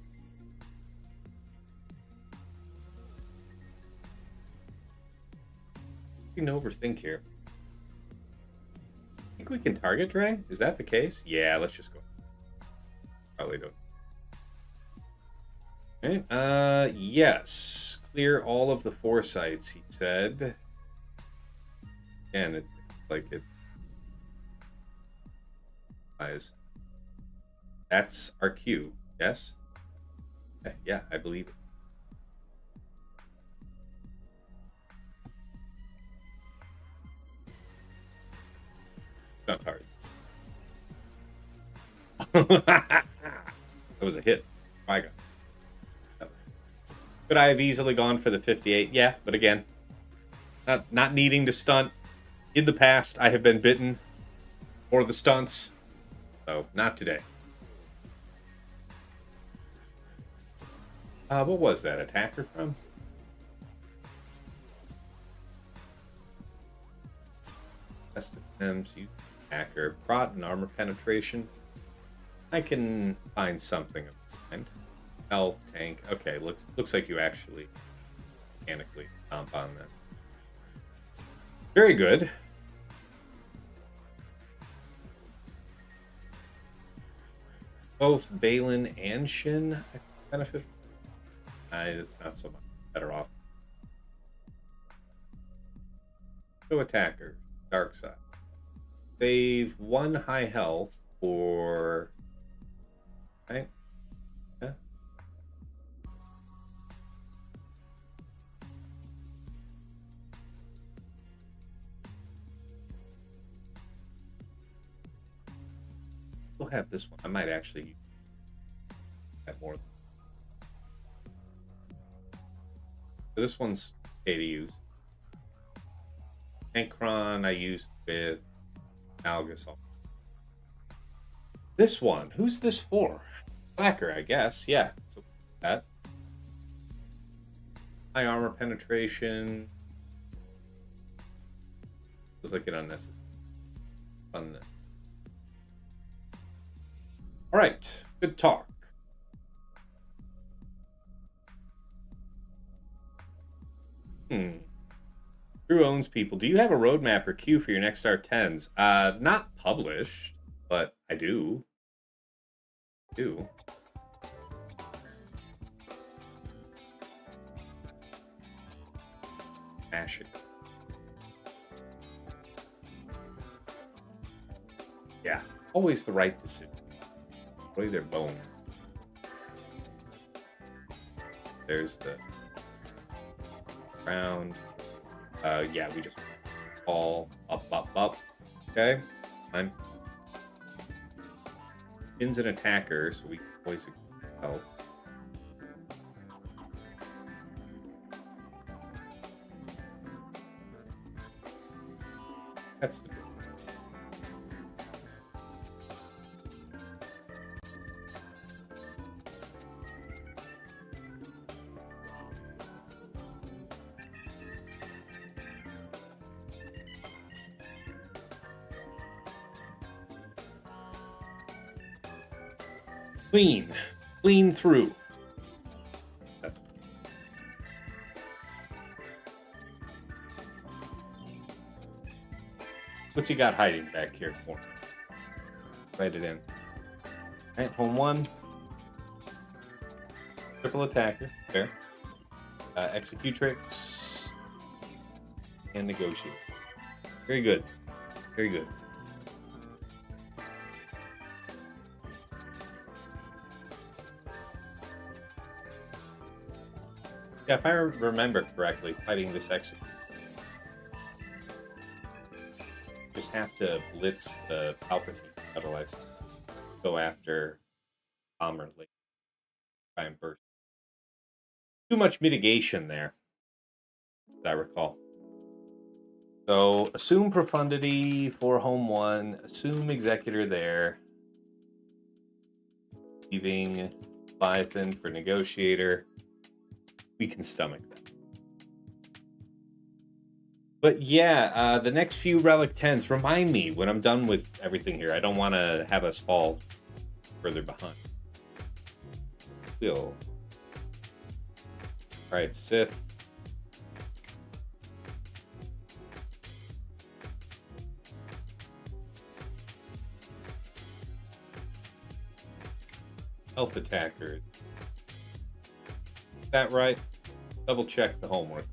You can overthink here. Think we can target Dre? Is that the case? Yeah, let's just go. Probably don't. Okay. Yes. Clear all of the foresights, he said. Again, it's like it's eyes. That's our cue. Yes? Yeah, I believe it. Not hard. That was a hit. My God. Could I have easily gone for the 58? Yeah, but again, not needing to stunt. In the past, I have been bitten for the stunts, so not today. What was that? Attacker from? Test attempts, use attacker, prot and armor penetration. I can find something of kind. Health, tank. Okay, looks like you actually mechanically stomp on that. Very good. Both Balin and Shin benefit. It's not so much. Better off. So attacker, dark side. Save 1 high health for. Right? Yeah. We'll have this one. I might actually have more. So this one's okay to use. Ankron I used with Algus. This one, who's this for? Slacker, I guess. Yeah. So that. High armor penetration. Feels like an unnecessary. Fun. All right. Good talk. Drew owns people. Do you have a roadmap or queue for your next R10s? Not published, but I do. Mash it. Yeah, always the right decision. Play their bone. There's the round. Yeah, we just fall up. Okay, fine. Pin's an attacker, so we can always help. That's the clean through. What's he got hiding back here for? Write it in. Alright, home one. Triple attacker. Fair. Executrix. And negotiate. Very good. Very good. Yeah, if I remember correctly, fighting this execute. Just have to blitz the Palpatine satellite. Go after Bomber later. Try and burst. Too much mitigation there, as I recall. So, assume Profundity for home one. Assume Executor there. Leaving Leviathan for Negotiator. We can stomach that. But yeah, the next few Relic 10s, remind me when I'm done with everything here. I don't want to have us fall further behind. Still. Alright, Sith. Health attacker. Is that right? Double check the homework.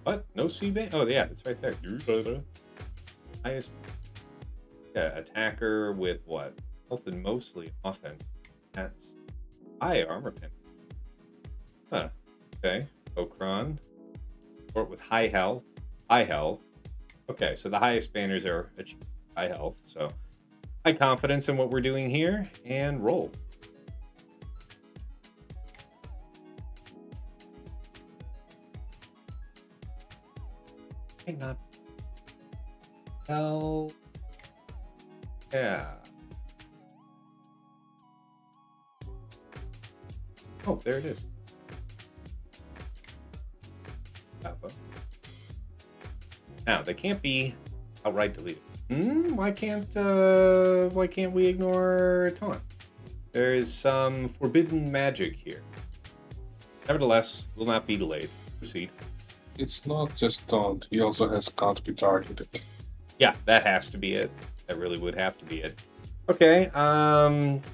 What? No C-band? Oh, yeah, it's right there. Highest. Yeah, attacker with what? Health and mostly offense. That's high armor pen. Huh. Okay. Okron. Fort with high health. High health. Okay, so the highest banners are high health. So high confidence in what we're doing here. And roll. Not hell. Yeah. Oh, there it is. Now they can't be outright deleted. Why can't we ignore taunt? There is some forbidden magic here. Nevertheless, will not be delayed. Proceed. It's not just taunt, he also has can't be targeted. Yeah, that has to be it. That really would have to be it. Okay,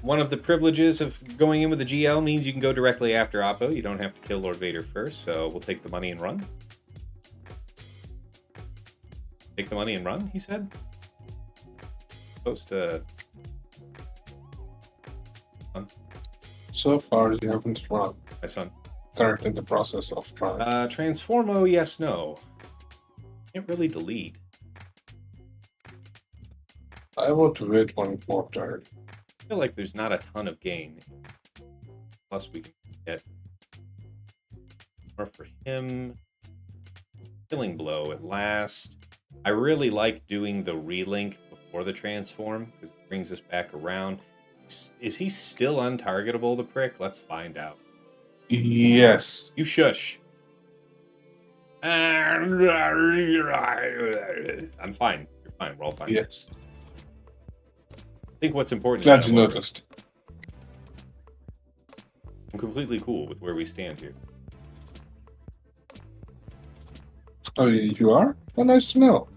one of the privileges of going in with a GL means you can go directly after Oppo. You don't have to kill Lord Vader first, so we'll take the money and run. Take the money and run, he said? Supposed to... So far, you haven't run. My son. Currently in the process of trying. Transformo, yes, no. Can't really delete. I want to wait one more turn. I feel like there's not a ton of gain. Plus we can get more for him. Killing blow at last. I really like doing the relink before the transform because it brings us back around. Is he still untargetable, the prick? Let's find out. Yes. You shush. I'm fine. You're fine. We're all fine. Yes. I think what's important Glad is you noticed. I'm completely cool with where we stand here. Oh, you are? Oh, nice to know.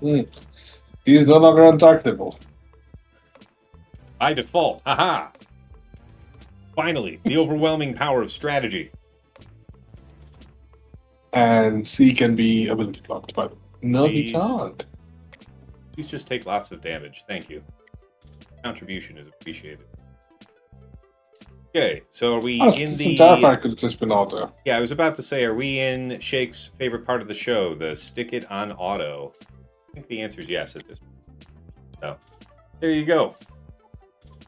Mhm. He's no longer untargetable. By default. Haha! Finally, the overwhelming power of strategy. And C can be ability blocked, but no, he Please. can't. Please just take lots of damage. Thank you. Contribution is appreciated. Okay, so are we Honestly, in this the... entire fight could have just been auto. Yeah, I was about to say, are we in Shake's favorite part of the show, the stick it on auto? I think the answer is yes at this point. So, there you go.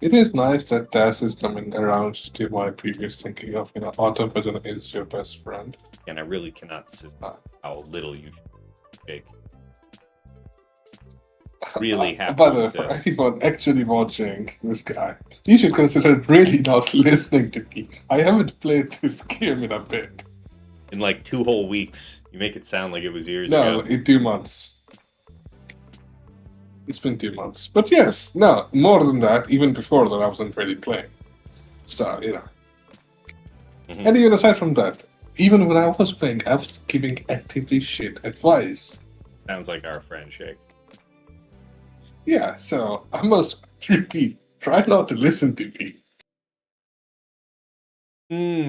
It is nice that Das is coming around to my previous thinking of, auto button is your best friend. And I really cannot insist on how little you should Shake. Really have By to the way, for insist. anyone actually watching this guy, you should consider really not listening to me. I haven't played this game in a bit. In like 2 whole weeks. You make it sound like it was years No, ago. in 2 months. It's been 2 months. But yes, no, more than that, even before that, I wasn't really playing. So, Mhm. And even aside from that, even when I was playing, I was giving actively shit advice. Sounds like our friend Shake. Yeah, so I must repeat, try not to listen to me.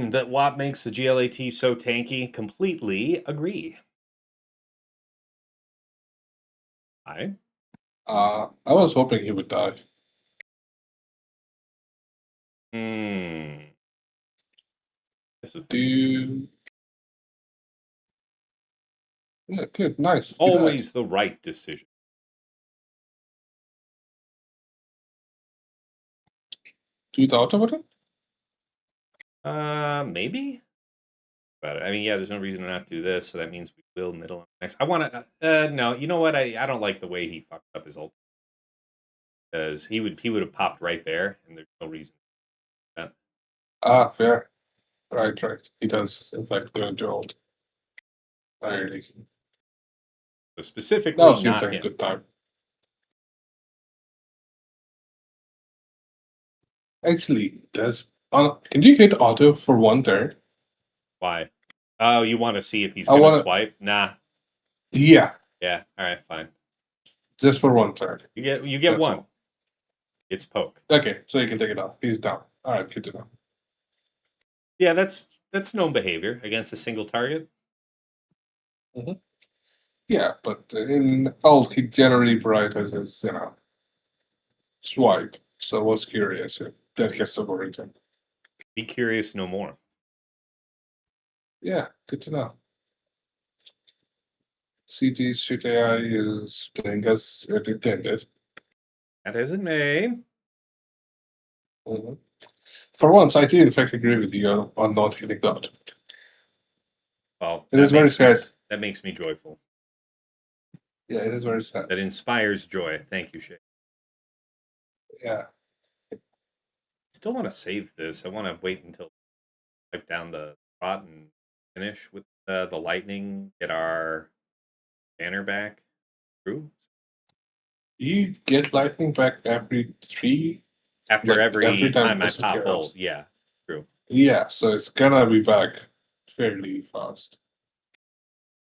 That what makes the GLAT so tanky? Completely agree. I I was hoping he would die. This is Do yeah, good, nice. He died. always the right decision. Do you thought about it? Maybe. But I mean, yeah, there's no reason to not do this, so that means we will middle next. I want to. No, you know what? I don't like the way he fucked up his ult, because he would have popped right there, and there's no reason. Fair. Right. He does, in fact, go into old. Really. So specifically, Now seems not like a him. good time. Actually, can you hit auto for 1 turn? Why? Oh, you want to see if he's I gonna wanna- swipe? Nah. Yeah, Yeah. All right. Fine. just for 1 turn. You get That's one. all. It's poke. Okay, so you can take it off. He's down. All right, good to know. Yeah, that's known behavior against a single target. Yeah, but in ult, he generally prioritizes, swipe. So I was curious if that gets overrated. Be curious no more. Yeah, good to know. CT's shoot AI is doing as it intended. That as it may. Mhm. For once, I do in fact agree with you on not hitting that. Well, It is very sad. That makes me joyful. Yeah, it is very sad. That inspires joy. Thank you, Shay. Yeah. Still want to save this. I want to wait until wipe down the trot and finish with the lightning. Get our banner back. True. You get lightning back every 3. After Like, every every time time I this pop occurs. ult. Yeah. True. Yeah, so it's gonna be back fairly fast.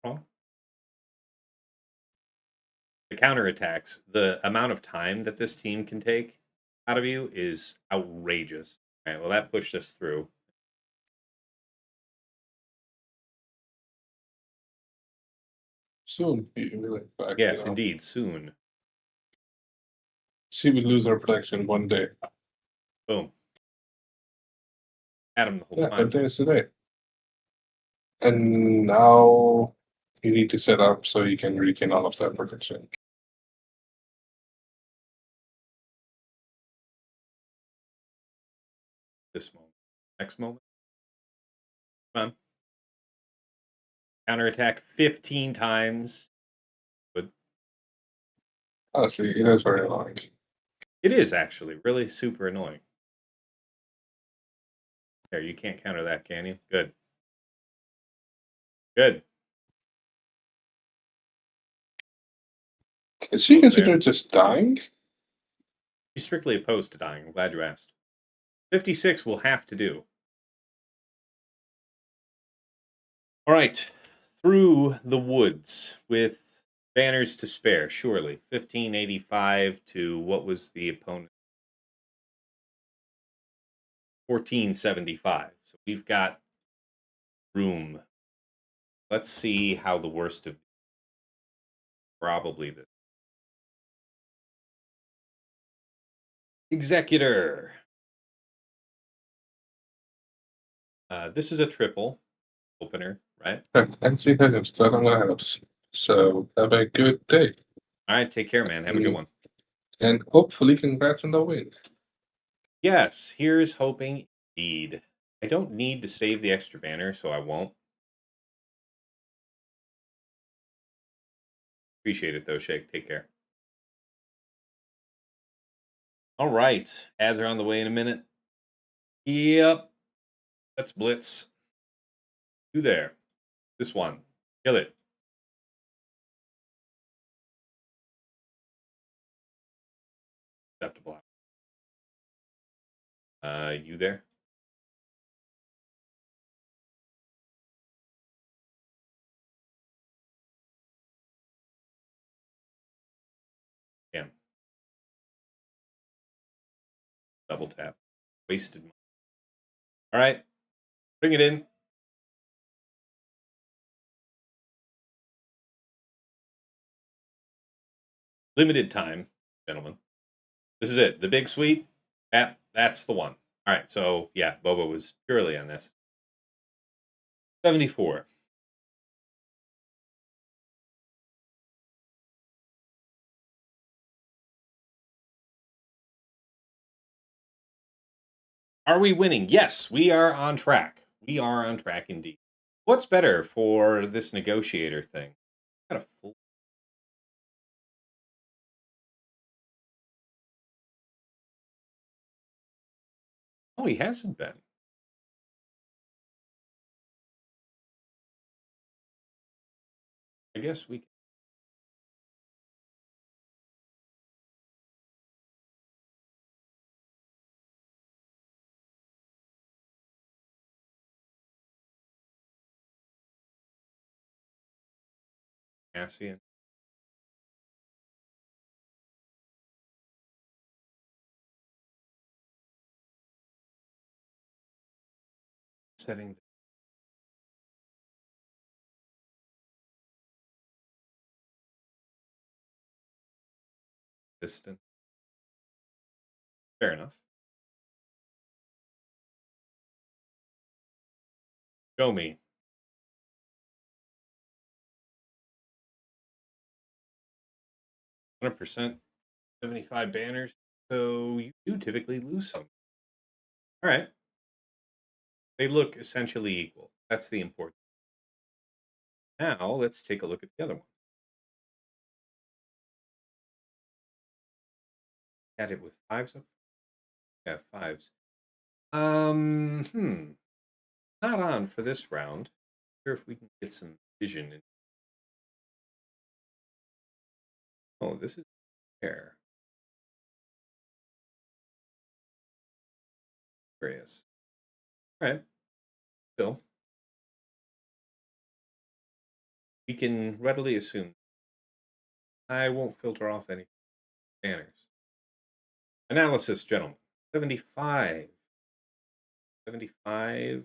Wrong. The counterattacks, the amount of time that this team can take out of you is outrageous. All right, well, that pushed us through. Soon, he will in fact. Yes, indeed, soon. She will lose her protection one day. Boom. Had him the whole Yeah, time. 10 days today. And now you need to set up so you can regain all of that protection. This moment. Next moment. Come on. Counterattack 15 times. But Honestly, it is very annoying. it is actually really super annoying. There, you can't counter that, can you? Good. Good. Is she Almost there. considered just dying? She's strictly opposed to dying. I'm glad you asked. 56 will have to do. All right. Through the woods with banners to spare, surely. 1585 to what was the opponent? 1475. So we've got room. Let's see how the worst of probably this. Executor. This is a triple opener, right? And she has done lives. So have a good day. All right, take care, man. Have a good one. And hopefully congrats on the win. Yes, here's hoping indeed. I don't need to save the extra banner, so I won't. Appreciate it, though, Shake. Take care. All right. Ads are on the way in a minute. Yep. Let's blitz. You there. This one. Kill it. Acceptable. You there? Damn. Double tap. Wasted money. All right. Bring it in. Limited time, gentlemen. This is it. The big sweep. That's the one. All right. So, yeah, Boba was purely on this. 74. Are we winning? Yes, we are on track. We are on track indeed. What's better for this negotiator thing? Got a full. Oh, he hasn't been. I guess we. Cassian. Setting. Distance. Fair enough. Show me. 100%. 75 banners. So you do typically lose some. All right. They look essentially equal. That's the important. Now let's take a look at the other one. Had it with fives. Yeah, fives. Not on for this round. Sure if we can get some vision in. Oh, this is fair. Curious. All right. Still. We can readily assume I won't filter off any banners. Analysis, gentlemen. 75. 75.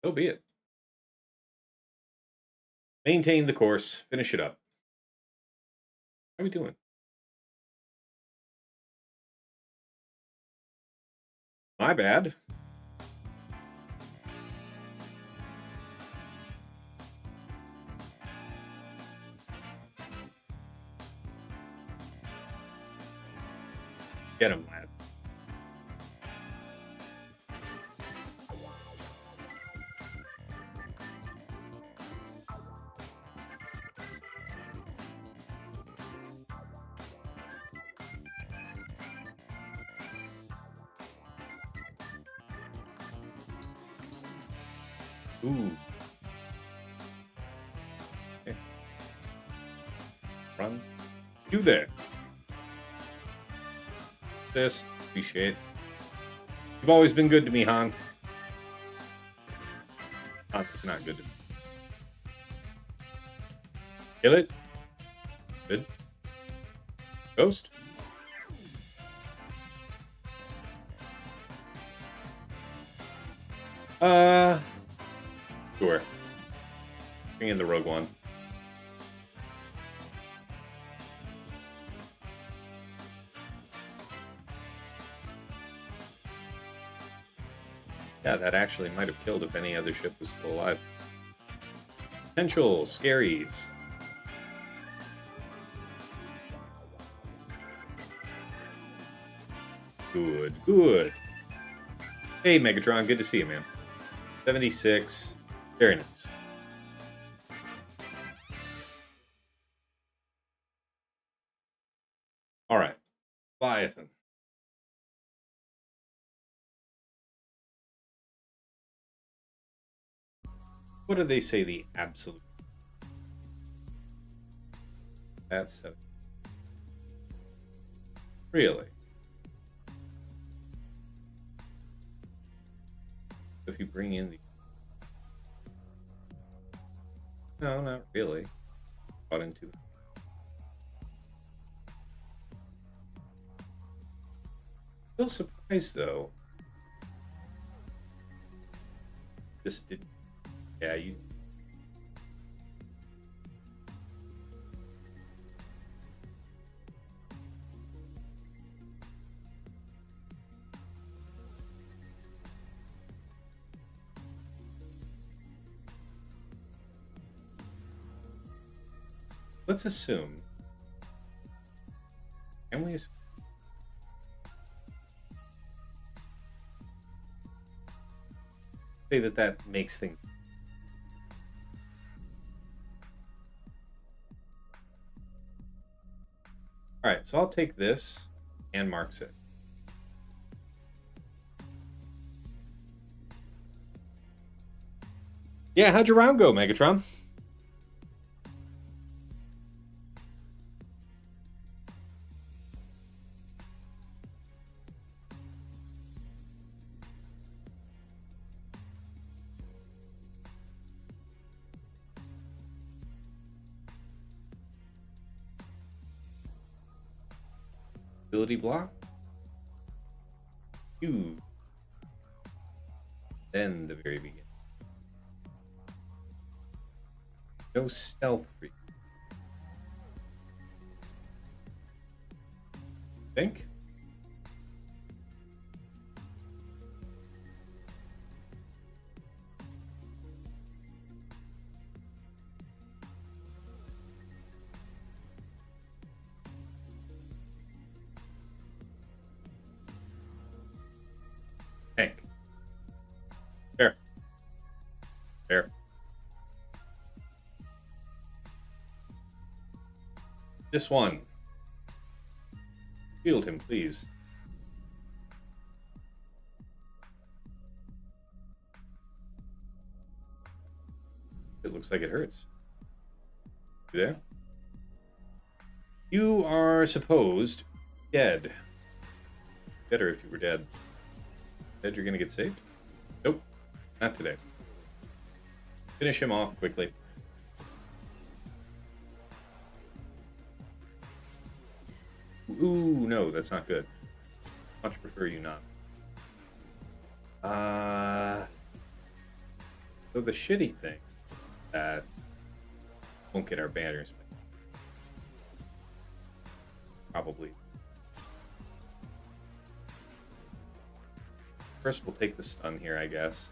So be it. Maintain the course. Finish it up. How are we doing? My bad. Get him, lad. Ooh. Okay. Run. You there. This. Appreciate. You've always been good to me, Han. Han's not good to me. Kill it. Good. Ghost. Sure. Bring in the Rogue One. Yeah, that actually might have killed if any other ship was still alive. Potential scaries. Good, good. Hey, Megatron, good to see you, man. 76. Very nice. All right. Leviathan. What do they say the absolute? That's 7. Really? If you bring in the... No, not really. Brought into it. Still surprised, though. Just didn't... Yeah, you... Let's assume... Can we assume? Say that makes things... Alright, so I'll take this and marks it. Yeah, how'd your round go, Megatron? Ability block. Then the very beginning. No stealth free. Think? Think. Fair. Fair. This one. Shield him, please. It looks like it hurts. You there? You are supposed dead. Better if you were dead. Dead, you're gonna get saved? Nope. Not today. Finish him off quickly. Ooh, no, that's not good. Much prefer you not. So the shitty thing that won't get our banners. Probably. First, we'll take the stun here, I guess.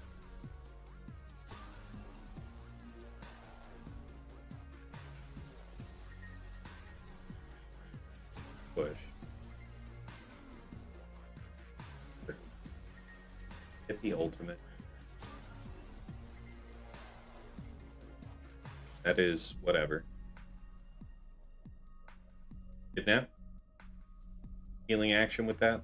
Push. Get the ultimate. That is whatever. Kidnap? Healing action with that?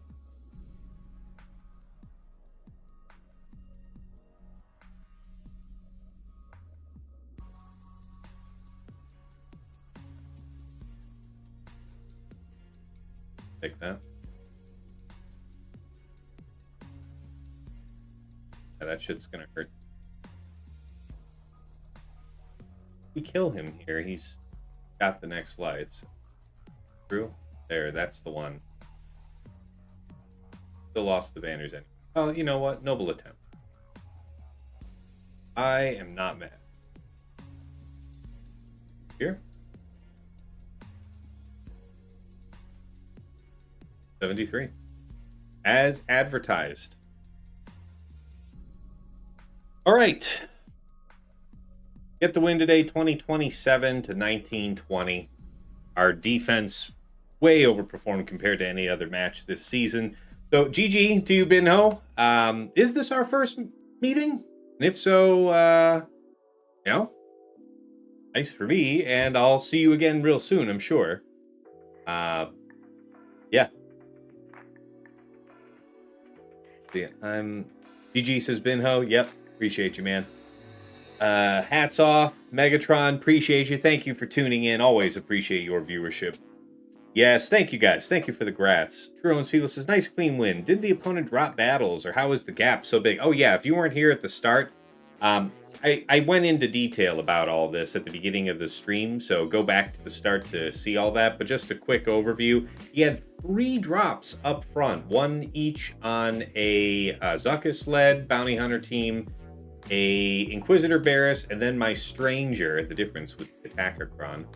Take that. Yeah, that shit's gonna hurt. We kill him here, he's got the next life. So. True? There, that's the one. Still lost the banners anyway. Oh, you know what? Noble attempt. I am not mad. Here. 73. As advertised. All right. Get the win today, 2027 to 1920. Our defense way overperformed compared to any other match this season. So, GG to you, Binho. Is this our first meeting? And if so, nice for me. And I'll see you again real soon, I'm sure. Yeah. GG says Binho. Yep. Appreciate you, man. Hats off. Megatron, appreciate you. Thank you for tuning in. Always appreciate your viewership. Yes, thank you guys. Thank you for the grats. True Owens People says, nice clean win. Did the opponent drop battles, or how is the gap so big? Oh yeah, if you weren't here at the start, I went into detail about all this at the beginning of the stream, so go back to the start to see all that. But just a quick overview. He had 3 drops up front, 1 each on a Zuckus-led bounty hunter team, a Inquisitor Barris, and then my Stranger, the difference with the Attacker Kron.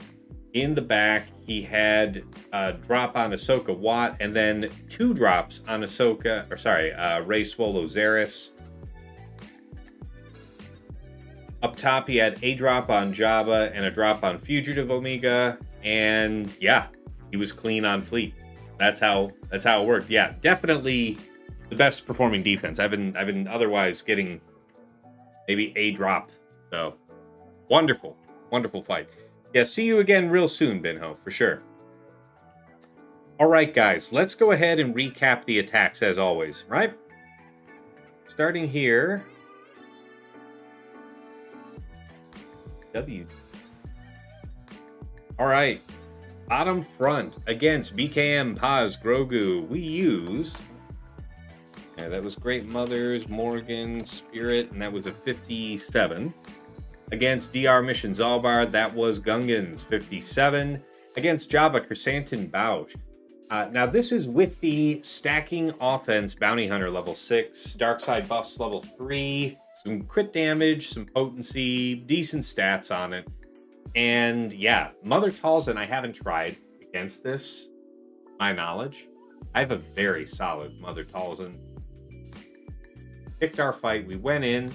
In the back, he had a drop on Ahsoka Watt, and then 2 drops on Rey Swolo Zaris. Up top, he had a drop on Jabba and a drop on Fugitive Omega, and yeah, he was clean on fleet. That's how it worked. Yeah, definitely the best performing defense. I've been otherwise getting maybe a drop. So wonderful fight. Yeah, see you again real soon, Binho, for sure. All right, guys, let's go ahead and recap the attacks as always, right? Starting here. All right. Bottom front against BKM, Paz, Grogu. We used... Yeah, that was Great Mothers, Morgan, Spirit, and that was a 57. Against DR Mission Zalbar, that was Gungan's 57. Against Jabba, Chrysanthemum, Bausch. Now, this is with the stacking offense Bounty Hunter level 6, Dark Side buffs level 3, some crit damage, some potency, decent stats on it. And yeah, Mother Talzin, I haven't tried against this, my knowledge. I have a very solid Mother Talzin. Picked our fight, we went in.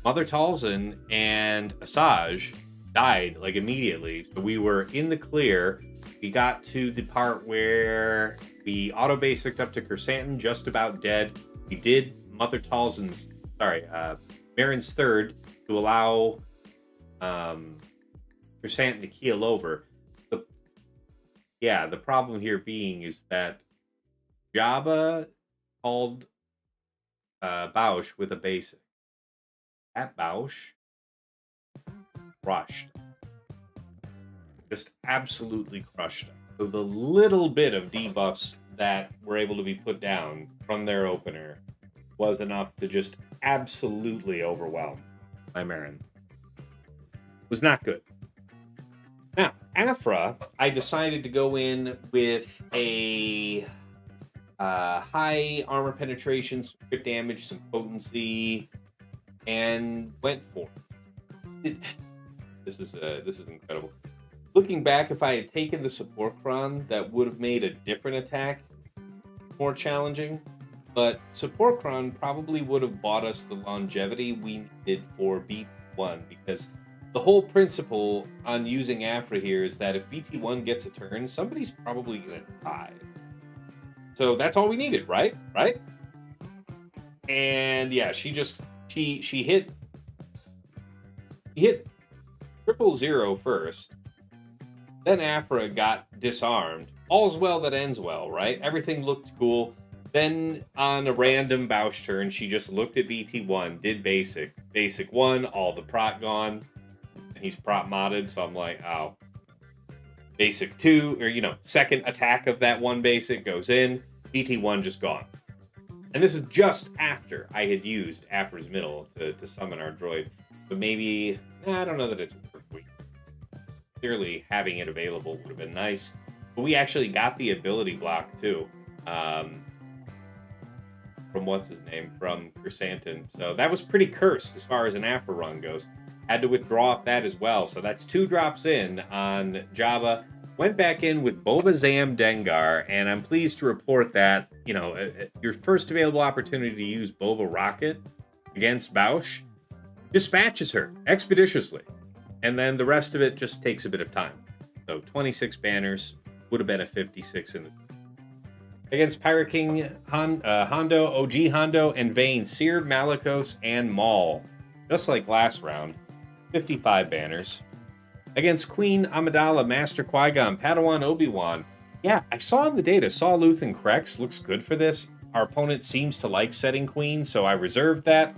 Mother Talzin and Asajj died like immediately, so we were in the clear. We got to the part where we auto basicked up to Chrysanthemum, just about dead. We did Mother Talzin's, Marin's third to allow Chrysanthemum to keel over. The problem here being is that Jabba called Bausch with a basic. That Bausch crushed. Just absolutely crushed him. So the little bit of debuffs that were able to be put down from their opener was enough to just absolutely overwhelm my Marin. It was not good. Now, Afra, I decided to go in with a high armor penetration, some crit damage, some potency, and went for it. This is incredible. Looking back, if I had taken the support Kron, that would have made a different attack more challenging. But support Kron probably would have bought us the longevity we needed for BT1, because the whole principle on using Afra here is that if BT1 gets a turn, somebody's probably going to die. So that's all we needed, right? Right? And yeah, she hit 000 first. Then Afra got disarmed. All's well that ends well, right? Everything looked cool. Then on a random Bausch turn, she just looked at BT1, did basic. Basic 1, all the prot gone. And he's prot modded, so I'm like, oh. Basic 2, or second attack of that one basic goes in. BT1 just gone. And this is just after I had used Afra's Middle to summon our droid. But maybe, I don't know that it's worth waiting. Clearly, having it available would have been nice. But we actually got the ability block, too. From what's his name? From Chrysanthemum. So that was pretty cursed as far as an Afra run goes. Had to withdraw off that as well. So that's 2 drops in on Jabba. Went back in with Boba Zam Dengar, and I'm pleased to report that, your first available opportunity to use Boba Rocket against Bausch dispatches her expeditiously. And then the rest of it just takes a bit of time. So 26 banners, would have been a 56 in the... Against Pirate King, Hondo, OG Hondo, and Vane, Seared, Malicos, and Maul. Just like last round, 55 banners. Against Queen Amidala, Master Qui-Gon, Padawan Obi-Wan. Yeah, I saw in the data, Saw Luthen Krex looks good for this. Our opponent seems to like setting Queen, so I reserved that.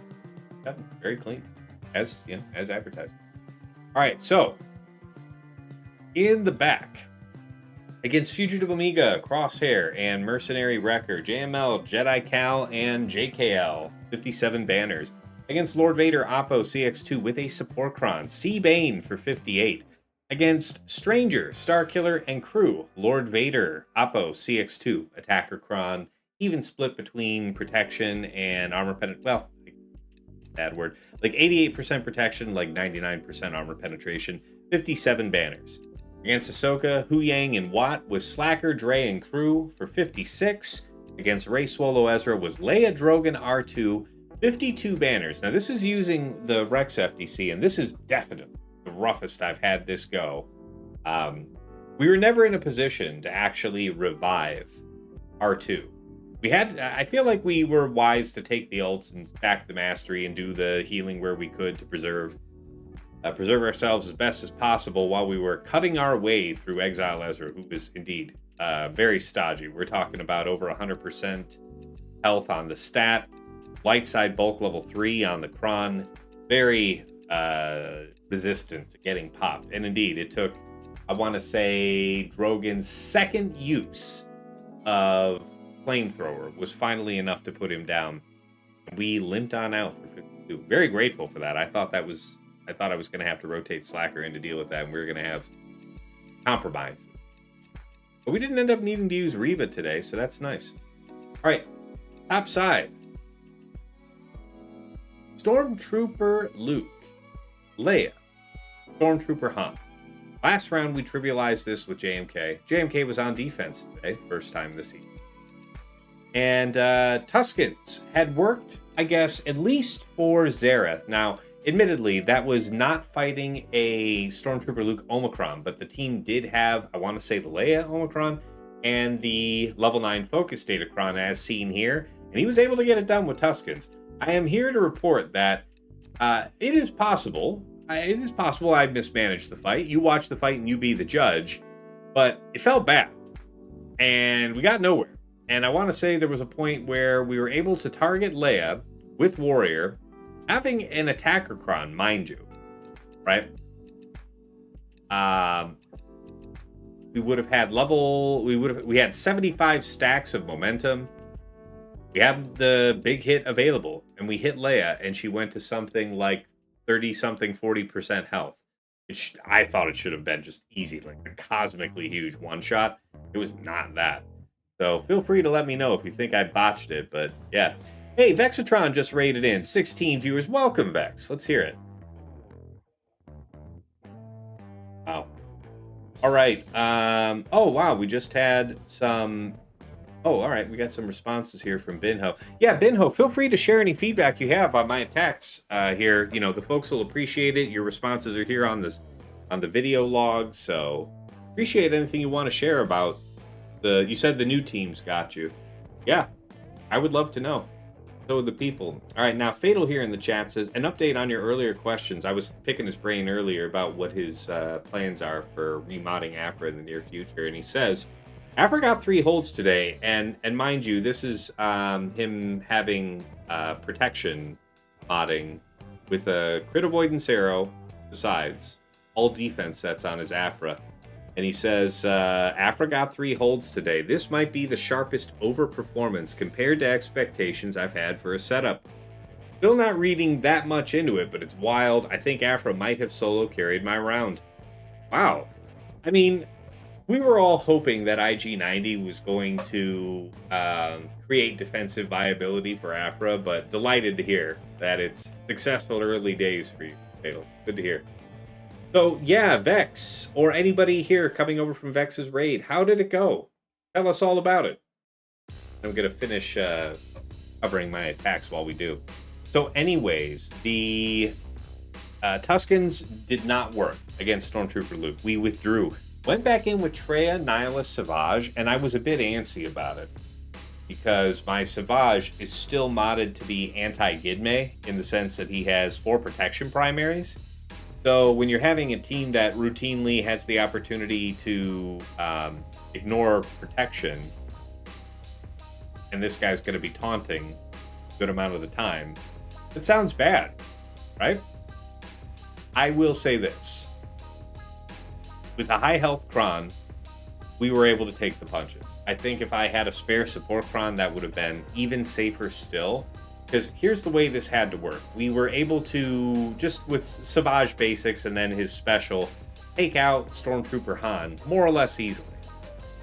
Yep, very clean, as advertised. All right, so in the back, against Fugitive Omega, Crosshair, and Mercenary Wrecker, JML, Jedi Cal, and JKL, 57 banners. Against Lord Vader, Oppo, CX2 with a Supportron, C Bane for 58. Against Stranger, Starkiller, and Crew, Lord Vader, Oppo, CX2, Attacker Kron, even split between protection and armor penetration. Well, bad word. Like 88% protection, like 99% armor penetration, 57 banners. Against Ahsoka, Hu Yang, and Watt was Slacker, Dre, and Crew for 56. Against Rey Swallow Ezra was Leia, Drogon, R2, 52 banners. Now, this is using the Rex FTC, and this is definitely the roughest I've had this go. We were never in a position to actually revive R2. I feel like we were wise to take the ults and stack the mastery and do the healing where we could to preserve ourselves as best as possible while we were cutting our way through Exile Ezra, who is indeed very stodgy. We're talking about over 100% health on the stat. Light side bulk level 3 on the Kron. Very resistant to getting popped. And indeed, it took, I want to say, Drogon's second use of Flamethrower was finally enough to put him down. We limped on out for 52. Very grateful for that. I thought I was going to have to rotate Slacker in to deal with that, and we were going to have compromise. But we didn't end up needing to use Reva today, so that's nice. All right, top side. Stormtrooper Luke, Leia, Stormtrooper Han. Last round, we trivialized this with JMK. JMK was on defense today, first time this season. And Tuskens had worked, I guess, at least for Zareth. Now, admittedly, that was not fighting a Stormtrooper Luke Omicron, but the team did have, I want to say, the Leia Omicron and the level 9 Focus Datacron as seen here. And he was able to get it done with Tuskens. I am here to report that it is possible I mismanaged the fight. You watch the fight and you be the judge, but it felt bad. And we got nowhere. And I want to say there was a point where we were able to target Leia with Warrior, having an attacker cron, mind you, right? We had 75 stacks of momentum. We had the big hit available, and we hit Leia, and she went to something like 30-something, 40% health. I thought it should have been just easy, like a cosmically huge one-shot. It was not that. So feel free to let me know if you think I botched it, but yeah. Hey, Vexatron just raided in. 16 viewers. Welcome, Vex. Let's hear it. Wow. All right. Oh, wow. We just had some... Oh, all right. We got some responses here from Binho. Yeah, Binho, feel free to share any feedback you have on my attacks here. You know, the folks will appreciate it. Your responses are here on the video log, so appreciate anything you want to share about you said the new teams got you. Yeah, I would love to know. So would the people. All right, now Fatal here in the chat says, an update on your earlier questions. I was picking his brain earlier about what his plans are for remodding Afra in the near future, and he says, Afra got 3 holds today, and mind you, this is him having protection modding with a crit avoidance arrow besides all defense sets on his Afra. And he says, Afra got 3 holds today. This might be the sharpest overperformance compared to expectations I've had for a setup. Still not reading that much into it, but it's wild. I think Afra might have solo carried my round. Wow. I mean, we were all hoping that IG-90 was going to create defensive viability for Afra, but delighted to hear that it's successful early days for you, Fatal. Good to hear. So, yeah, Vex, or anybody here coming over from Vex's raid, how did it go? Tell us all about it. I'm going to finish covering my attacks while we do. So, anyways, the Tuskens did not work against Stormtrooper Luke. We withdrew. Went back in with Treya, Nihilus, Savage, and I was a bit antsy about it. Because my Savage is still modded to be anti-Gidme, in the sense that he has 4 protection primaries. So when you're having a team that routinely has the opportunity to ignore protection, and this guy's going to be taunting a good amount of the time, it sounds bad, right? I will say this. With a high health Kron, we were able to take the punches. I think if I had a spare support Kron, that would have been even safer still. Because here's the way this had to work. We were able to, just with Savage basics and then his special, take out Stormtrooper Han more or less easily.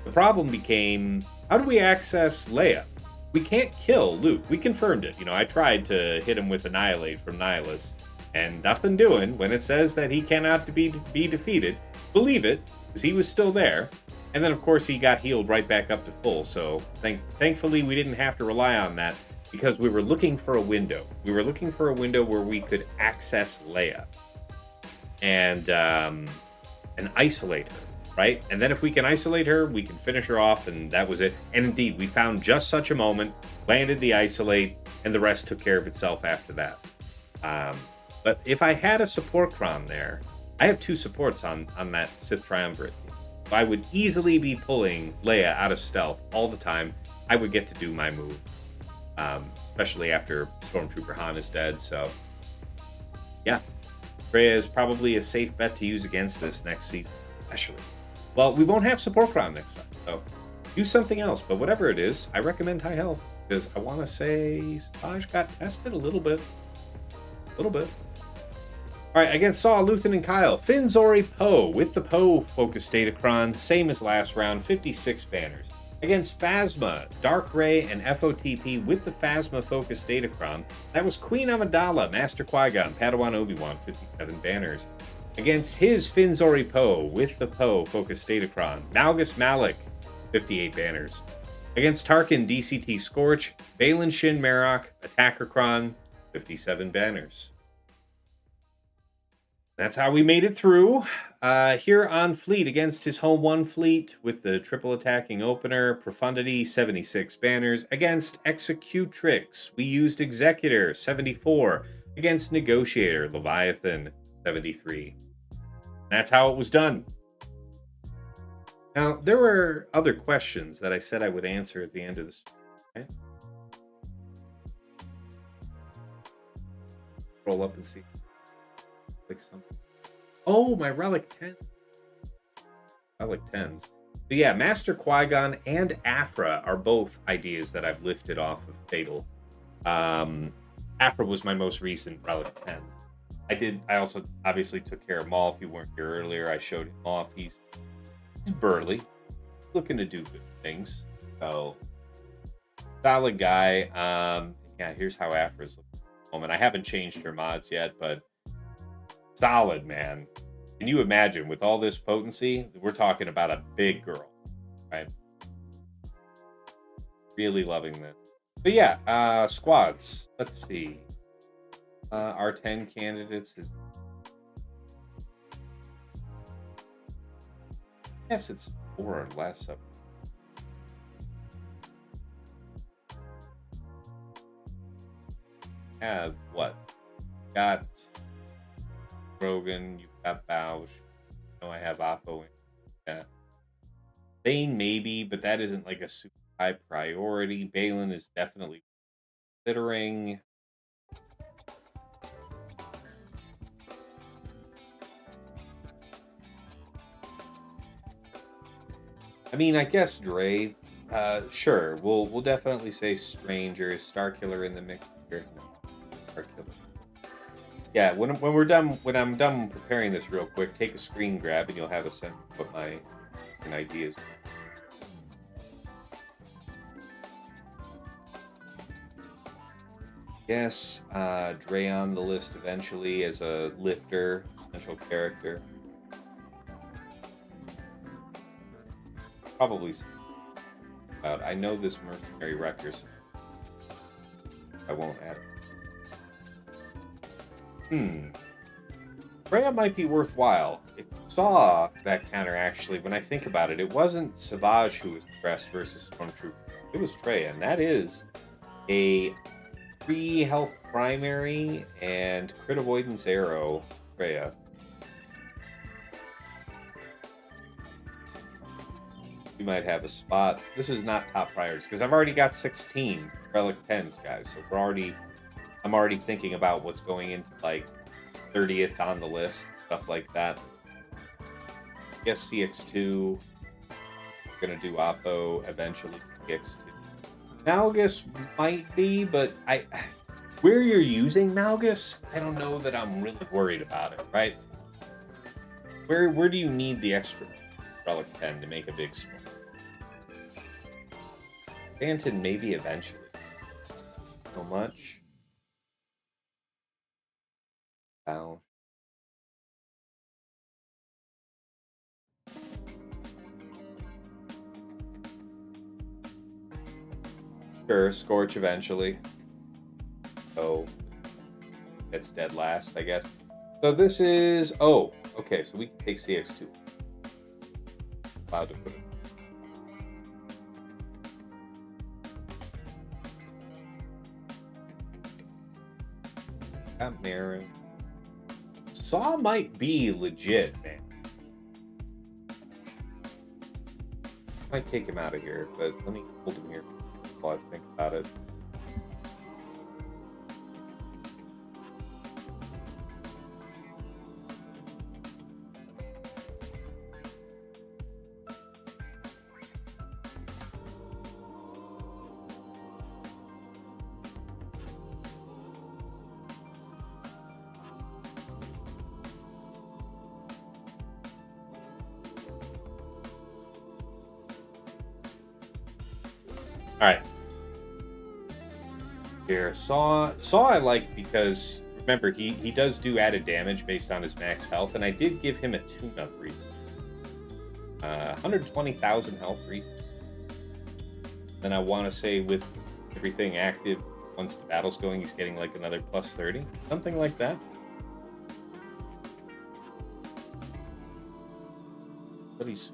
The problem became, how do we access Leia? We can't kill Luke. We confirmed it. You know, I tried to hit him with Annihilate from Nihilus, and nothing doing. When it says that he cannot be defeated, believe it, because he was still there. And then, of course, he got healed right back up to full. So thankfully, we didn't have to rely on that, because we were looking for a window. We were looking for a window where we could access Leia and isolate her, right? And then if we can isolate her, we can finish her off, and that was it. And indeed, we found just such a moment, landed the isolate, and the rest took care of itself after that. But if I had a support Kron there, I have 2 supports on that Sith Triumvirate team. If I would easily be pulling Leia out of stealth all the time, I would get to do my move. Especially after Stormtrooper Han is dead, so yeah. Treya is probably a safe bet to use against this next season, especially. Well, we won't have support Kron next time, so do something else, but whatever it is, I recommend high health, because I want to say Savage got tested a little bit. Alright, against Saw, Luthen, and Kyle, Finn, Zori, Poe, with the Poe focus Datacron, same as last round, 56 banners. Against Phasma, Dark Ray, and FOTP with the Phasma-focused Datacron, that was Queen Amidala, Master Qui-Gon, Padawan Obi-Wan, 57 banners. Against his Finn Zori Poe with the Poe-focused Datacron, Malgus Malik, 58 banners. Against Tarkin, DCT Scorch, Balin Shin Marok, Attacker Kron, 57 banners. That's how we made it through. Here on Fleet against his home 1 fleet with the triple attacking opener, Profundity, 76 banners. Against Executrix, we used Executor, 74. Against Negotiator, Leviathan, 73. That's how it was done. Now, there were other questions that I said I would answer at the end of this. Okay? Roll up and see. Click something. Oh, my Relic 10. Relic 10s. So yeah, Master Qui-Gon and Afra are both ideas that I've lifted off of Fatal. Afra was my most recent Relic 10. I also obviously took care of Maul. If you weren't here earlier, I showed him off. He's burly, looking to do good things. So, solid guy. Yeah, here's how Afra's looking at the moment. I haven't changed her mods yet, but solid, man. Can you imagine, with all this potency, we're talking about a big girl, right? Really loving this. But yeah, squads. Let's see. Our 10 candidates is... Yes, it's 4 or less. Have what? Got Rogan, you've got Bausch. I have Oppo. Yeah. Bane maybe, but that isn't like a super high priority. Balin is definitely considering. I mean, I guess Dre. Sure. We'll definitely say Stranger, Starkiller in the mix here. Starkiller. Yeah, when I'm done preparing this real quick, take a screen grab and you'll have a sense of what my ideas. Yes, Dre on the list eventually as a lifter, central character. Probably about. I know this mercenary wreckers. I won't add it. Freya might be worthwhile. If you saw that counter, actually, when I think about it, it wasn't Savage who was pressed versus Stormtrooper. It was Freya, and that is a 3 health primary and crit avoidance arrow Freya. You might have a spot. This is not top priorities because I've already got 16 relic 10s, guys. So I'm already thinking about what's going into like 30th on the list, stuff like that. I guess CX2. We're gonna do Oppo eventually. CX2. Malgus might be, but where you're using Malgus, I don't know that I'm really worried about it, right? Where do you need the extra relic 10 to make a big splash? Stanton maybe eventually. So much. Down. Sure, Scorch eventually. So it's dead last, I guess. So this is okay, so we can take CX2. Allowed to put it. Got Marin. Saw might be legit, man. Might take him out of here, but let me hold him here while I think about it. All right. Here, Saw I like because remember he does do added damage based on his max health, and I did give him a tune-up reason. 120,000 health reason. Then I want to say with everything active, once the battle's going, he's getting like another plus 30, something like that. But he's.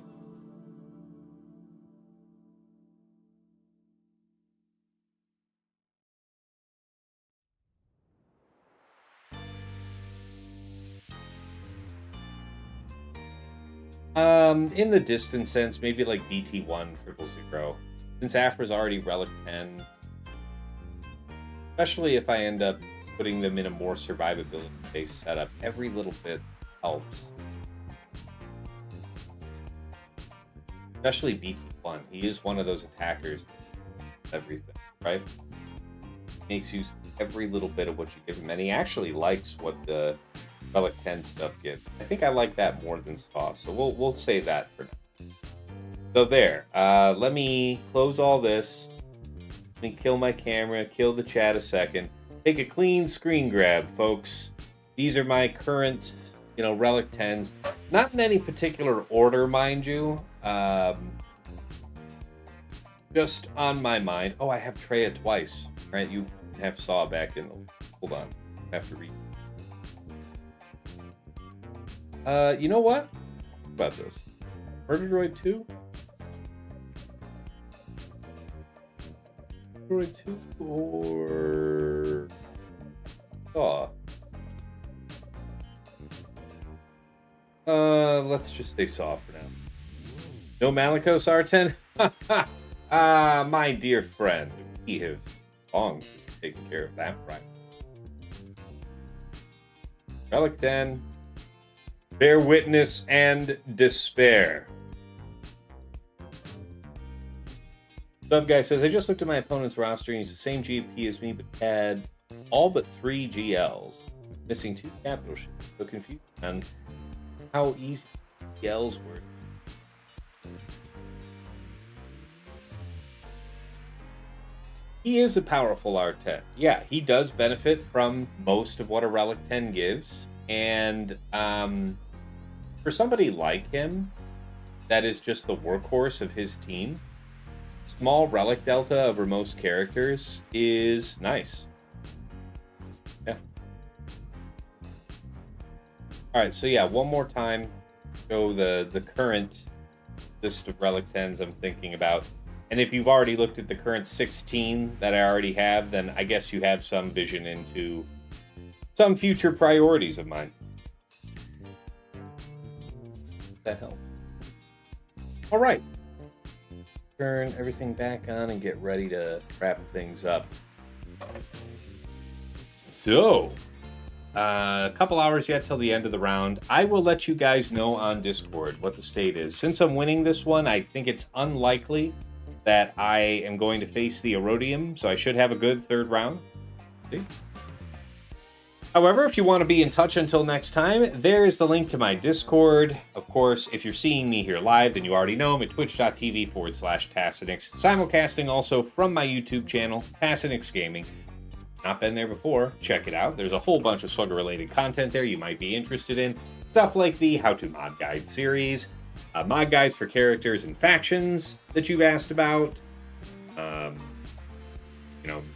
In the distance sense, maybe like BT1 000. Since Afra's already Relic 10, especially if I end up putting them in a more survivability-based setup, every little bit helps. Especially BT1, he is one of those attackers that everything, right? Makes use of every little bit of what you give him, and he actually likes what the Relic 10 stuff gives. I think I like that more than Saw, so we'll say that for now. So there. Let me close all this. Let me kill my camera, kill the chat a second. Take a clean screen grab, folks. These are my current, Relic 10s. Not in any particular order, mind you. Just on my mind. Oh, I have Treya twice. Right, you have Saw back in the... Hold on. I have to read. You know what? About this. Murder Droid 2? Droid 2 or... Saw? Let's just say Saw for now. No Malicos R10? My dear friend. We have long since taken care of that right. Relic 10. Bear witness and despair. Sub guy says, I just looked at my opponent's roster and he's the same GP as me, but had all but 3 GLs, missing 2 capital ships. So confused on how easy GLs were. He is a powerful R10. Yeah, he does benefit from most of what a Relic 10 gives. And for somebody like him, that is just the workhorse of his team, small Relic Delta over most characters is nice. Yeah. Alright, so yeah, one more time, show the current list of Relic 10s I'm thinking about. And if you've already looked at the current 16 that I already have, then I guess you have some vision into some future priorities of mine. That helps. All right. Turn everything back on and get ready to wrap things up. So, a couple hours yet till the end of the round. I will let you guys know on Discord what the state is. Since I'm winning this one, I think it's unlikely that I am going to face the Erodium, so I should have a good third round. See? However, if you want to be in touch until next time, there's the link to my Discord. Of course, if you're seeing me here live, then you already know I'm at twitch.tv/Tassenix. Simulcasting also from my YouTube channel, Tassenix Gaming. Not been there before, check it out. There's a whole bunch of Slugger-related content there you might be interested in. Stuff like the How to Mod Guide series, mod guides for characters and factions that you've asked about,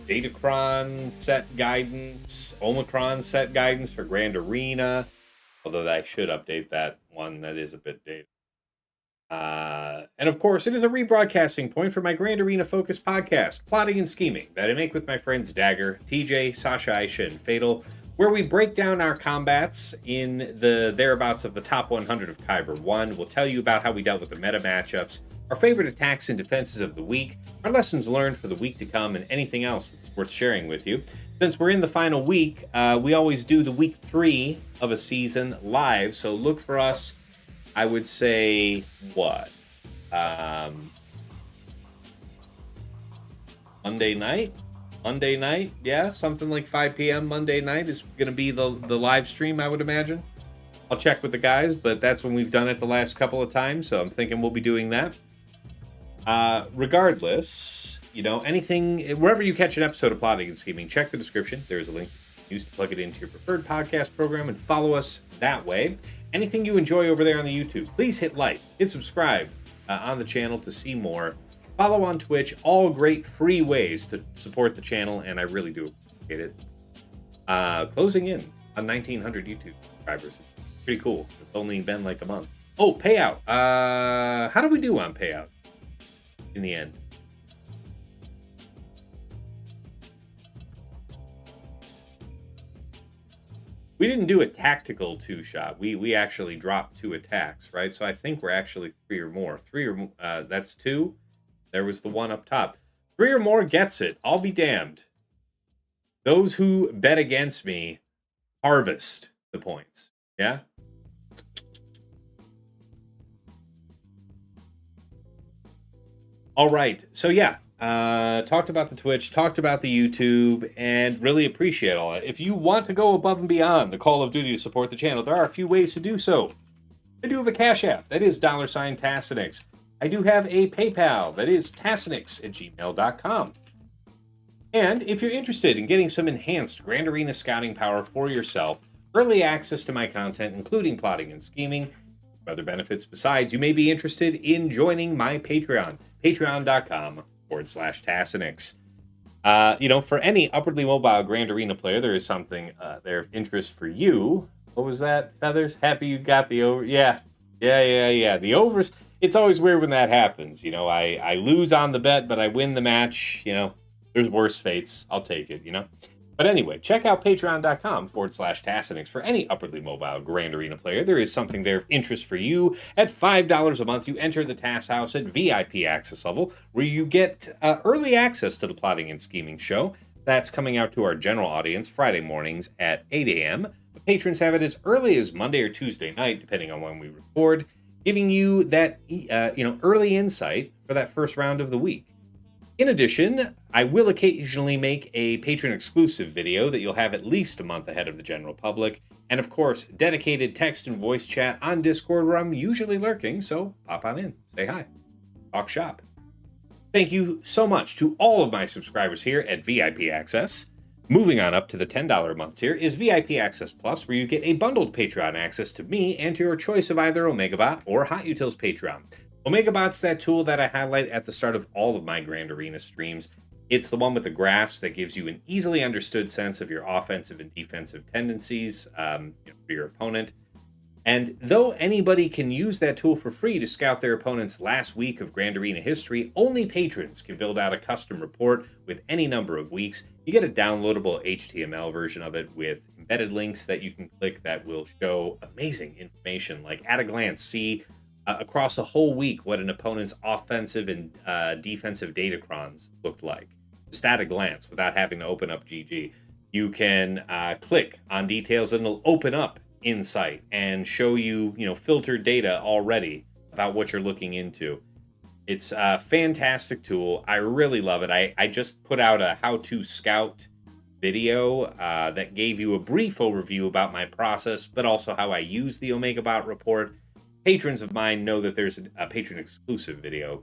Datacron set guidance, Omicron set guidance for Grand Arena, although I should update that one, that is a bit dated. And of course, it is a rebroadcasting point for my Grand Arena focused podcast, Plotting and Scheming, that I make with my friends Dagger, TJ, Sasha, Aisha, and Fatal, where we break down our combats in the thereabouts of the top 100 of Kyber 1. We'll tell you about how we dealt with the meta matchups, our favorite attacks and defenses of the week, our lessons learned for the week to come, and anything else that's worth sharing with you. Since we're in the final week, we always do the week 3 of a season live, so look for us, I would say, what? Monday night, yeah, something like 5 p.m. Monday night is going to be the live stream, I would imagine. I'll check with the guys, but that's when we've done it the last couple of times, so I'm thinking we'll be doing that. Regardless, anything, wherever you catch an episode of Plotting and Scheming, check the description. There's a link used to plug it into your preferred podcast program and follow us that way. Anything you enjoy over there on the YouTube, please hit like, hit subscribe on the channel to see more. Follow on Twitch, all great free ways to support the channel, and I really do appreciate it. Closing in on 1,900 YouTube subscribers. Pretty cool. It's only been like a month. Oh, payout. How do we do on payout in the end? We didn't do a tactical 2-shot. We actually dropped 2 attacks, right? So I think we're actually 3 or more. 3 or that's 2. There was the one up top. 3 or more gets it. I'll be damned. Those who bet against me harvest the points. Yeah? All right. So yeah, talked about the Twitch, talked about the YouTube, and really appreciate all that. If you want to go above and beyond the Call of Duty to support the channel, there are a few ways to do so. I do have a Cash App. That is $Tassenix. I do have a PayPal. That is tassenix@gmail.com. And if you're interested in getting some enhanced Grand Arena scouting power for yourself, early access to my content, including Plotting and Scheming, other benefits besides, you may be interested in joining my Patreon, patreon.com/Tassenix. For any upwardly mobile Grand Arena player, there is something there of interest for you. What was that, Feathers? Happy you got the over? Yeah. The overs. It's always weird when that happens. I lose on the bet, but I win the match. There's worse fates. I'll take it, But anyway, check out patreon.com/Tassenix for any upwardly mobile Grand Arena player. There is something there of interest for you. At $5 a month, you enter the Tass House at VIP access level, where you get early access to the Plotting and Scheming show. That's coming out to our general audience Friday mornings at 8 a.m. But patrons have it as early as Monday or Tuesday night, depending on when we record, giving you that early insight for that first round of the week. In addition, I will occasionally make a patron-exclusive video that you'll have at least a month ahead of the general public, and of course, dedicated text and voice chat on Discord where I'm usually lurking, so pop on in, say hi, talk shop. Thank you so much to all of my subscribers here at VIP Access. Moving on up to the $10 a month tier is VIP Access Plus, where you get a bundled Patreon access to me and to your choice of either OmegaBot or Hot Utils Patreon. OmegaBot's that tool that I highlight at the start of all of my Grand Arena streams. It's the one with the graphs that gives you an easily understood sense of your offensive and defensive tendencies for your opponent. And though anybody can use that tool for free to scout their opponent's last week of Grand Arena history, only patrons can build out a custom report with any number of weeks. You get a downloadable HTML version of it with embedded links that you can click that will show amazing information, like at a glance, see across a whole week what an opponent's offensive and defensive datacrons looked like. Just at a glance without having to open up GG. You can click on details and it'll open up Insight and show you, filtered data already about what you're looking into. It's a fantastic tool. I really love it. I just put out a how-to scout video that gave you a brief overview about my process, but also how I use the OmegaBot report. Patrons of mine know that there's a patron-exclusive video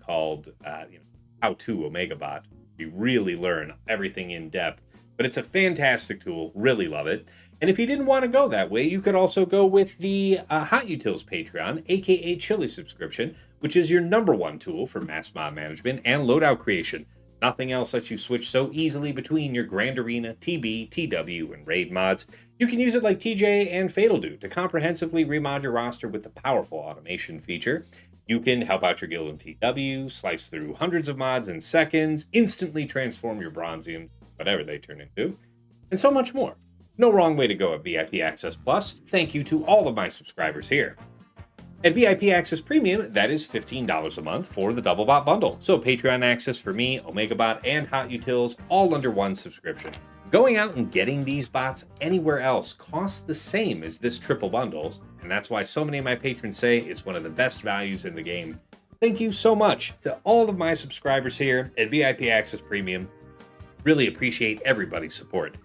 called How to OmegaBot. You really learn everything in depth, but it's a fantastic tool. Really love it. And if you didn't want to go that way, you could also go with the Hot Utils Patreon, aka Chili subscription, which is your #1 tool for mass mod management and loadout creation. Nothing else lets you switch so easily between your Grand Arena, TB, TW, and Raid mods. You can use it like TJ and Fatal do to comprehensively remod your roster with the powerful automation feature. You can help out your guild in TW, slice through hundreds of mods in seconds, instantly transform your Bronziums, whatever they turn into, and so much more. No wrong way to go at VIP Access Plus. Thank you to all of my subscribers here. At VIP Access Premium, that is $15 a month for the Double Bot bundle. So Patreon access for me, OmegaBot, and Hot Utils, all under one subscription. Going out and getting these bots anywhere else costs the same as this triple bundle, and that's why so many of my patrons say it's one of the best values in the game. Thank you so much to all of my subscribers here at VIP Access Premium. Really appreciate everybody's support.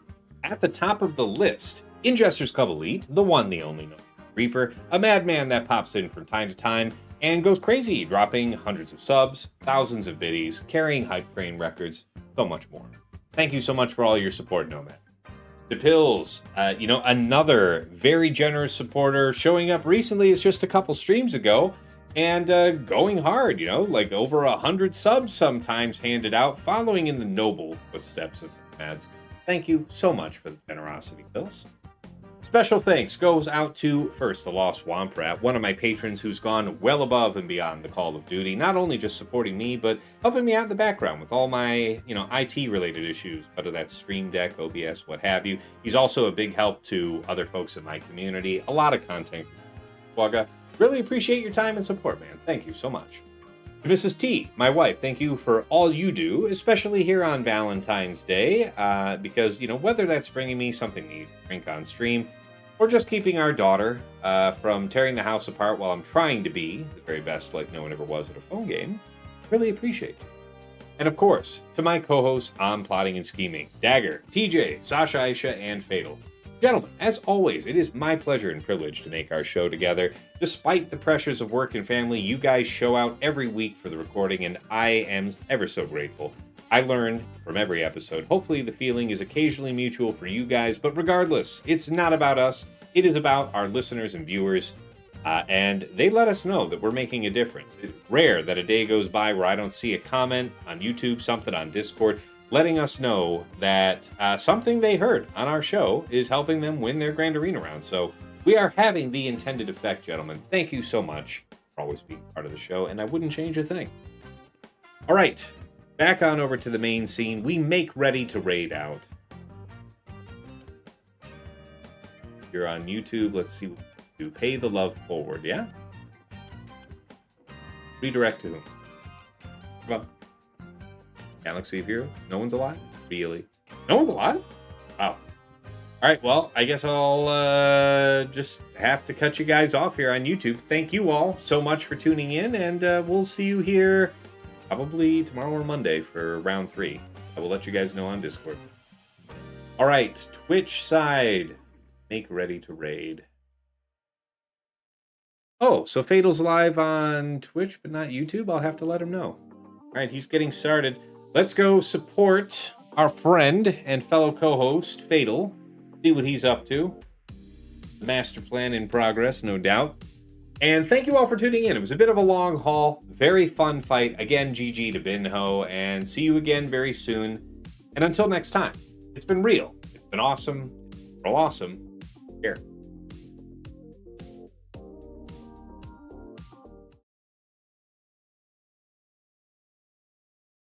At the top of the list, Injester's Club Elite, the one, the only, no Reaper, a madman that pops in from time to time and goes crazy, dropping hundreds of subs, thousands of biddies, carrying hype train records, so much more. Thank you so much for all your support, Nomad. The Pills, another very generous supporter, showing up recently, it's just a couple streams ago, and going hard, like over 100 subs sometimes handed out, following in the noble footsteps of Nomads. Thank you so much for the generosity, Pills. Special thanks goes out to, first, the Lost Swamp Rat, one of my patrons who's gone well above and beyond the call of duty, not only just supporting me, but helping me out in the background with all my, IT-related issues, whether that's Stream Deck, OBS, what have you. He's also a big help to other folks in my community. A lot of content. Wagga, really appreciate your time and support, man. Thank you so much. To Mrs. T, my wife, thank you for all you do, especially here on Valentine's Day, because, whether that's bringing me something to drink on stream, or just keeping our daughter from tearing the house apart while I'm trying to be the very best like no one ever was at a phone game, really appreciate you. And of course, to my co-hosts on Plotting and Scheming, Dagger, TJ, Sasha Aisha, and Fatal. Gentlemen, as always, it is my pleasure and privilege to make our show together. Despite the pressures of work and family, you guys show out every week for the recording, and I am ever so grateful. I learn from every episode. Hopefully the feeling is occasionally mutual for you guys, but regardless, it's not about us. It is about our listeners and viewers, and they let us know that we're making a difference. It's rare that a day goes by where I don't see a comment on YouTube, something on Discord, letting us know that something they heard on our show is helping them win their Grand Arena round. So we are having the intended effect, gentlemen. Thank you so much for always being part of the show, and I wouldn't change a thing. All right, back on over to the main scene. We make ready to raid out. You're on YouTube. Let's see what we do. Pay the love forward, yeah? Redirect to whom? Come on. Galaxy of Heroes? No one's alive? Really? No one's alive? Wow. Alright, well, I guess I'll just have to cut you guys off here on YouTube. Thank you all so much for tuning in, and we'll see you here probably tomorrow or Monday for round 3. I will let you guys know on Discord. All right, Twitch side. Make ready to raid. Oh, so Fatal's live on Twitch, but not YouTube? I'll have to let him know. All right, he's getting started. Let's go support our friend and fellow co-host, Fatal. See what he's up to. The master plan in progress, no doubt. And thank you all for tuning in. It was a bit of a long haul. Very fun fight. Again, GG to Binho. And see you again very soon. And until next time, it's been real. It's been awesome. It's real awesome. Here.